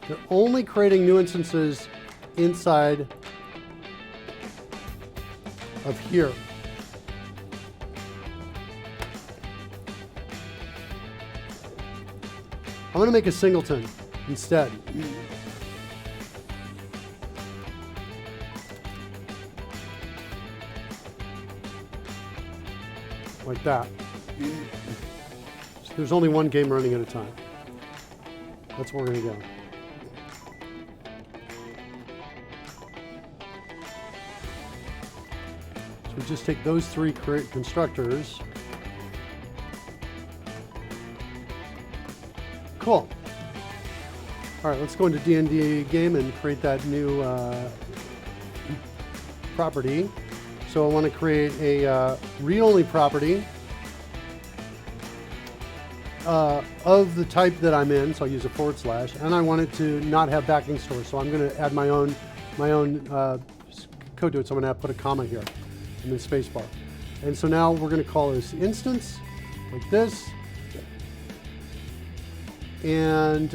Speaker 1: They're only creating new instances inside of here. I'm going to make a singleton instead. Like that. So there's only one game running at a time. That's where we're going to go. So we just take those three constructors. Cool. All right, let's go into D&D game and create that new property. So I want to create a read-only property of the type that I'm in. So I'll use a /, and I want it to not have backing stores. So I'm going to add my own code to it. So I'm going to have to put a comma here and then spacebar. And so now we're going to call this instance like this. And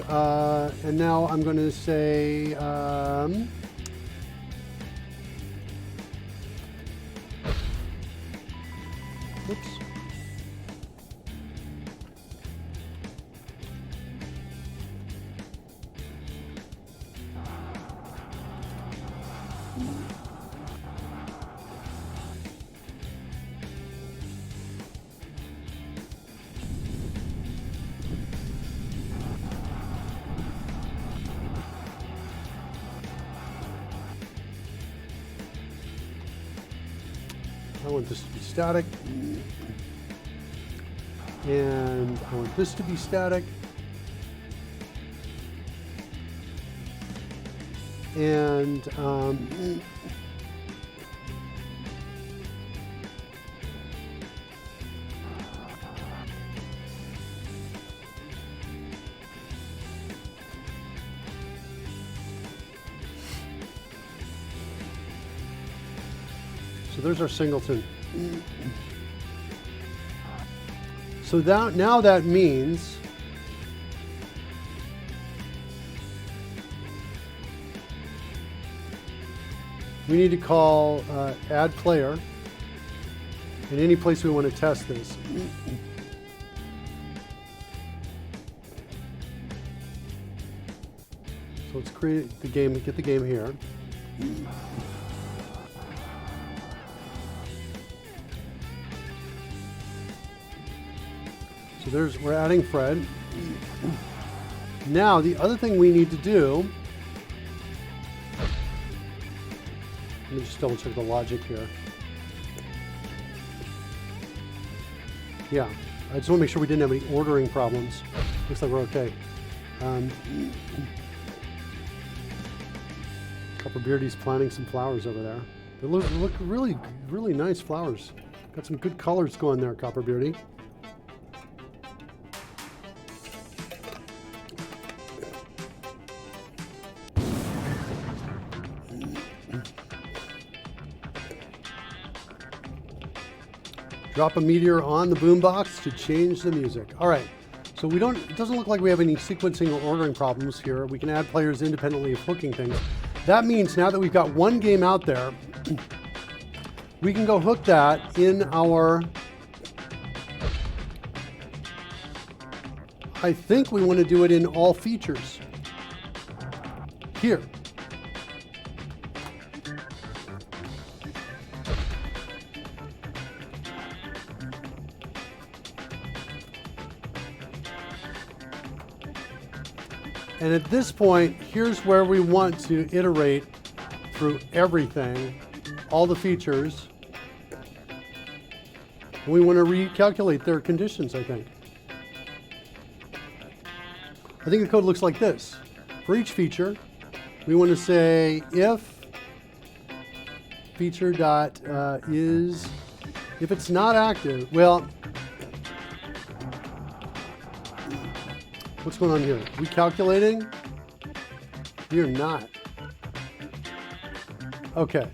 Speaker 1: now I'm going to say oops. I want this to be static, and I want this to be static, and so there's our singleton. So now that means we need to call add player in any place we want to test this. So let's create the game, get the game here. So we're adding Fred. Now the other thing we need to do, let me just double check the logic here. Yeah, I just want to make sure we didn't have any ordering problems. Looks like we're okay. Copper Beardy's planting some flowers over there. They look really, really nice flowers. Got some good colors going there, Copper Beardy. Drop a meteor on the boombox to change the music. All right, so it doesn't look like we have any sequencing or ordering problems here. We can add players independently of hooking things. That means now that we've got one game out there, we can go hook that in our, I think we want to do it in all features here. And at this point, here's where we want to iterate through everything, all the features. We want to recalculate their conditions, I think. I think the code looks like this. For each feature, we want to say if feature dot is, if it's not active, well, what's going on here? We calculating? We are not. Okay.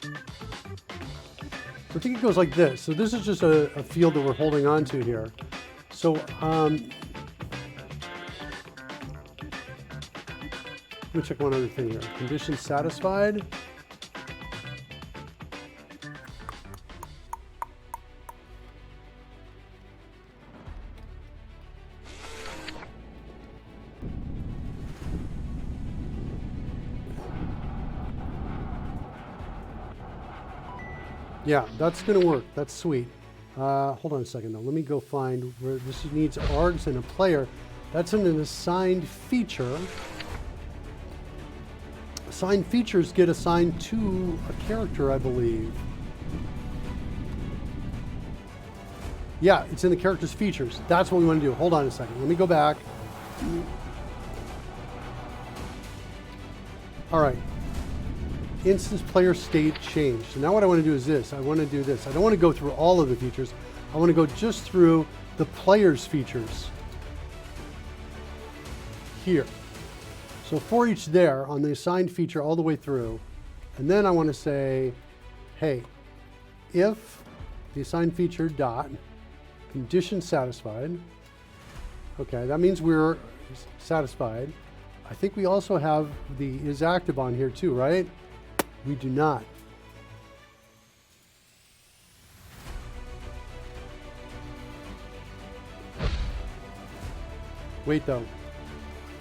Speaker 1: So I think it goes like this. So this is just a field that we're holding on to here. So let me check one other thing here. Condition satisfied. Yeah, that's going to work. That's sweet. Hold on a second, though. Let me go find where this needs args and a player. That's in an assigned feature. Assigned features get assigned to a character, I believe. Yeah, it's in the character's features. That's what we want to do. Hold on a second. Let me go back. All right. instance player state change. So now what I want to do is this. I want to do this. I don't want to go through all of the features. I want to go just through the player's features here. So for each there on the assigned feature all the way through, and then I want to say, hey, if the assigned feature dot condition satisfied, okay, that means we're satisfied. I think we also have the is active on here too, right? We do not. Wait though,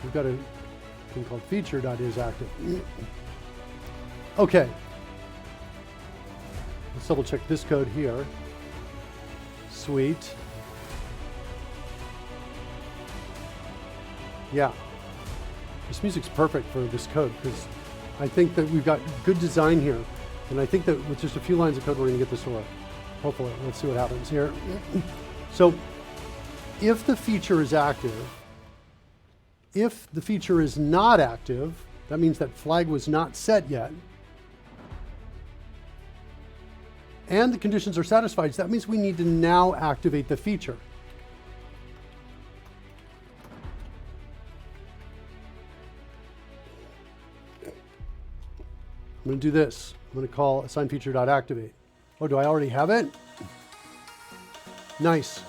Speaker 1: we've got a thing called feature.isActive. Okay, let's double check this code here. Sweet. Yeah, this music's perfect for this code because I think that we've got good design here. And I think that with just a few lines of code, we're going to get this to work. Hopefully, let's see what happens here. So if the feature is active, if the feature is not active, that means that flag was not set yet. And the conditions are satisfied. So that means we need to now activate the feature. I'm going to do this. I'm going to call assign feature.activate. Oh, do I already have it? Nice.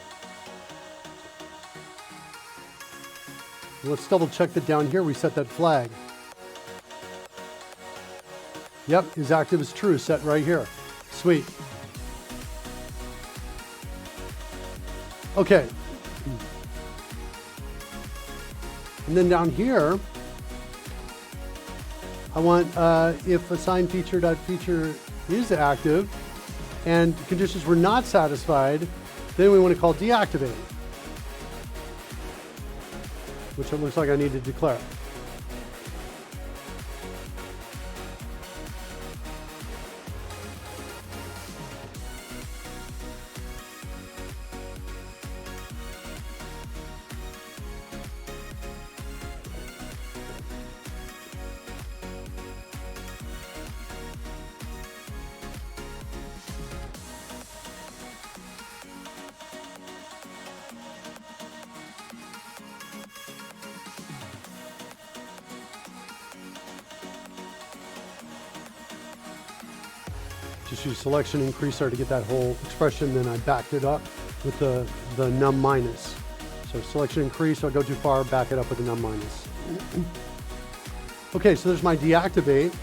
Speaker 1: Let's double check that down here we set that flag. Yep, is active is true, set right here. Sweet. Okay. And then down here, I want if assigned feature.feature is active and conditions were not satisfied, then we want to call deactivate, which it looks like I need to declare. Just use selection increaser to get that whole expression, then I backed it up with the num minus. So selection increase, so I go too far, back it up with the num minus. Okay, so there's my deactivate.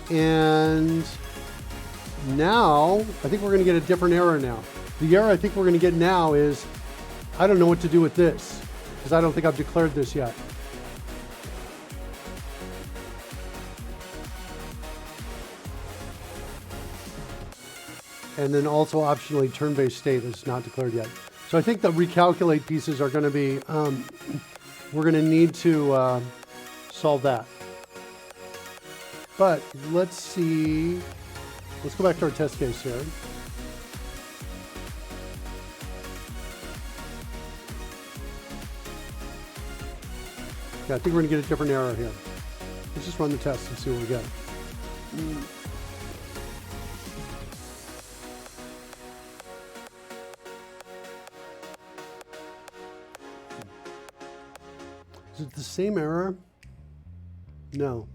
Speaker 1: And now, I think we're going to get a different error now. The error I think we're going to get now is, I don't know what to do with this, because I don't think I've declared this yet. And then also optionally turn-based state is not declared yet. So I think the recalculate pieces are going to be, we're going to need to solve that. But let's see, let's go back to our test case here. Yeah, I think we're going to get a different error here. Let's just run the test and see what we get. Is it the same error? No.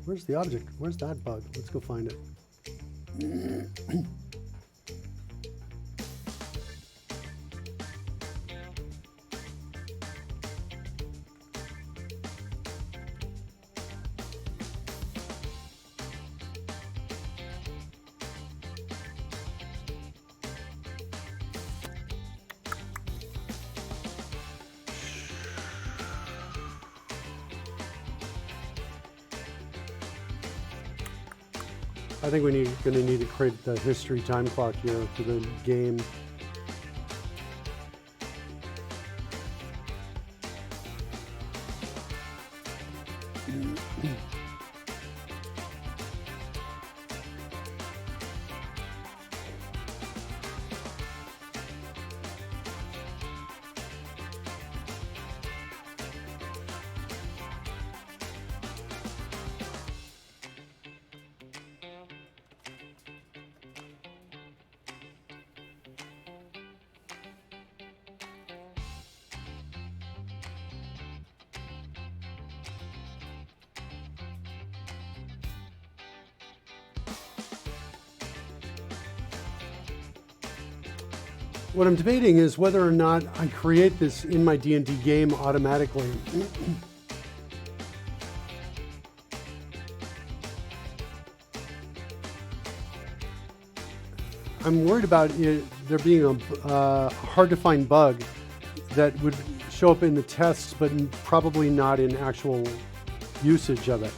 Speaker 1: Where's the object? Where's that bug? Let's go find it. I think we're going to need to create the history time clock here for the game. What I'm debating is whether or not I create this in my D&D game automatically. I'm worried about there being a hard-to-find bug that would show up in the tests, but probably not in actual usage of it.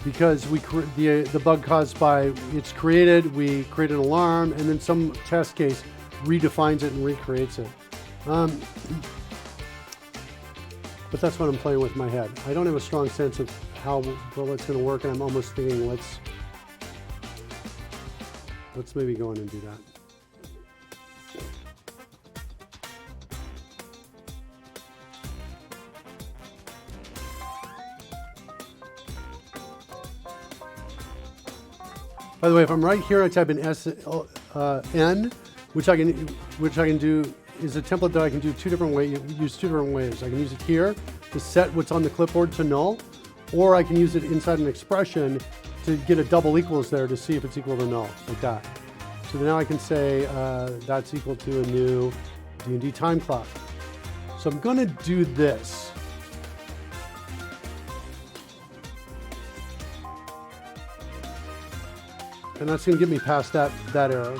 Speaker 1: Because the bug caused by it's created, we create an alarm, and then some test case redefines it and recreates it. But that's what I'm playing with in my head. I don't have a strong sense of how well it's going to work, and I'm almost thinking let's maybe go in and do that. By the way, if I'm right here, I type in N, which I can do is a template that I can do two different ways. Use two different ways. I can use it here to set what's on the clipboard to null, or I can use it inside an expression to get a double equals there to see if it's equal to null, like that. So now I can say that's equal to a new D&D time clock. So I'm going to do this. And that's going to get me past that error.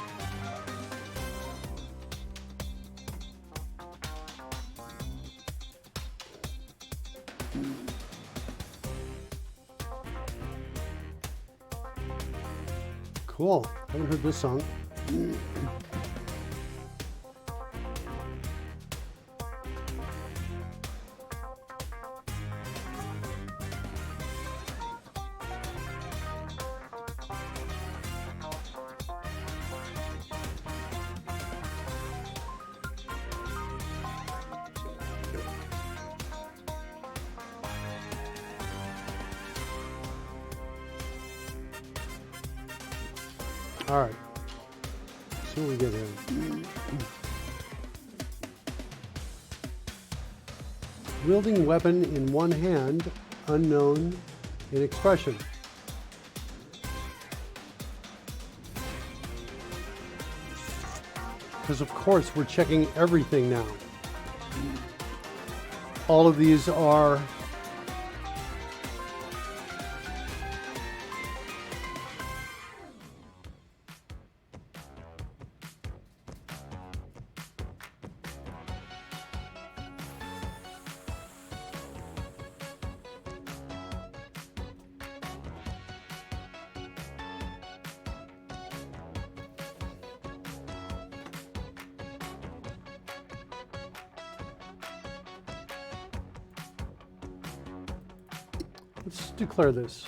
Speaker 1: Cool. Haven't heard this song. All right, see what we get here. Wielding weapon in one hand, unknown in expression. Because of course we're checking everything now. All of these are let's declare this.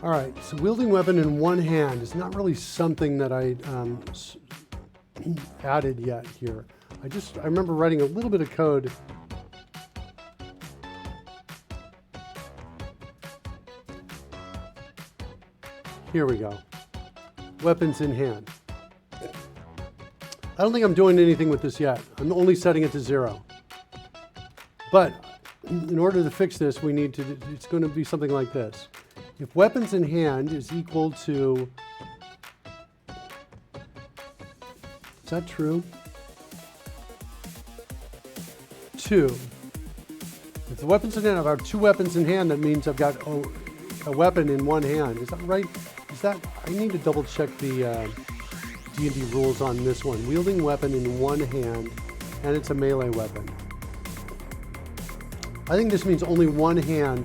Speaker 1: All right, so wielding weapon in one hand is not really something that I added yet here. I remember writing a little bit of code. Here we go. Weapons in hand. I don't think I'm doing anything with this yet. I'm only setting it to 0. But in order to fix this, it's going to be something like this. If weapons in hand is equal to, is that true? 2. If the weapons in hand, if I have 2 weapons in hand, that means I've got a weapon in one hand. Is that right? I need to double check the D&D rules on this one. Wielding weapon in one hand, and it's a melee weapon. I think this means only one hand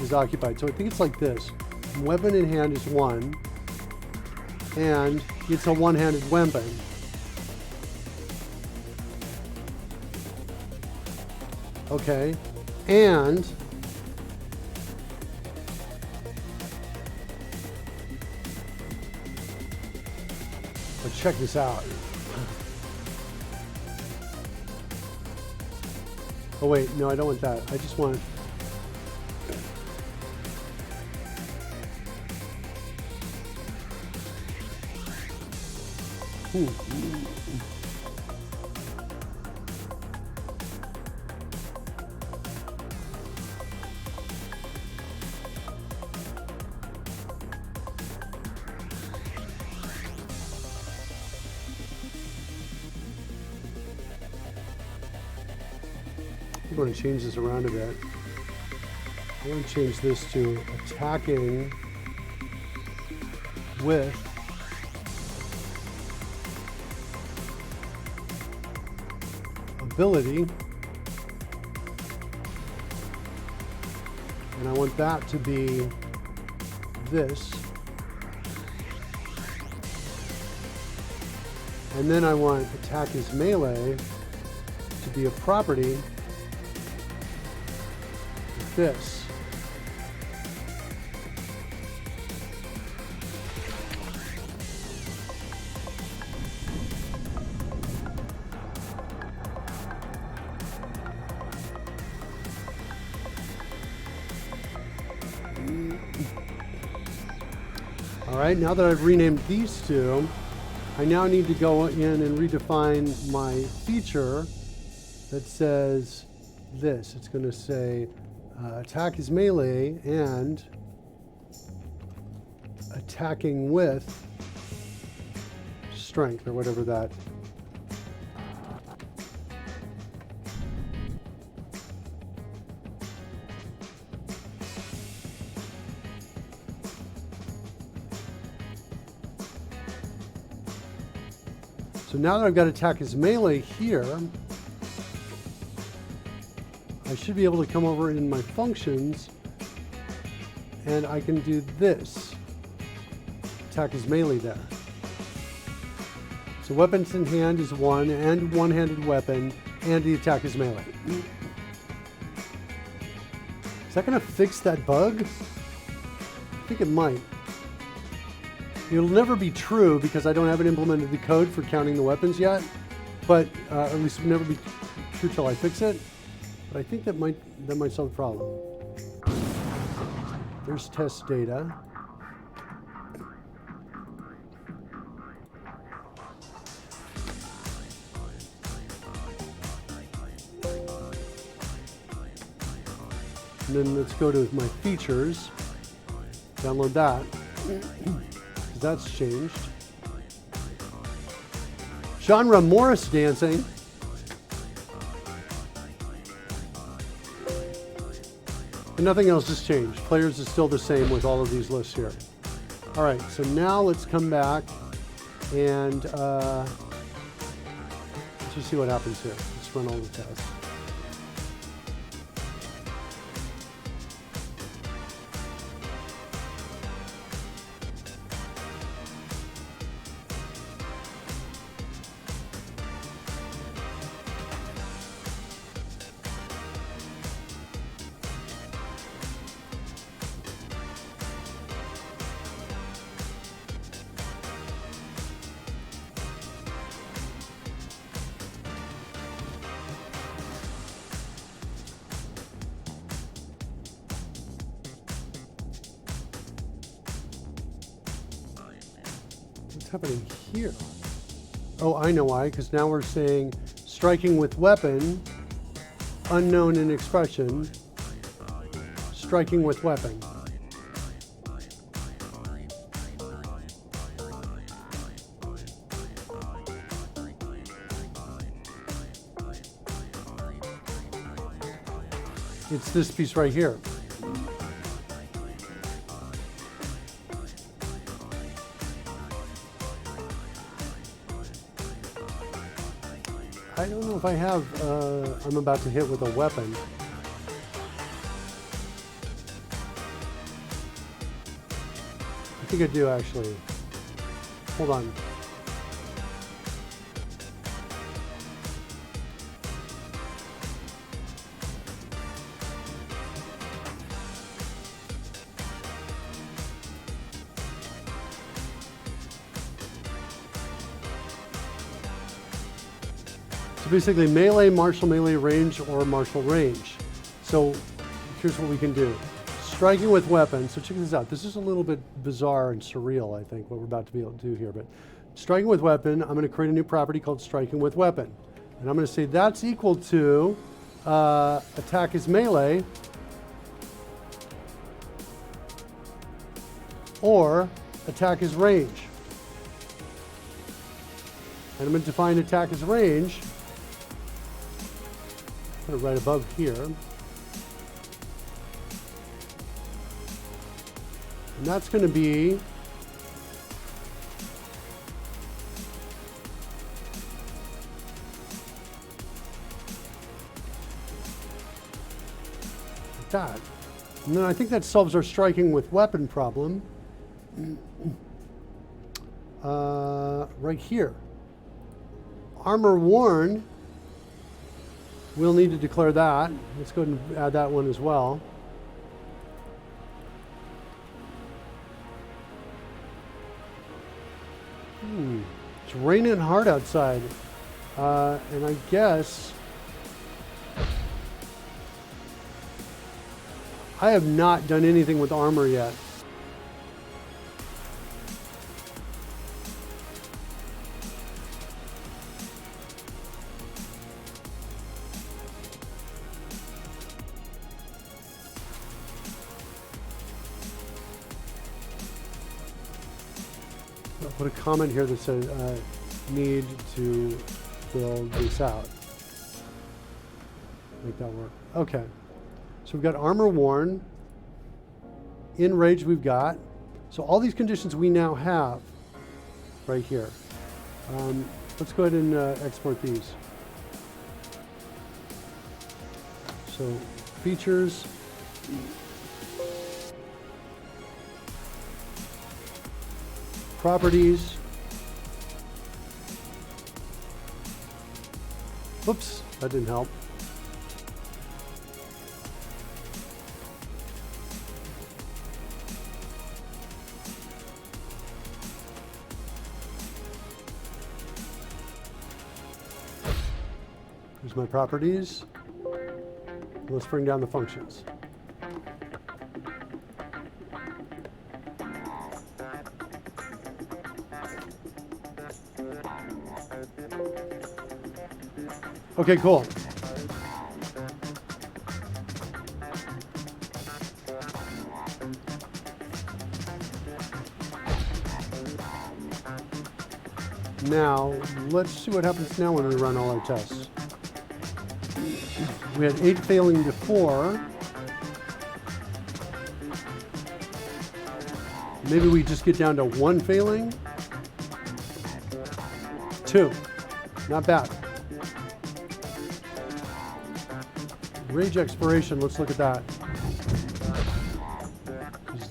Speaker 1: is occupied. So I think it's like this. Weapon in hand is 1, and it's a one-handed weapon. Okay, and check this out. Oh wait, no, I don't want that. I just want. I'm going to change this around a bit. I'm going to change this to attacking with ability. And I want that to be this. And then I want attack is melee to be a property. This. All right, now that I've renamed these two, I now need to go in and redefine my feature that says this. It's going to say attack is melee and attacking with strength or whatever that. So now that I've got attack is melee here, I should be able to come over in my functions and I can do this. Attack is melee there. So weapons in hand is one and one-handed weapon and the attack is melee. Is that going to fix that bug? I think it might. It'll never be true because I don't have it implemented the code for counting the weapons yet, but at least it'll never be true till I fix it. But I think that might solve the problem. There's test data. And then let's go to my features. Download that. That's changed. Genre Morris dancing. And nothing else has changed. Players is still the same with all of these lists here. All right, so now let's come back and let's just see what happens here. Let's run all the tests. What's happening here? Oh, I know why, because now we're saying striking with weapon, unknown in expression, striking with weapon. It's this piece right here. I don't know if I have, I'm about to hit with a weapon. I think I do actually. Hold on. So basically melee, martial melee, range, or martial range. So here's what we can do. Striking with weapon. So check this out. This is a little bit bizarre and surreal, I think, what we're about to be able to do here. But striking with weapon, I'm going to create a new property called striking with weapon. And I'm going to say that's equal to attack is melee or attack is range. And I'm going to define attack as range. Put it right above here. And that's going to be like that. And then I think that solves our striking with weapon problem. Right here. Armor worn, we'll need to declare that. Let's go ahead and add that one as well. It's raining hard outside. And I guess I have not done anything with armor yet. I'll put a comment here that says need to fill this out. Make that work. Okay. So we've got armor worn. In rage we've got. So all these conditions we now have right here. Let's go ahead and export these. So features. Properties. Whoops, that didn't help. Here's my properties. Let's bring down the functions. Okay, cool. Now, let's see what happens now when we run all our tests. We had 8 failing before. Maybe we just get down to 1 failing. 2. Not bad. Rage expiration, let's look at that.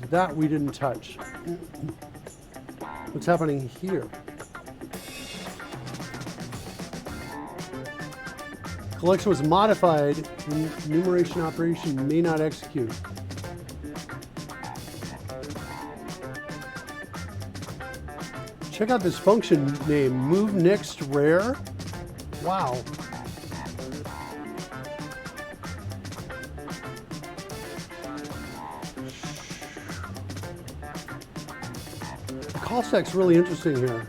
Speaker 1: That we didn't touch. What's happening here? Collection was modified. The enumeration operation may not execute. Check out this function name, move next rare. Wow. The call stack's really interesting here.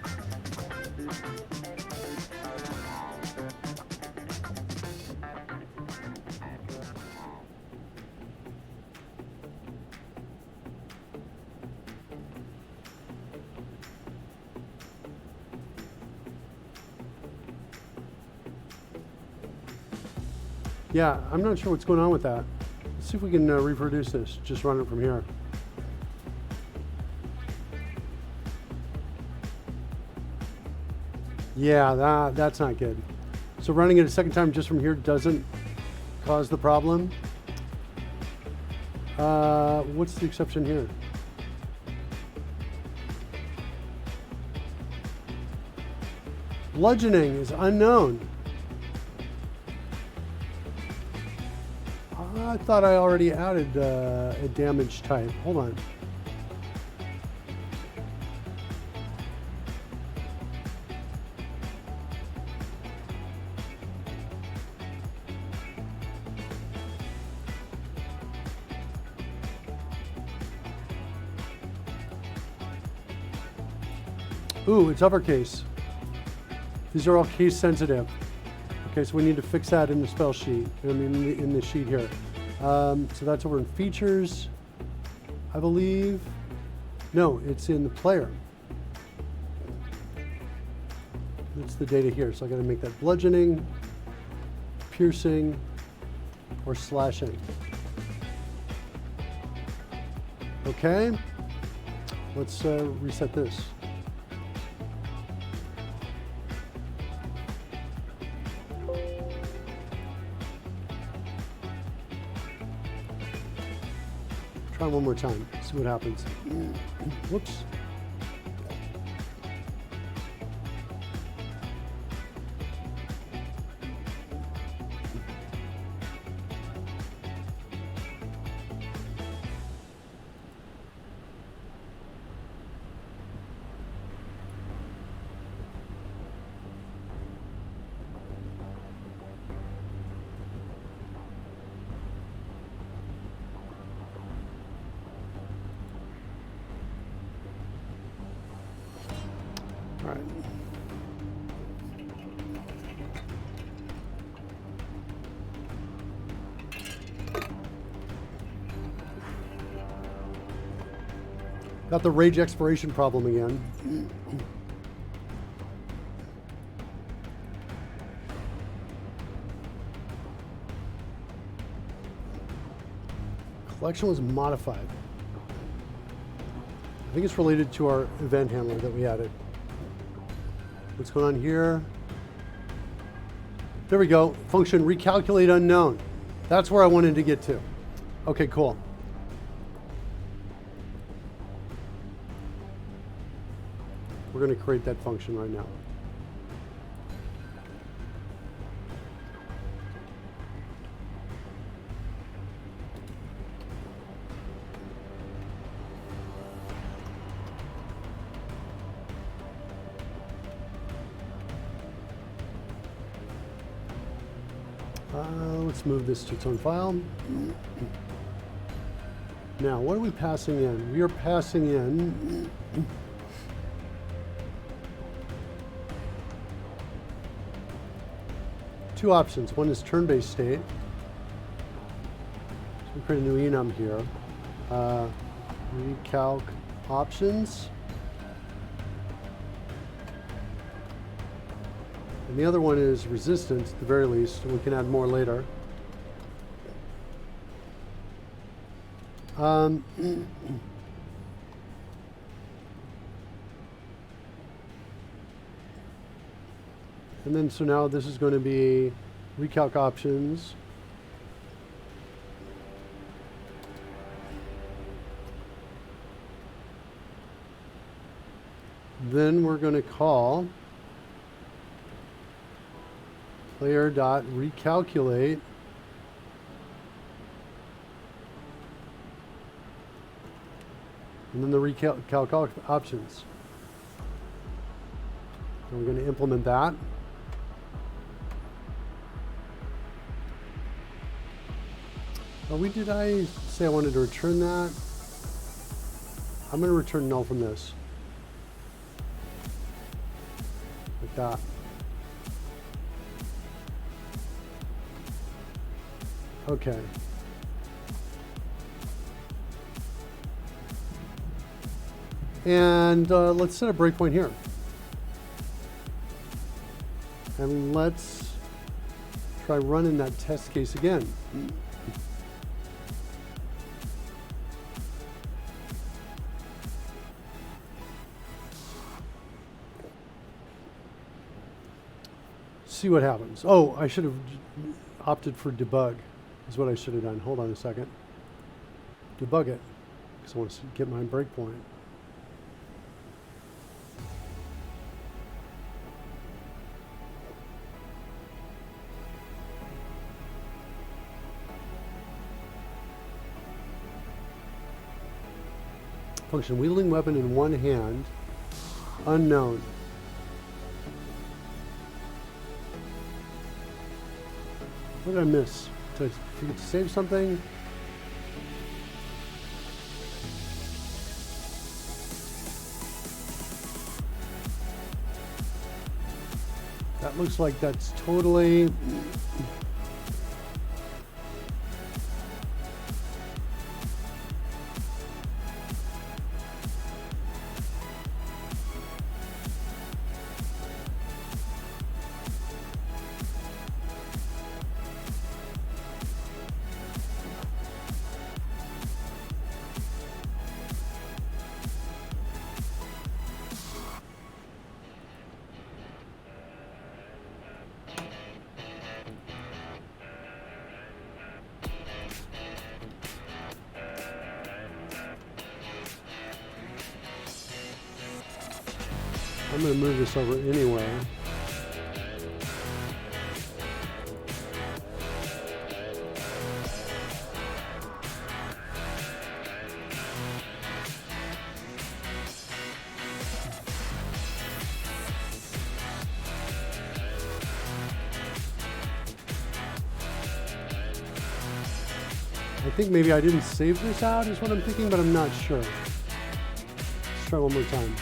Speaker 1: Yeah, I'm not sure what's going on with that. Let's see if we can reproduce this. Just run it from here. Yeah, that's not good. So running it a second time just from here doesn't cause the problem. What's the exception here? Bludgeoning is unknown. I thought I already added a damage type. Hold on. Ooh, it's uppercase. These are all case sensitive. Okay, so we need to fix that in the spell sheet. I mean, in the sheet here. So that's over in features, I believe. No, it's in the player. That's the data here. So I got to make that bludgeoning, piercing, or slashing. Okay, let's reset this. Try one more time, see what happens. Whoops. All right. Got the rage expiration problem again. Collection was modified. I think it's related to our event handler that we added. What's going on here? There we go. Function recalculate unknown. That's where I wanted to get to. Okay, cool. We're going to create that function right now. Let's move this to its own file. Now, what are we passing in? We are passing in two options. One is turn-based state. So we create a new enum here. Recalc options. And the other one is resistance, at the very least, and we can add more later. And then, so now this is going to be recalc options. Then we're going to call player.recalculate and then the recalc options. And we're going to implement that. Oh, did I say I wanted to return that? I'm going to return null from this. Like that. Okay. And let's set a breakpoint here. And let's try running that test case again. See what happens. Oh, I should have opted for debug. Is what I should have done. Hold on a second. Debug it, because I want to get my breakpoint. Function wielding weapon in one hand, unknown. What did I miss? Did I forget to save something? that looks like that's totally... I'm going to move this over anyway. I think maybe I didn't save this out is what I'm thinking, but I'm not sure. Let's try one more time.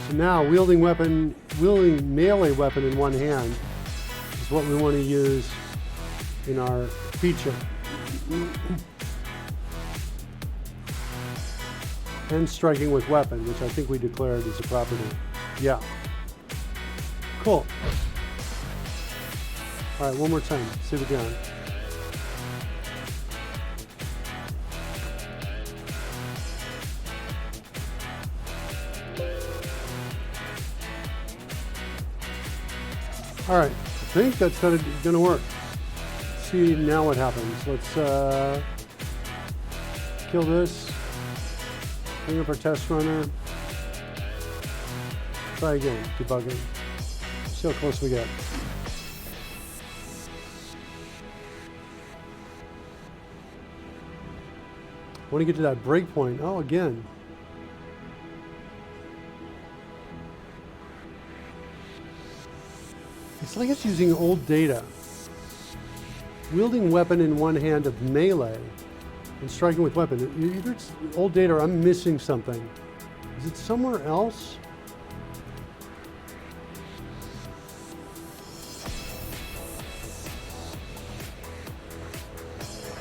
Speaker 1: So now wielding melee weapon in one hand is what we want to use in our feature. And striking with weapon, which I think we declared as a property. Yeah. Cool. All right, one more time. Save it down. All right, I think that's gonna work. Let's see now what happens. Let's kill this. Bring up our test runner. Try again, debugging. See how close we get. I want to get to that breakpoint. Oh, again. It's like it's using old data. Wielding weapon in one hand of melee and striking with weapon. Either it's old data or I'm missing something. Is it somewhere else?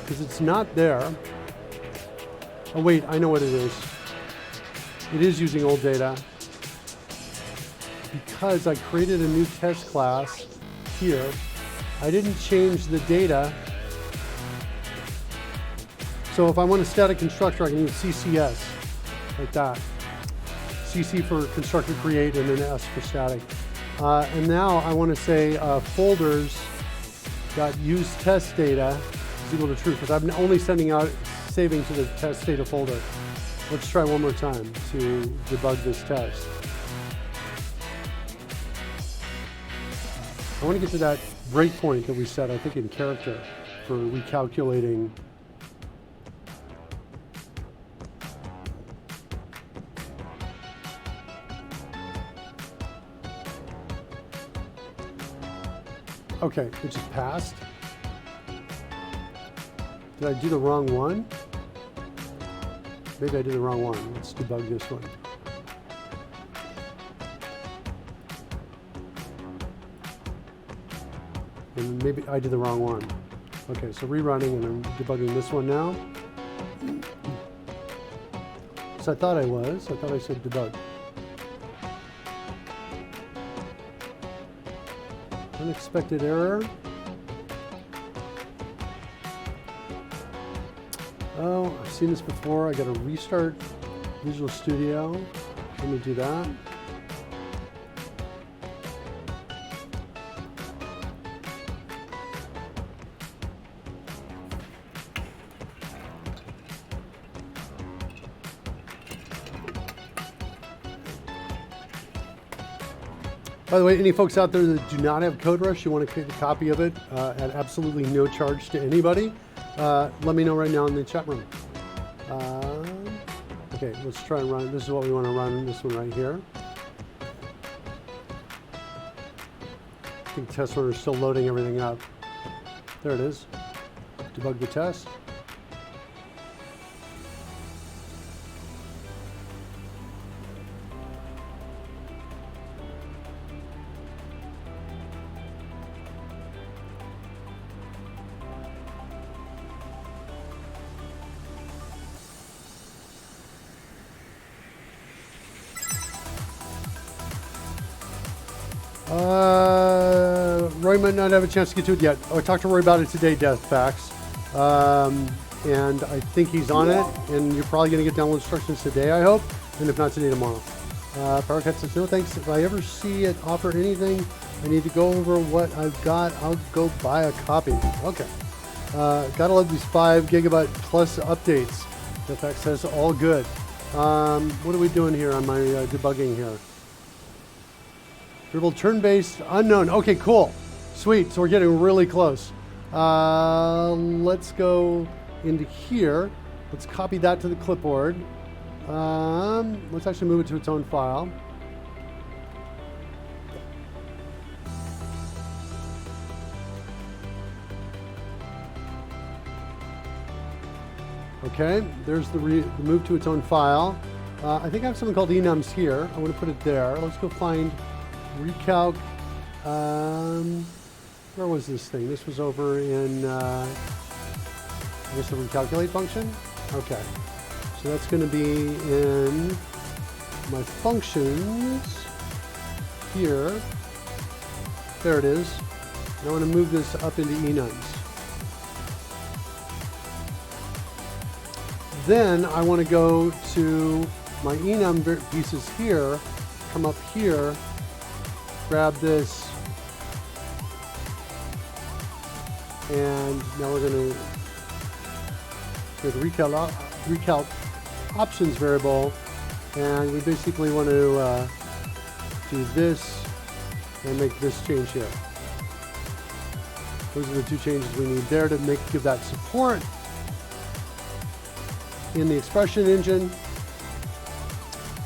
Speaker 1: Because it's not there. Oh wait, I know what it is. It is using old data. Because I created a new test class here. I didn't change the data. So if I want a static constructor, I can use CCS, like that. CC for constructor create and then S for static. And now I want to say folders.use test data is equal to true because I'm only saving to the test data folder. Let's try one more time to debug this test. I want to get to that breakpoint that we set, I think, in character for recalculating. Okay, it just passed. Did I do the wrong one? Maybe I did the wrong one. Let's debug this one. And maybe I did the wrong one. Okay, so rerunning and I'm debugging this one now. So I thought I said debug. Unexpected error. Oh, I've seen this before. I got to restart Visual Studio. Let me do that. By the way, any folks out there that do not have CodeRushed, you want to get a copy of it at absolutely no charge to anybody, let me know right now in the chat room. Okay, let's try and run. This is what we want to run, this one right here. I think test runner is still loading everything up. There it is. Debug the test. Roy might not have a chance to get to it yet. I talked to Roy about it today, Deathfax. And I think he's on it, and you're probably going to get download instructions today, I hope, and if not today, tomorrow. Powercat says, no thanks. If I ever see it offer anything, I need to go over what I've got. I'll go buy a copy. Okay. Gotta love these 5 gigabyte plus updates. Deathfax says, all good. What are we doing here on my debugging here? Dribble turn-based unknown. Okay, cool. Sweet. So we're getting really close. Let's go into here. Let's copy that to the clipboard. Let's actually move it to its own file. Okay, there's the move to its own file. I think I have something called enums here. I want to put it there. Let's go find recalc. Where was this thing? This was over in, I guess the recalculate function? Okay. So that's going to be in my functions here. There it is. And I want to move this up into enums. Then I want to go to my enum pieces here, come up here, grab this, and now we're going to go to recalc options variable, and we basically want to do this and make this change here. Those are the 2 changes we need there to give that support in the expression engine.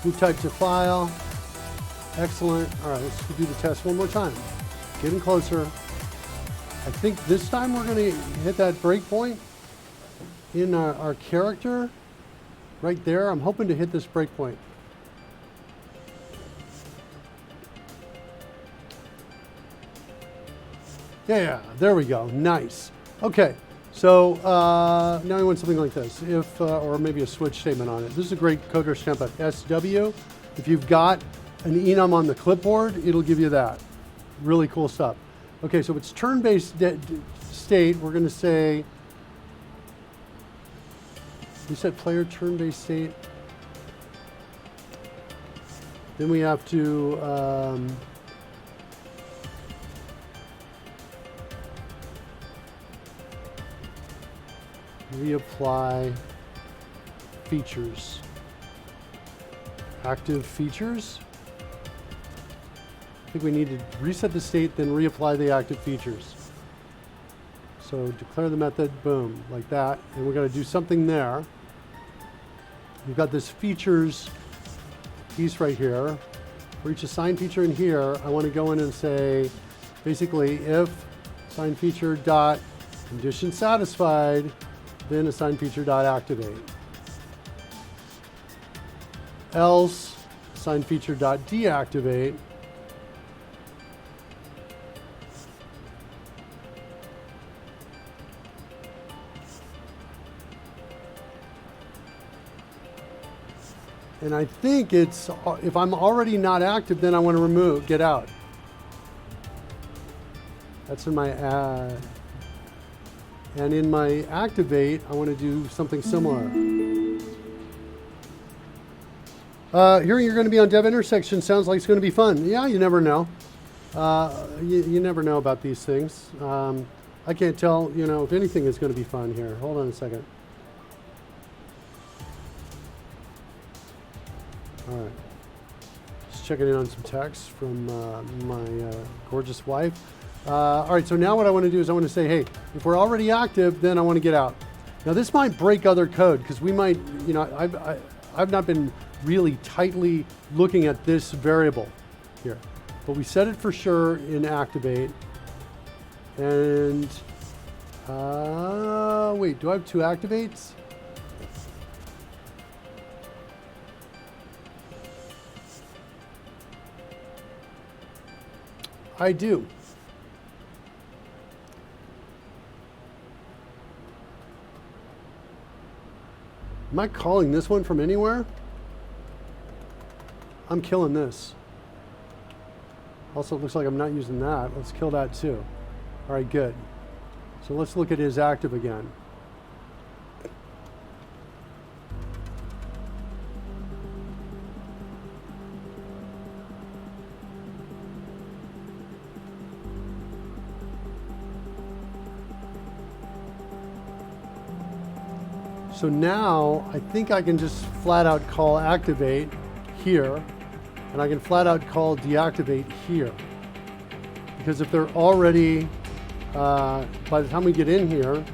Speaker 1: Move type to file. Excellent. All right, let's do the test one more time. Getting closer. I think this time we're going to hit that breakpoint in our character right there. I'm hoping to hit this breakpoint. Yeah, there we go. Nice. Okay, so now we want something like this, if or maybe a switch statement on it. This is a great CodeRushed template. SW. If you've got an enum on the clipboard, it'll give you that. Really cool stuff. Okay, so it's turn-based state. We're going to say, we said player turn-based state. Then we have to reapply features. Active features. I think we need to reset the state, then reapply the active features. So declare the method, boom, like that. And we're going to do something there. We've got this features piece right here. For each assigned feature in here, I want to go in and say, basically, if assigned feature dot condition satisfied, then assigned feature dot activate. Else assigned feature dot deactivate. And I think it's, if I'm already not active, then I want to get out. That's in my add. And in my activate, I want to do something similar. Hearing you're going to be on Dev Intersection sounds like it's going to be fun. Yeah, you never know. You never know about these things. I can't tell, if anything is going to be fun here. Hold on a second. All right. Just checking in on some texts from my gorgeous wife. All right, so now what I want to do is I want to say, hey, if we're already active, then I want to get out. Now this might break other code because we might, you know, I've not been really tightly looking at this variable here, but we set it for sure in activate. And wait, do I have two activates? I do. Am I calling this one from anywhere? I'm killing this. Also, it looks like I'm not using that. Let's kill that too. All right, good. So let's look at his active again. So now I think I can just flat out call activate here, and I can flat out call deactivate here. Because if they're already, by the time we get in here,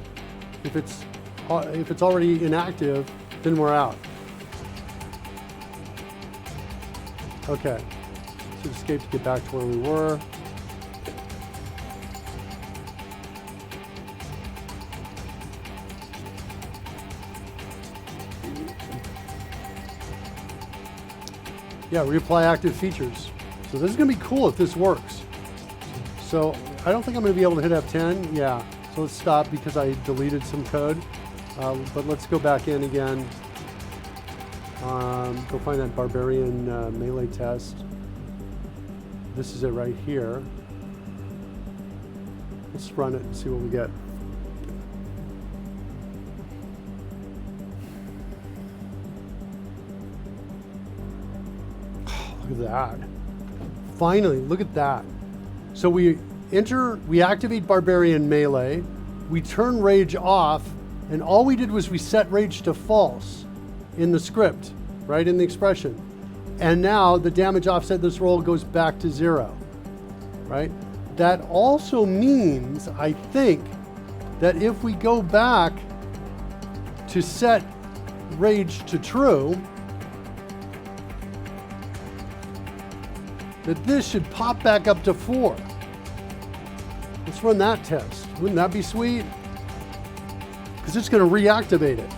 Speaker 1: if it's already inactive, then we're out. Okay, so escape to get back to where we were. Yeah, reapply active features. So this is going to be cool if this works. So I don't think I'm going to be able to hit F10. Yeah, so let's stop because I deleted some code. But let's go back in again. Go find that barbarian melee test. This is it right here. Let's run it and see what we get. Look at that. Finally, look at that. So we activate Barbarian Melee, we turn Rage off, and all we did was we set Rage to false in the script, right, in the expression. And now the damage offset this roll goes back to 0, right? That also means, I think, that if we go back to set Rage to true, that this should pop back up to 4. Let's run that test. Wouldn't that be sweet? Because it's going to reactivate it.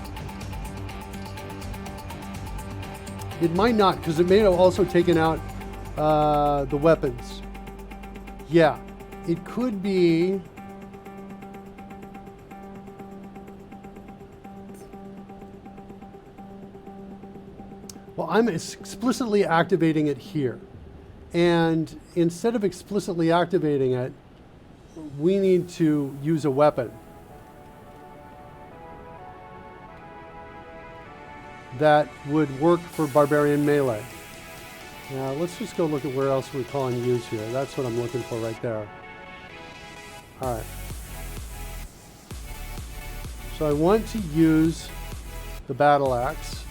Speaker 1: It might not, because it may have also taken out the weapons. Yeah, it could be. Well, I'm explicitly activating it here. And instead of explicitly activating it, we need to use a weapon that would work for Barbarian Melee. Now, let's just go look at where else we're calling use here. That's what I'm looking for right there. All right. So I want to use the battle axe.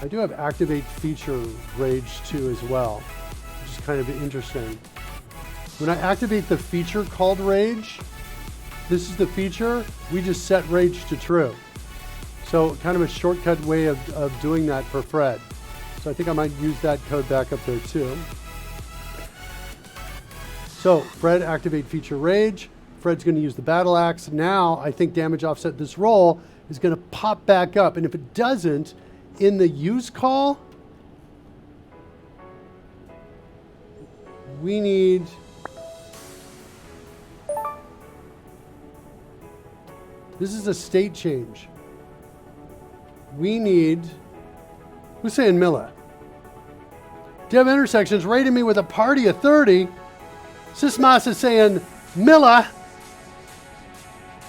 Speaker 1: I do have activate feature Rage 2 as well, which is kind of interesting. When I activate the feature called Rage, this is the feature, we just set Rage to true. So kind of a shortcut way of doing that for Fred. So I think I might use that code back up there too. So Fred, activate feature Rage. Fred's going to use the battle axe. Now I think damage offset this roll is going to pop back up. And if it doesn't, in the use call, we need this is a state change. We need, who's saying Milla? Dev Intersections rated me with a party of 30. Sismas is saying Milla.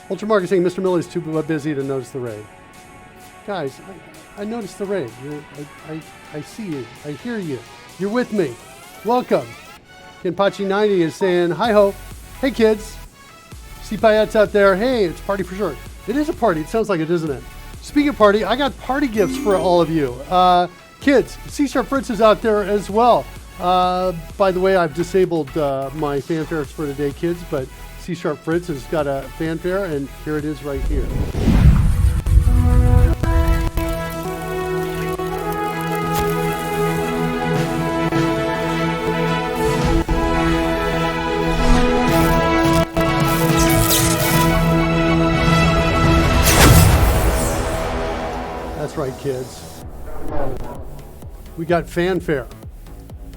Speaker 1: Ultramark is saying Mr. Milla is too busy to notice the raid. Guys, I noticed the raid. I see you. I hear you. You're with me. Welcome. Kenpachi90 is saying, hi ho. Hey kids. See Payette's out there. Hey, it's party for sure. It is a party. It sounds like it, isn't it? Speaking of party, I got party gifts for all of you. Kids, C# Fritz is out there as well. By the way, I've disabled my fanfares for today, kids, but C# Fritz has got a fanfare, and here it is right here. That's right, kids. We got fanfare.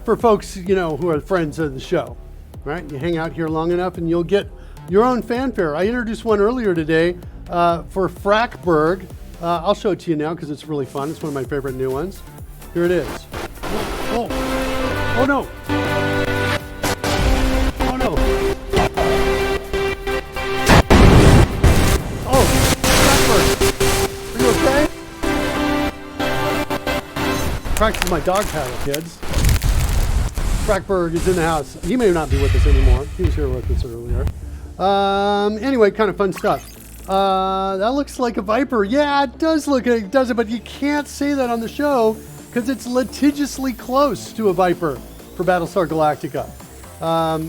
Speaker 1: For folks, who are friends of the show, right? You hang out here long enough and you'll get your own fanfare. I introduced one earlier today for Frackberg. I'll show it to you now because it's really fun. It's one of my favorite new ones. Here it is. Oh no. Oh no. Oh, Frackberg. Are you okay? Practice my dog paddle, kids. Frackberg is in the house. He may not be with us anymore. He was here with us earlier. Anyway, kind of fun stuff. That looks like a Viper. Yeah, it does look like it does it, but you can't say that on the show because it's litigiously close to a Viper for Battlestar Galactica.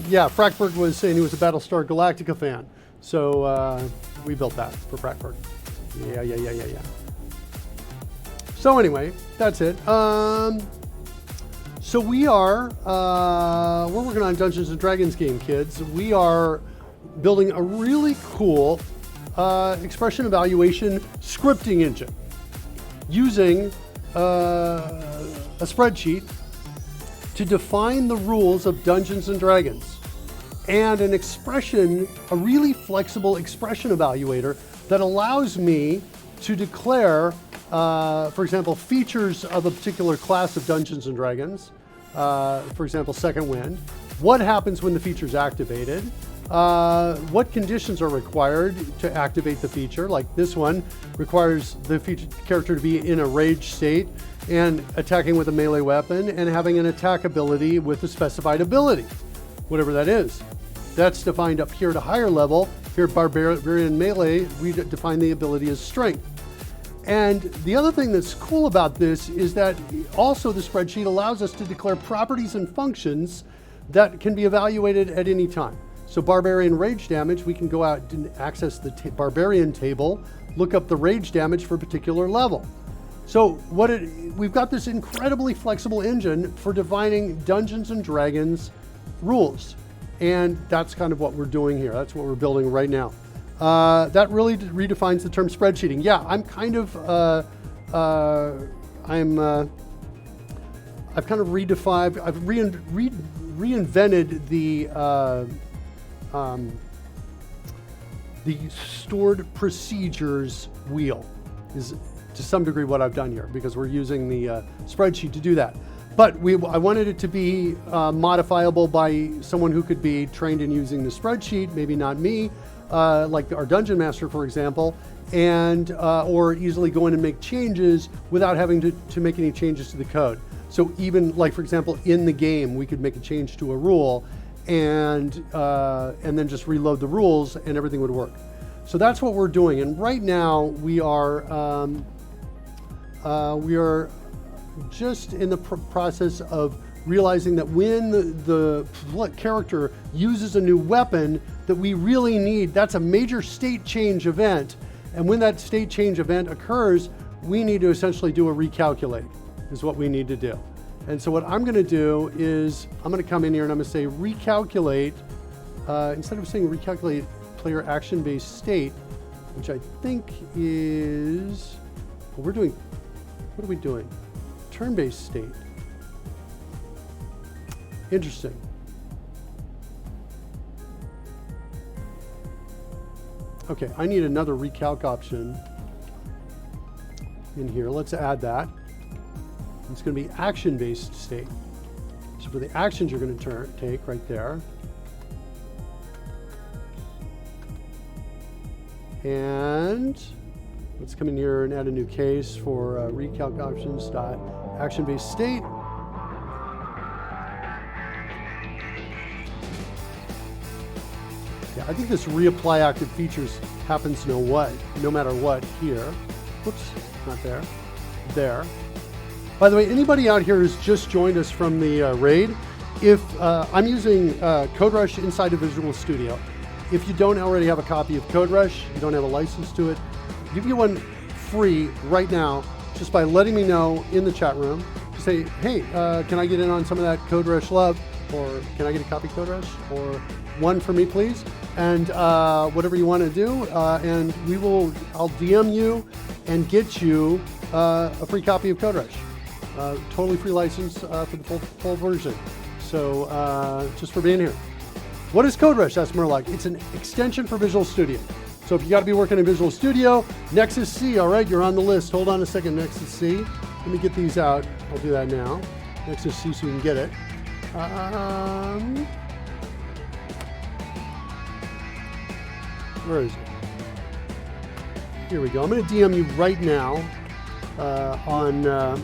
Speaker 1: Yeah, Frackberg was saying he was a Battlestar Galactica fan. So we built that for Frackberg. Yeah. So anyway, that's it. So we are, we're working on Dungeons & Dragons game, kids. We are building a really cool expression evaluation scripting engine using a spreadsheet to define the rules of Dungeons & Dragons and a really flexible expression evaluator that allows me to declare for example, features of a particular class of Dungeons & Dragons, for example, Second Wind. What happens when the feature is activated? What conditions are required to activate the feature? Like this one requires the character to be in a rage state and attacking with a melee weapon and having an attack ability with a specified ability, whatever that is. That's defined up here at a higher level. Here at Barbarian Melee, we define the ability as strength. And the other thing that's cool about this is that also the spreadsheet allows us to declare properties and functions that can be evaluated at any time. So Barbarian rage damage, we can go out and access the Barbarian table, look up the rage damage for a particular level. So we've got this incredibly flexible engine for defining Dungeons & Dragons rules. And that's kind of what we're doing here. That's what we're building right now. That really redefines the term spreadsheeting. Yeah, I'm kind of, I've kind of redefined, I've reinvented the stored procedures wheel is to some degree what I've done here because we're using the spreadsheet to do that. But I wanted it to be modifiable by someone who could be trained in using the spreadsheet, maybe not me, like our Dungeon Master, for example, and or easily go in and make changes without having to make any changes to the code. So even like, for example, in the game, we could make a change to a rule and then just reload the rules and everything would work. So that's what we're doing. And right now we are just in the process of realizing that when the character uses a new weapon that we really need, that's a major state change event. And when that state change event occurs, we need to essentially do a recalculate, is what we need to do. And so what I'm gonna do is, I'm gonna come in here and I'm gonna say recalculate, instead of saying recalculate player action-based state, which I think is, well, what are we doing? Turn-based state. Interesting. Okay, I need another recalc option in here. Let's add that. It's going to be action-based state. So for the actions you're going to take right there. And let's come in here and add a new case for recalc options dot action-based state. Yeah, I think this reapply active features happens no matter what here. Whoops, not there. There. By the way, anybody out here who's just joined us from the raid, if I'm using CodeRushed inside of Visual Studio. If you don't already have a copy of CodeRushed, you don't have a license to it, I'll give you one free right now just by letting me know in the chat room. Just say, hey, can I get in on some of that CodeRushed love? Or can I get a copy of CodeRushed? Or one for me, please? And whatever you want to do, and I'll DM you and get you a free copy of CodeRushed. Totally free license for the full version. So just for being here. What is CodeRushed? That's Murloc. It's an extension for Visual Studio. So if you got to be working in Visual Studio, Nexus C, all right, you're on the list. Hold on a second, Nexus C. Let me get these out. I'll do that now. Nexus C so you can get it. Where is it? Here we go. I'm going to DM you right now on...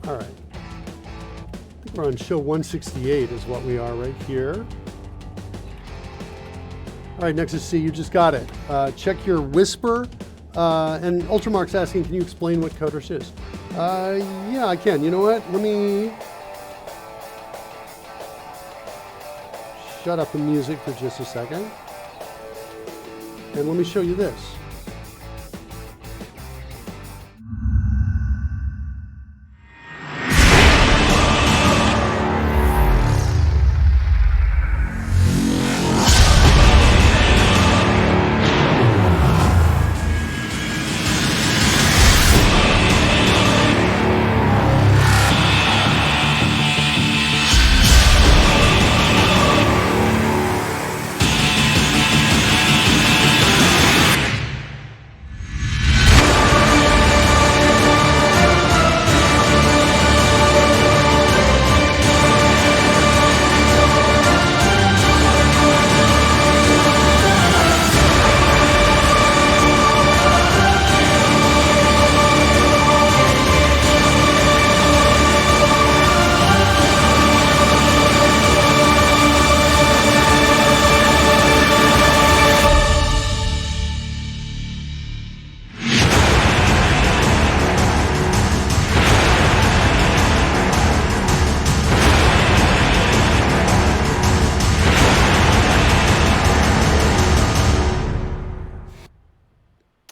Speaker 1: All right. I think we're on show 168 is what we are right here. All right, Nexus C, you just got it. Check your Whisper. And Ultramark's asking, can you explain what CodeRushed is? Yeah, I can. You know what? Let me shut up the music for just a second. And let me show you this.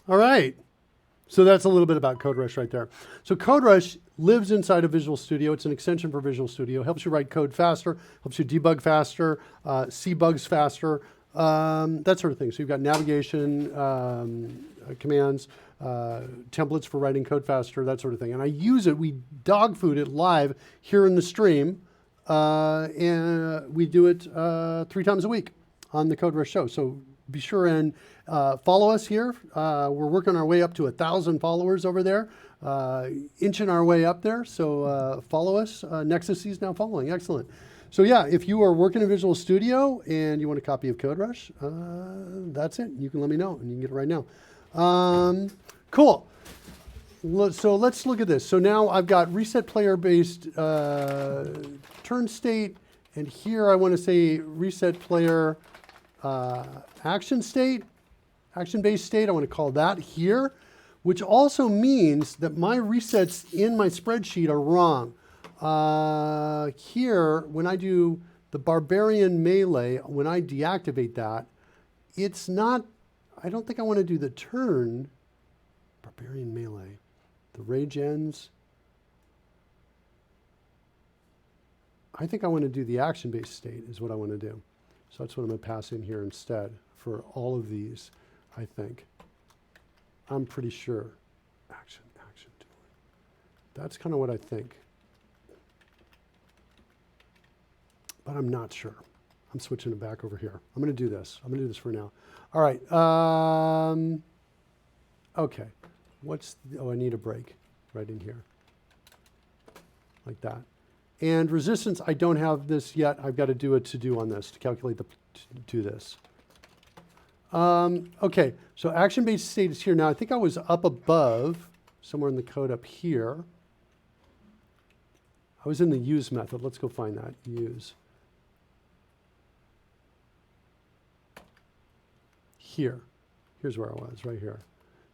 Speaker 1: All right. So that's a little bit about CodeRushed right there. So CodeRushed lives inside of Visual Studio. It's an extension for Visual Studio. Helps you write code faster, helps you debug faster, see bugs faster, that sort of thing. So you've got navigation, commands, templates for writing code faster, that sort of thing. And I use it, we dog food it live here in the stream, and we do it 3 times a week on the CodeRushed show. So be sure and follow us here. We're working our way up to 1,000 followers over there, inching our way up there. So follow us. Nexus C is now following. Excellent. So yeah, if you are working in Visual Studio and you want a copy of CodeRushed, that's it. You can let me know and you can get it right now. Cool. So let's look at this. So now I've got reset player based turn state, and here I want to say reset player action state, action-based state. I want to call that here, which also means that my resets in my spreadsheet are wrong. Here, when I do the barbarian melee, when I deactivate that, it's not, I don't think I want to do the turn, barbarian melee, the rage ends. I think I want to do the action-based state is what I want to do. So that's what I'm going to pass in here instead for all of these, I think. I'm pretty sure. Action, that's kind of what I think. But I'm not sure. I'm switching it back over here. I'm going to do this. I'm going to do this for now. All right. Okay. I need a break right in here. Like that. And resistance, I don't have this yet. I've got to do a to-do on this to calculate to do this. Okay, so action-based state is here. Now, I think I was up above, somewhere in the code up here. I was in the use method. Let's go find that. Use. Here. Here's where I was, right here.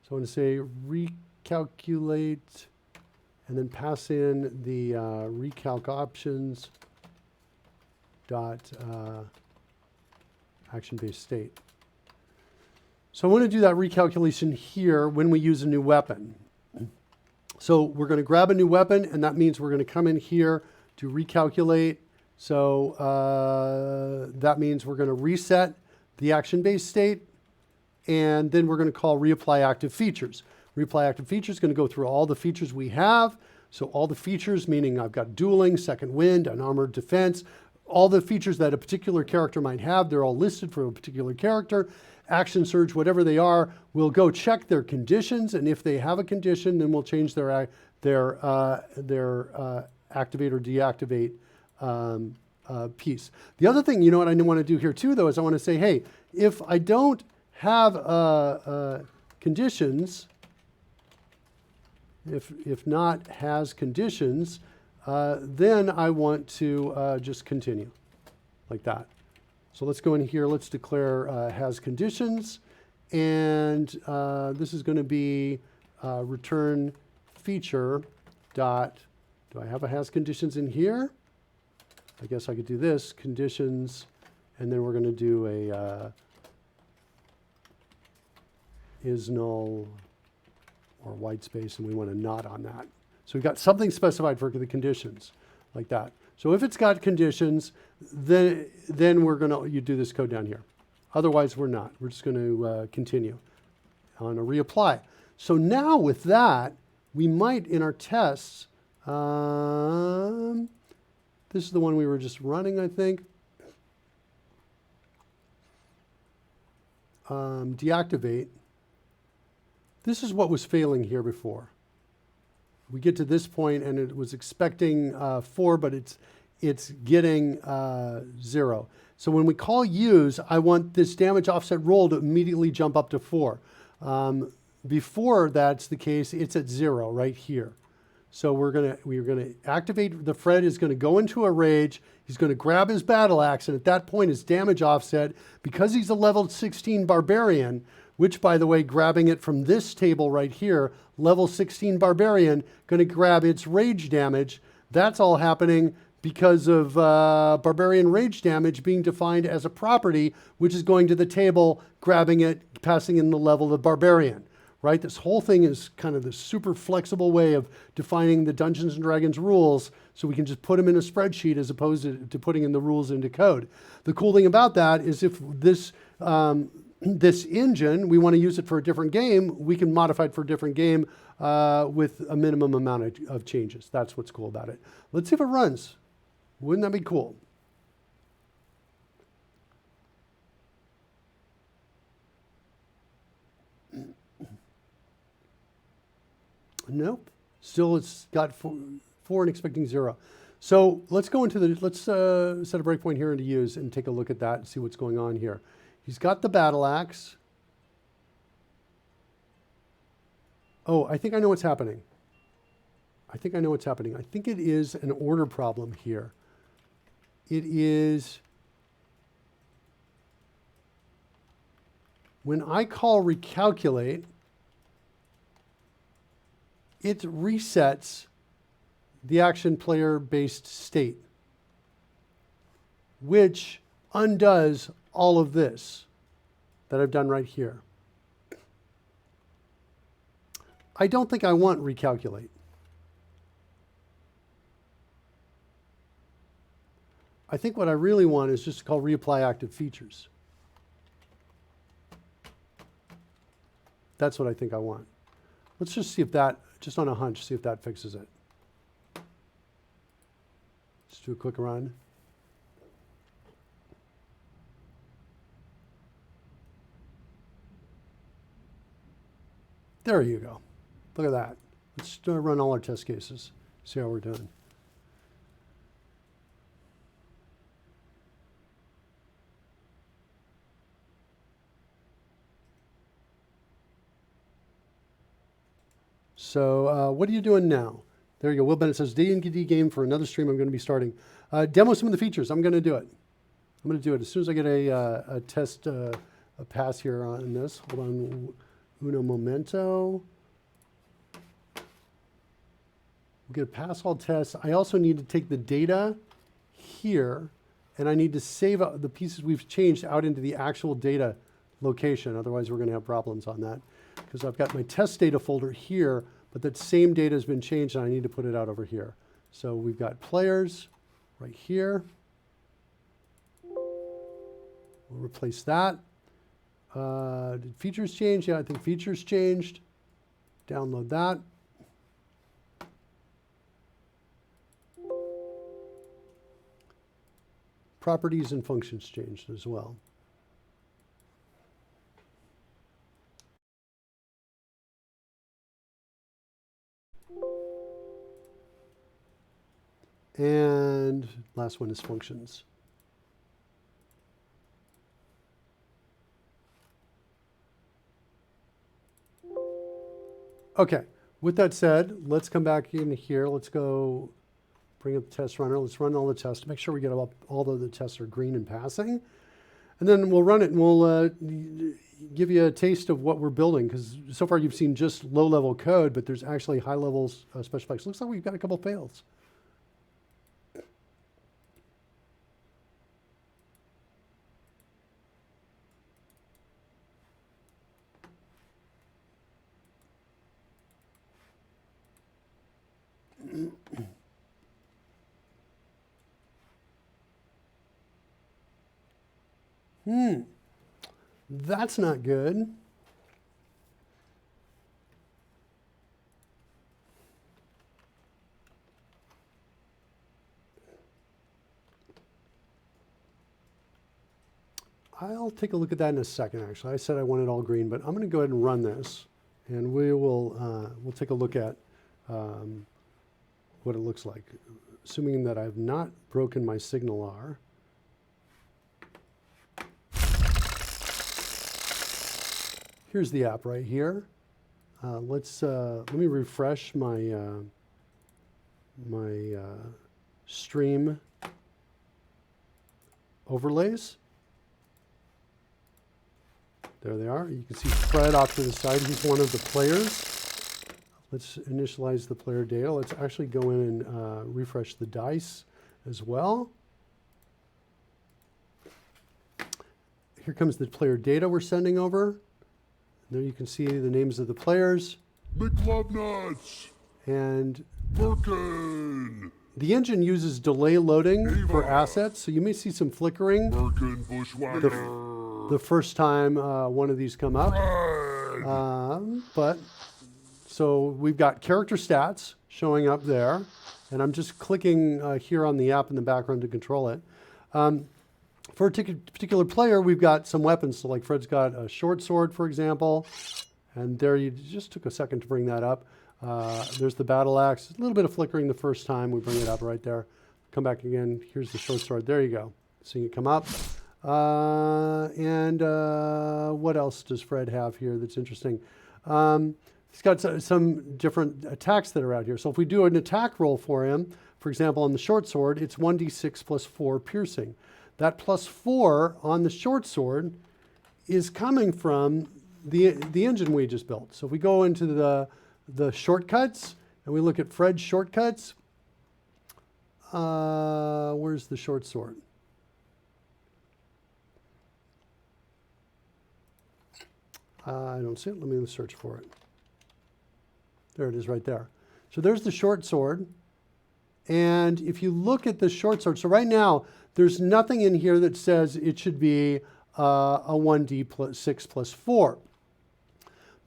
Speaker 1: So I'm going to say recalculate and then pass in the recalc options dot action-based state. So I want to do that recalculation here when we use a new weapon. So we're going to grab a new weapon, and that means we're going to come in here to recalculate. So that means we're going to reset the action-based state, and then we're going to call reapply active features. Reapply active features is going to go through all the features we have. So all the features, meaning I've got dueling, second wind, unarmored defense, all the features that a particular character might have, they're all listed for a particular character. Action surge, whatever they are, we'll go check their conditions, and if they have a condition, then we'll change their activate or deactivate piece. The other thing, you know what I want to do here too, though, is I want to say, hey, if I don't have conditions, if not has conditions, then I want to just continue like that. So let's go in here, let's declare has conditions, and this is going to be return feature dot, do I have a has conditions in here? I guess I could do this, conditions, and then we're going to do a is null or white space, and we want a not on that. So we've got something specified for the conditions like that. So if it's got conditions, then we're going to, you do this code down here. Otherwise, we're not. We're just going to continue on a reapply. So now with that, we might, in our tests, this is the one we were just running, I think. Deactivate. This is what was failing here before. We get to this point and it was expecting 4, but it's getting 0. So when we call use, I want this damage offset roll to immediately jump up to 4. Before that's the case, it's at 0 right here. So we're gonna activate, the Fred is gonna go into a rage, he's gonna grab his battle axe, and at that point his damage offset, because he's a level 16 barbarian, which, by the way, grabbing it from this table right here, level 16 barbarian, going to grab its rage damage. That's all happening because of barbarian rage damage being defined as a property, which is going to the table, grabbing it, passing in the level of barbarian, right? This whole thing is kind of this super flexible way of defining the Dungeons & Dragons rules, so we can just put them in a spreadsheet as opposed to putting in the rules into code. The cool thing about that is if this this engine, we want to use it for a different game, we can modify it for a different game with a minimum amount of changes. That's what's cool about it. Let's see if it runs. Wouldn't that be cool? Nope. Still it's got 4 and expecting 0. So let's go into let's set a breakpoint here into use and take a look at that and see what's going on here. He's got the battle axe. Oh, I think I know what's happening. I think it is an order problem here. It is when I call recalculate, it resets the action player based state, which undoes all of this that I've done right here. I don't think I want recalculate. I think what I really want is just to call reapply active features. That's what I think I want. Let's just see if that, just on a hunch, see if that fixes it. Let's do a quick run. There you go. Look at that. Let's run all our test cases. See how we're doing. So what are you doing now? There you go. Will Bennett says, D&D game for another stream I'm going to be starting. Demo some of the features. I'm going to do it. I'm going to do it as soon as I get a test, a pass here on this. Hold on. Uno momento. We'll get a pass all tests. I also need to take the data here, and I need to save the pieces we've changed out into the actual data location. Otherwise, we're going to have problems on that. Because I've got my test data folder here, but that same data has been changed, and I need to put it out over here. So we've got players right here. We'll replace that. Did features change? Yeah, I think features changed. Download that. Properties and functions changed as well. And last one is functions. Okay, with that said, let's come back in here. Let's go bring up the test runner. Let's run all the tests to make sure we get all of the tests are green and passing. And then we'll run it and we'll give you a taste of what we're building, because so far you've seen just low-level code, but there's actually high-level special effects. Looks like we've got a couple fails. That's not good. I'll take a look at that in a second, actually. I said I wanted all green, but I'm going to go ahead and run this, and we'll take a look at what it looks like, assuming that I've not broken my signal R. Here's the app right here. Let me refresh my stream overlays. There they are. You can see Fred off to the side. He's one of the players. Let's initialize the player data. Let's actually go in and refresh the dice as well. Here comes the player data we're sending over. There you can see the names of the players.
Speaker 3: McLovnuts!
Speaker 1: And
Speaker 3: Birkin!
Speaker 1: the engine uses delay loading for assets, so you may see some flickering
Speaker 3: Birkin Bushwhacker!
Speaker 1: the first time one of these come up. So we've got character stats showing up there, and I'm just clicking here on the app in the background to control it. For a particular player, we've got some weapons. So like Fred's got a short sword, for example. And there, you just took a second to bring that up. There's the battle axe. A little bit of flickering the first time. We bring it up right there. Come back again. Here's the short sword. There you go. Seeing it come up. What else does Fred have here that's interesting? He's got some different attacks that are out here. So if we do an attack roll for him, for example, on the short sword, it's 1d6 plus 4 piercing. That plus 4 on the short sword is coming from the engine we just built. So if we go into the shortcuts and we look at Fred's shortcuts, where's the short sword? I don't see it. Let me search for it. There it is right there. So there's the short sword. And if you look at the short sword, so right now, there's nothing in here that says it should be a 1d6 plus 4.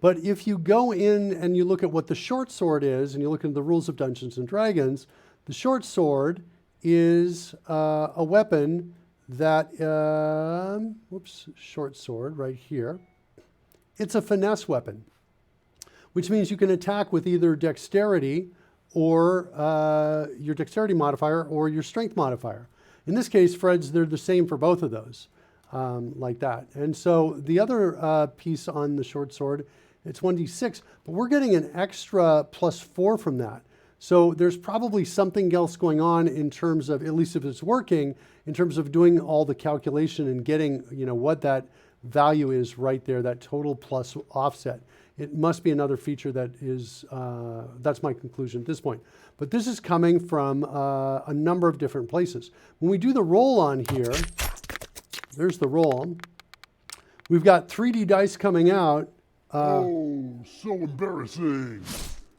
Speaker 1: But if you go in and you look at what the short sword is, and you look into the rules of Dungeons and Dragons, the short sword is a weapon that, short sword right here. It's a finesse weapon, which means you can attack with either dexterity or your dexterity modifier or your strength modifier. In this case, Fred's, they're the same for both of those, like that. And so the other piece on the short sword, it's 1d6, but we're getting an extra plus 4 from that. So there's probably something else going on in terms of, at least if it's working, in terms of doing all the calculation and getting, what that value is right there, that total plus offset. It must be another feature that is, that's my conclusion at this point. But this is coming from a number of different places. When we do the roll on here, there's the roll. We've got 3D dice coming out.
Speaker 3: Oh, so embarrassing.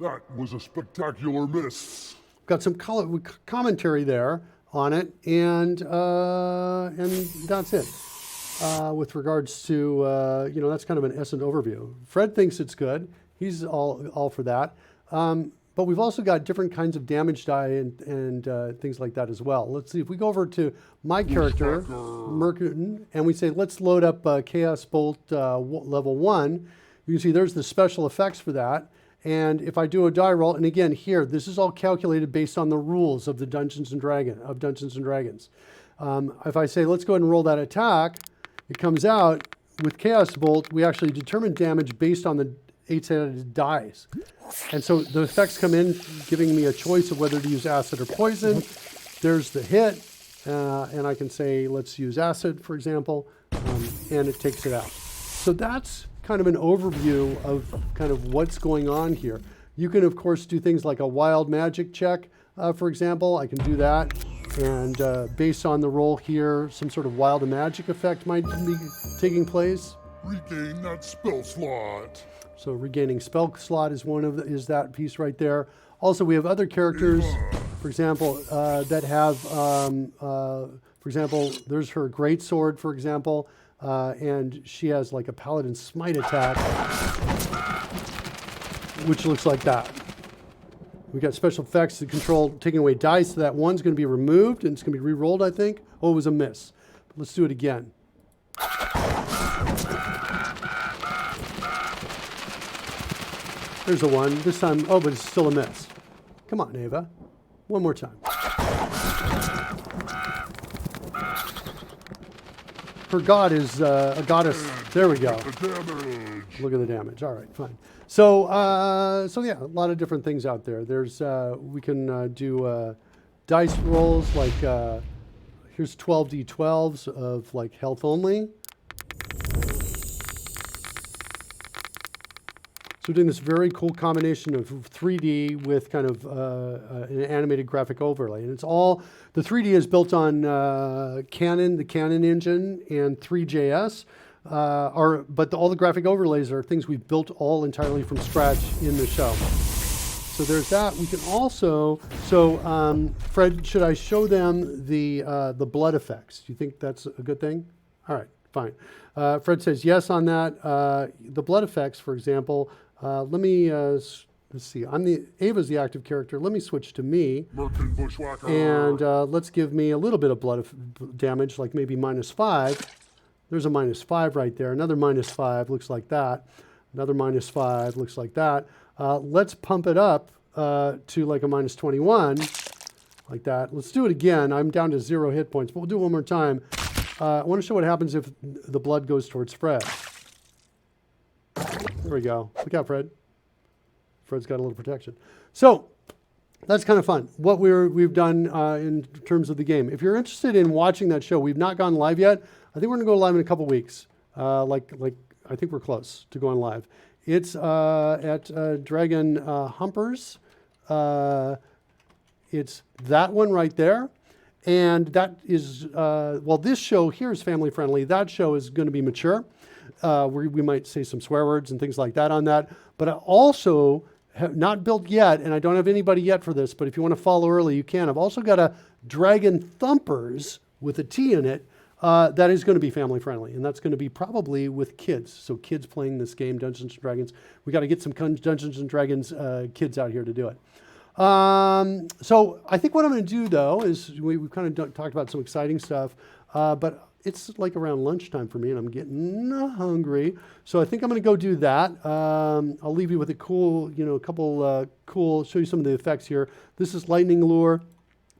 Speaker 3: That was a spectacular miss.
Speaker 1: Got some commentary there on it, and that's it. With regards to, that's kind of an essence overview. Fred thinks it's good. He's all for that. But we've also got different kinds of damage die and things like that as well. Let's see, if we go over to my character, Mercuton, and we say, let's load up Chaos Bolt level 1, you can see there's the special effects for that. And if I do a die roll, and again, here, this is all calculated based on the rules of the Dungeons and Dragons. If I say, let's go ahead and roll that attack, it comes out with Chaos Bolt, we actually determine damage based on the 8-sided dice. And so the effects come in, giving me a choice of whether to use acid or poison. There's the hit, and I can say, let's use acid, for example, and it takes it out. So that's kind of an overview of kind of what's going on here. You can, of course, do things like a wild magic check, for example. I can do that. And based on the roll here, some sort of wild magic effect might be taking place.
Speaker 3: Regain that spell slot.
Speaker 1: So regaining spell slot is is that piece right there. Also, we have other characters, for example, that have, for example, there's her greatsword, for example, and she has like a paladin smite attack, which looks like that. We got special effects to control taking away dice, so that one's going to be removed and it's going to be re-rolled, I think. Oh, it was a miss. But let's do it again. There's a one. This time, oh, but it's still a miss. Come on, Ava. One more time. Her god is a goddess. There we go. Look at the damage. All right, fine. So yeah, a lot of different things out there. There's we can do dice rolls like here's 12d12s of like health only. So we're doing this very cool combination of 3D with kind of an animated graphic overlay. And it's all, the 3D is built on the Canon engine and 3JS. But all the graphic overlays are things we've built all entirely from scratch in the show. So there's that. We can also, Fred, should I show them the blood effects? Do you think that's a good thing? All right, fine. Fred says yes on that. The blood effects, for example, let me, let's see, Ava's the active character. Let me switch to me. And let's give me a little bit of blood damage, like maybe -5. There's a -5 right there. Another -5 looks like that. Another -5 looks like that. Let's pump it up to like a -21, like that. Let's do it again. I'm down to 0 hit points, but we'll do it one more time. I want to show what happens if the blood goes towards Fred. There we go. Look out, Fred. Fred's got a little protection. So that's kind of fun. What we've done in terms of the game. If you're interested in watching that show, we've not gone live yet. I think we're going to go live in a couple weeks. Like I think we're close to going live. It's at Dragon Humpers. It's that one right there. And that is, well, this show here is family friendly. That show is going to be mature. We might say some swear words and things like that on that. But I also have not built yet, and I don't have anybody yet for this, but if you want to follow early, you can. I've also got a Dragon Thumpers with a T in it that is going to be family friendly. And that's going to be probably with kids. So kids playing this game, Dungeons and Dragons. We got to get some Dungeons and Dragons kids out here to do it. So I think what I'm going to do, though, is we've kind of talked about some exciting stuff, but it's like around lunchtime for me, and I'm getting hungry. So I think I'm going to go do that. I'll leave you with a cool, a couple cool, show you some of the effects here. This is Lightning Lure.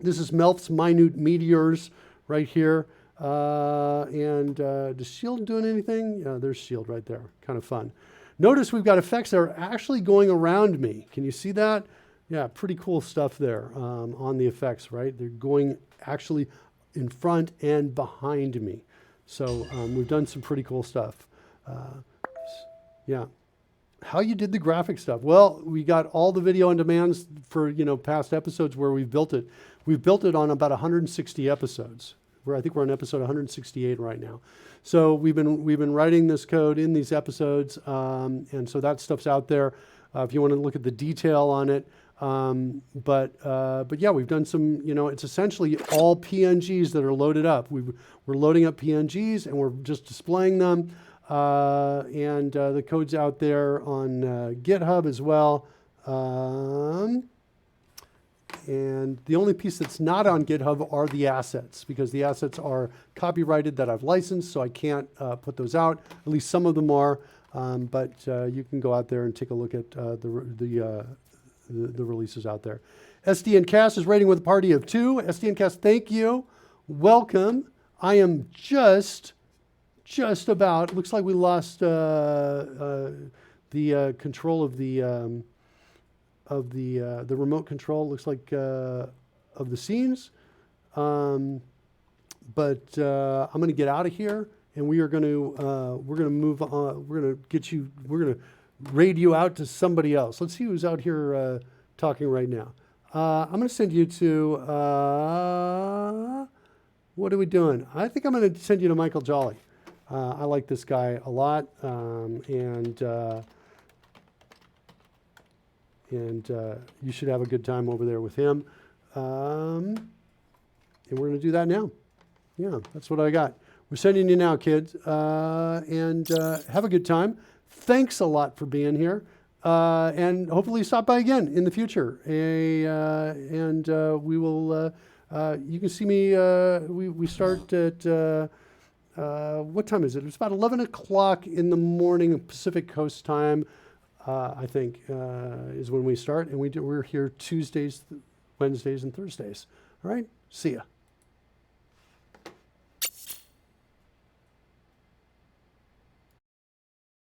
Speaker 1: This is Melf's Minute Meteors right here. Does Shield doing anything? Yeah, there's Shield right there. Kind of fun. Notice we've got effects that are actually going around me. Can you see that? Yeah, pretty cool stuff there on the effects, right? They're going actually in front and behind me. So we've done some pretty cool stuff. Yeah. How you did the graphic stuff? Well, we got all the video on demands for, past episodes where we've built it. We've built it on about 160 episodes. I think we're on episode 168 right now. So we've been writing this code in these episodes, and so that stuff's out there if you want to look at the detail on it. But yeah, we've done some. It's essentially all PNGs that are loaded up. We're loading up PNGs and we're just displaying them. And the code's out there on GitHub as well. And the only piece that's not on GitHub are the assets, because the assets are copyrighted that I've licensed, so I can't put those out. At least some of them are, but you can go out there and take a look at the releases out there. SDNcast is rating with a party of 2. SDNcast, thank you. Welcome. I am just about. Looks like we lost the control of the remote control. Looks like of the scenes. But I'm going to get out of here, and we're going to move on. We're going to raid you out to somebody else. Let's see who's out here talking right now. I'm going to send you to. What are we doing? I think I'm going to send you to Michael Jolly. I like this guy a lot, and you should have a good time over there with him. And we're going to do that now. Yeah, that's what I got. We're sending you now, kids, and have a good time. Thanks a lot for being here, and hopefully stop by again in the future. And we will. You can see me. We start at. What time is it? It's about 11 o'clock in the morning Pacific Coast time, I think, is when we start. And we're here Tuesdays, Wednesdays, and Thursdays. All right? See ya.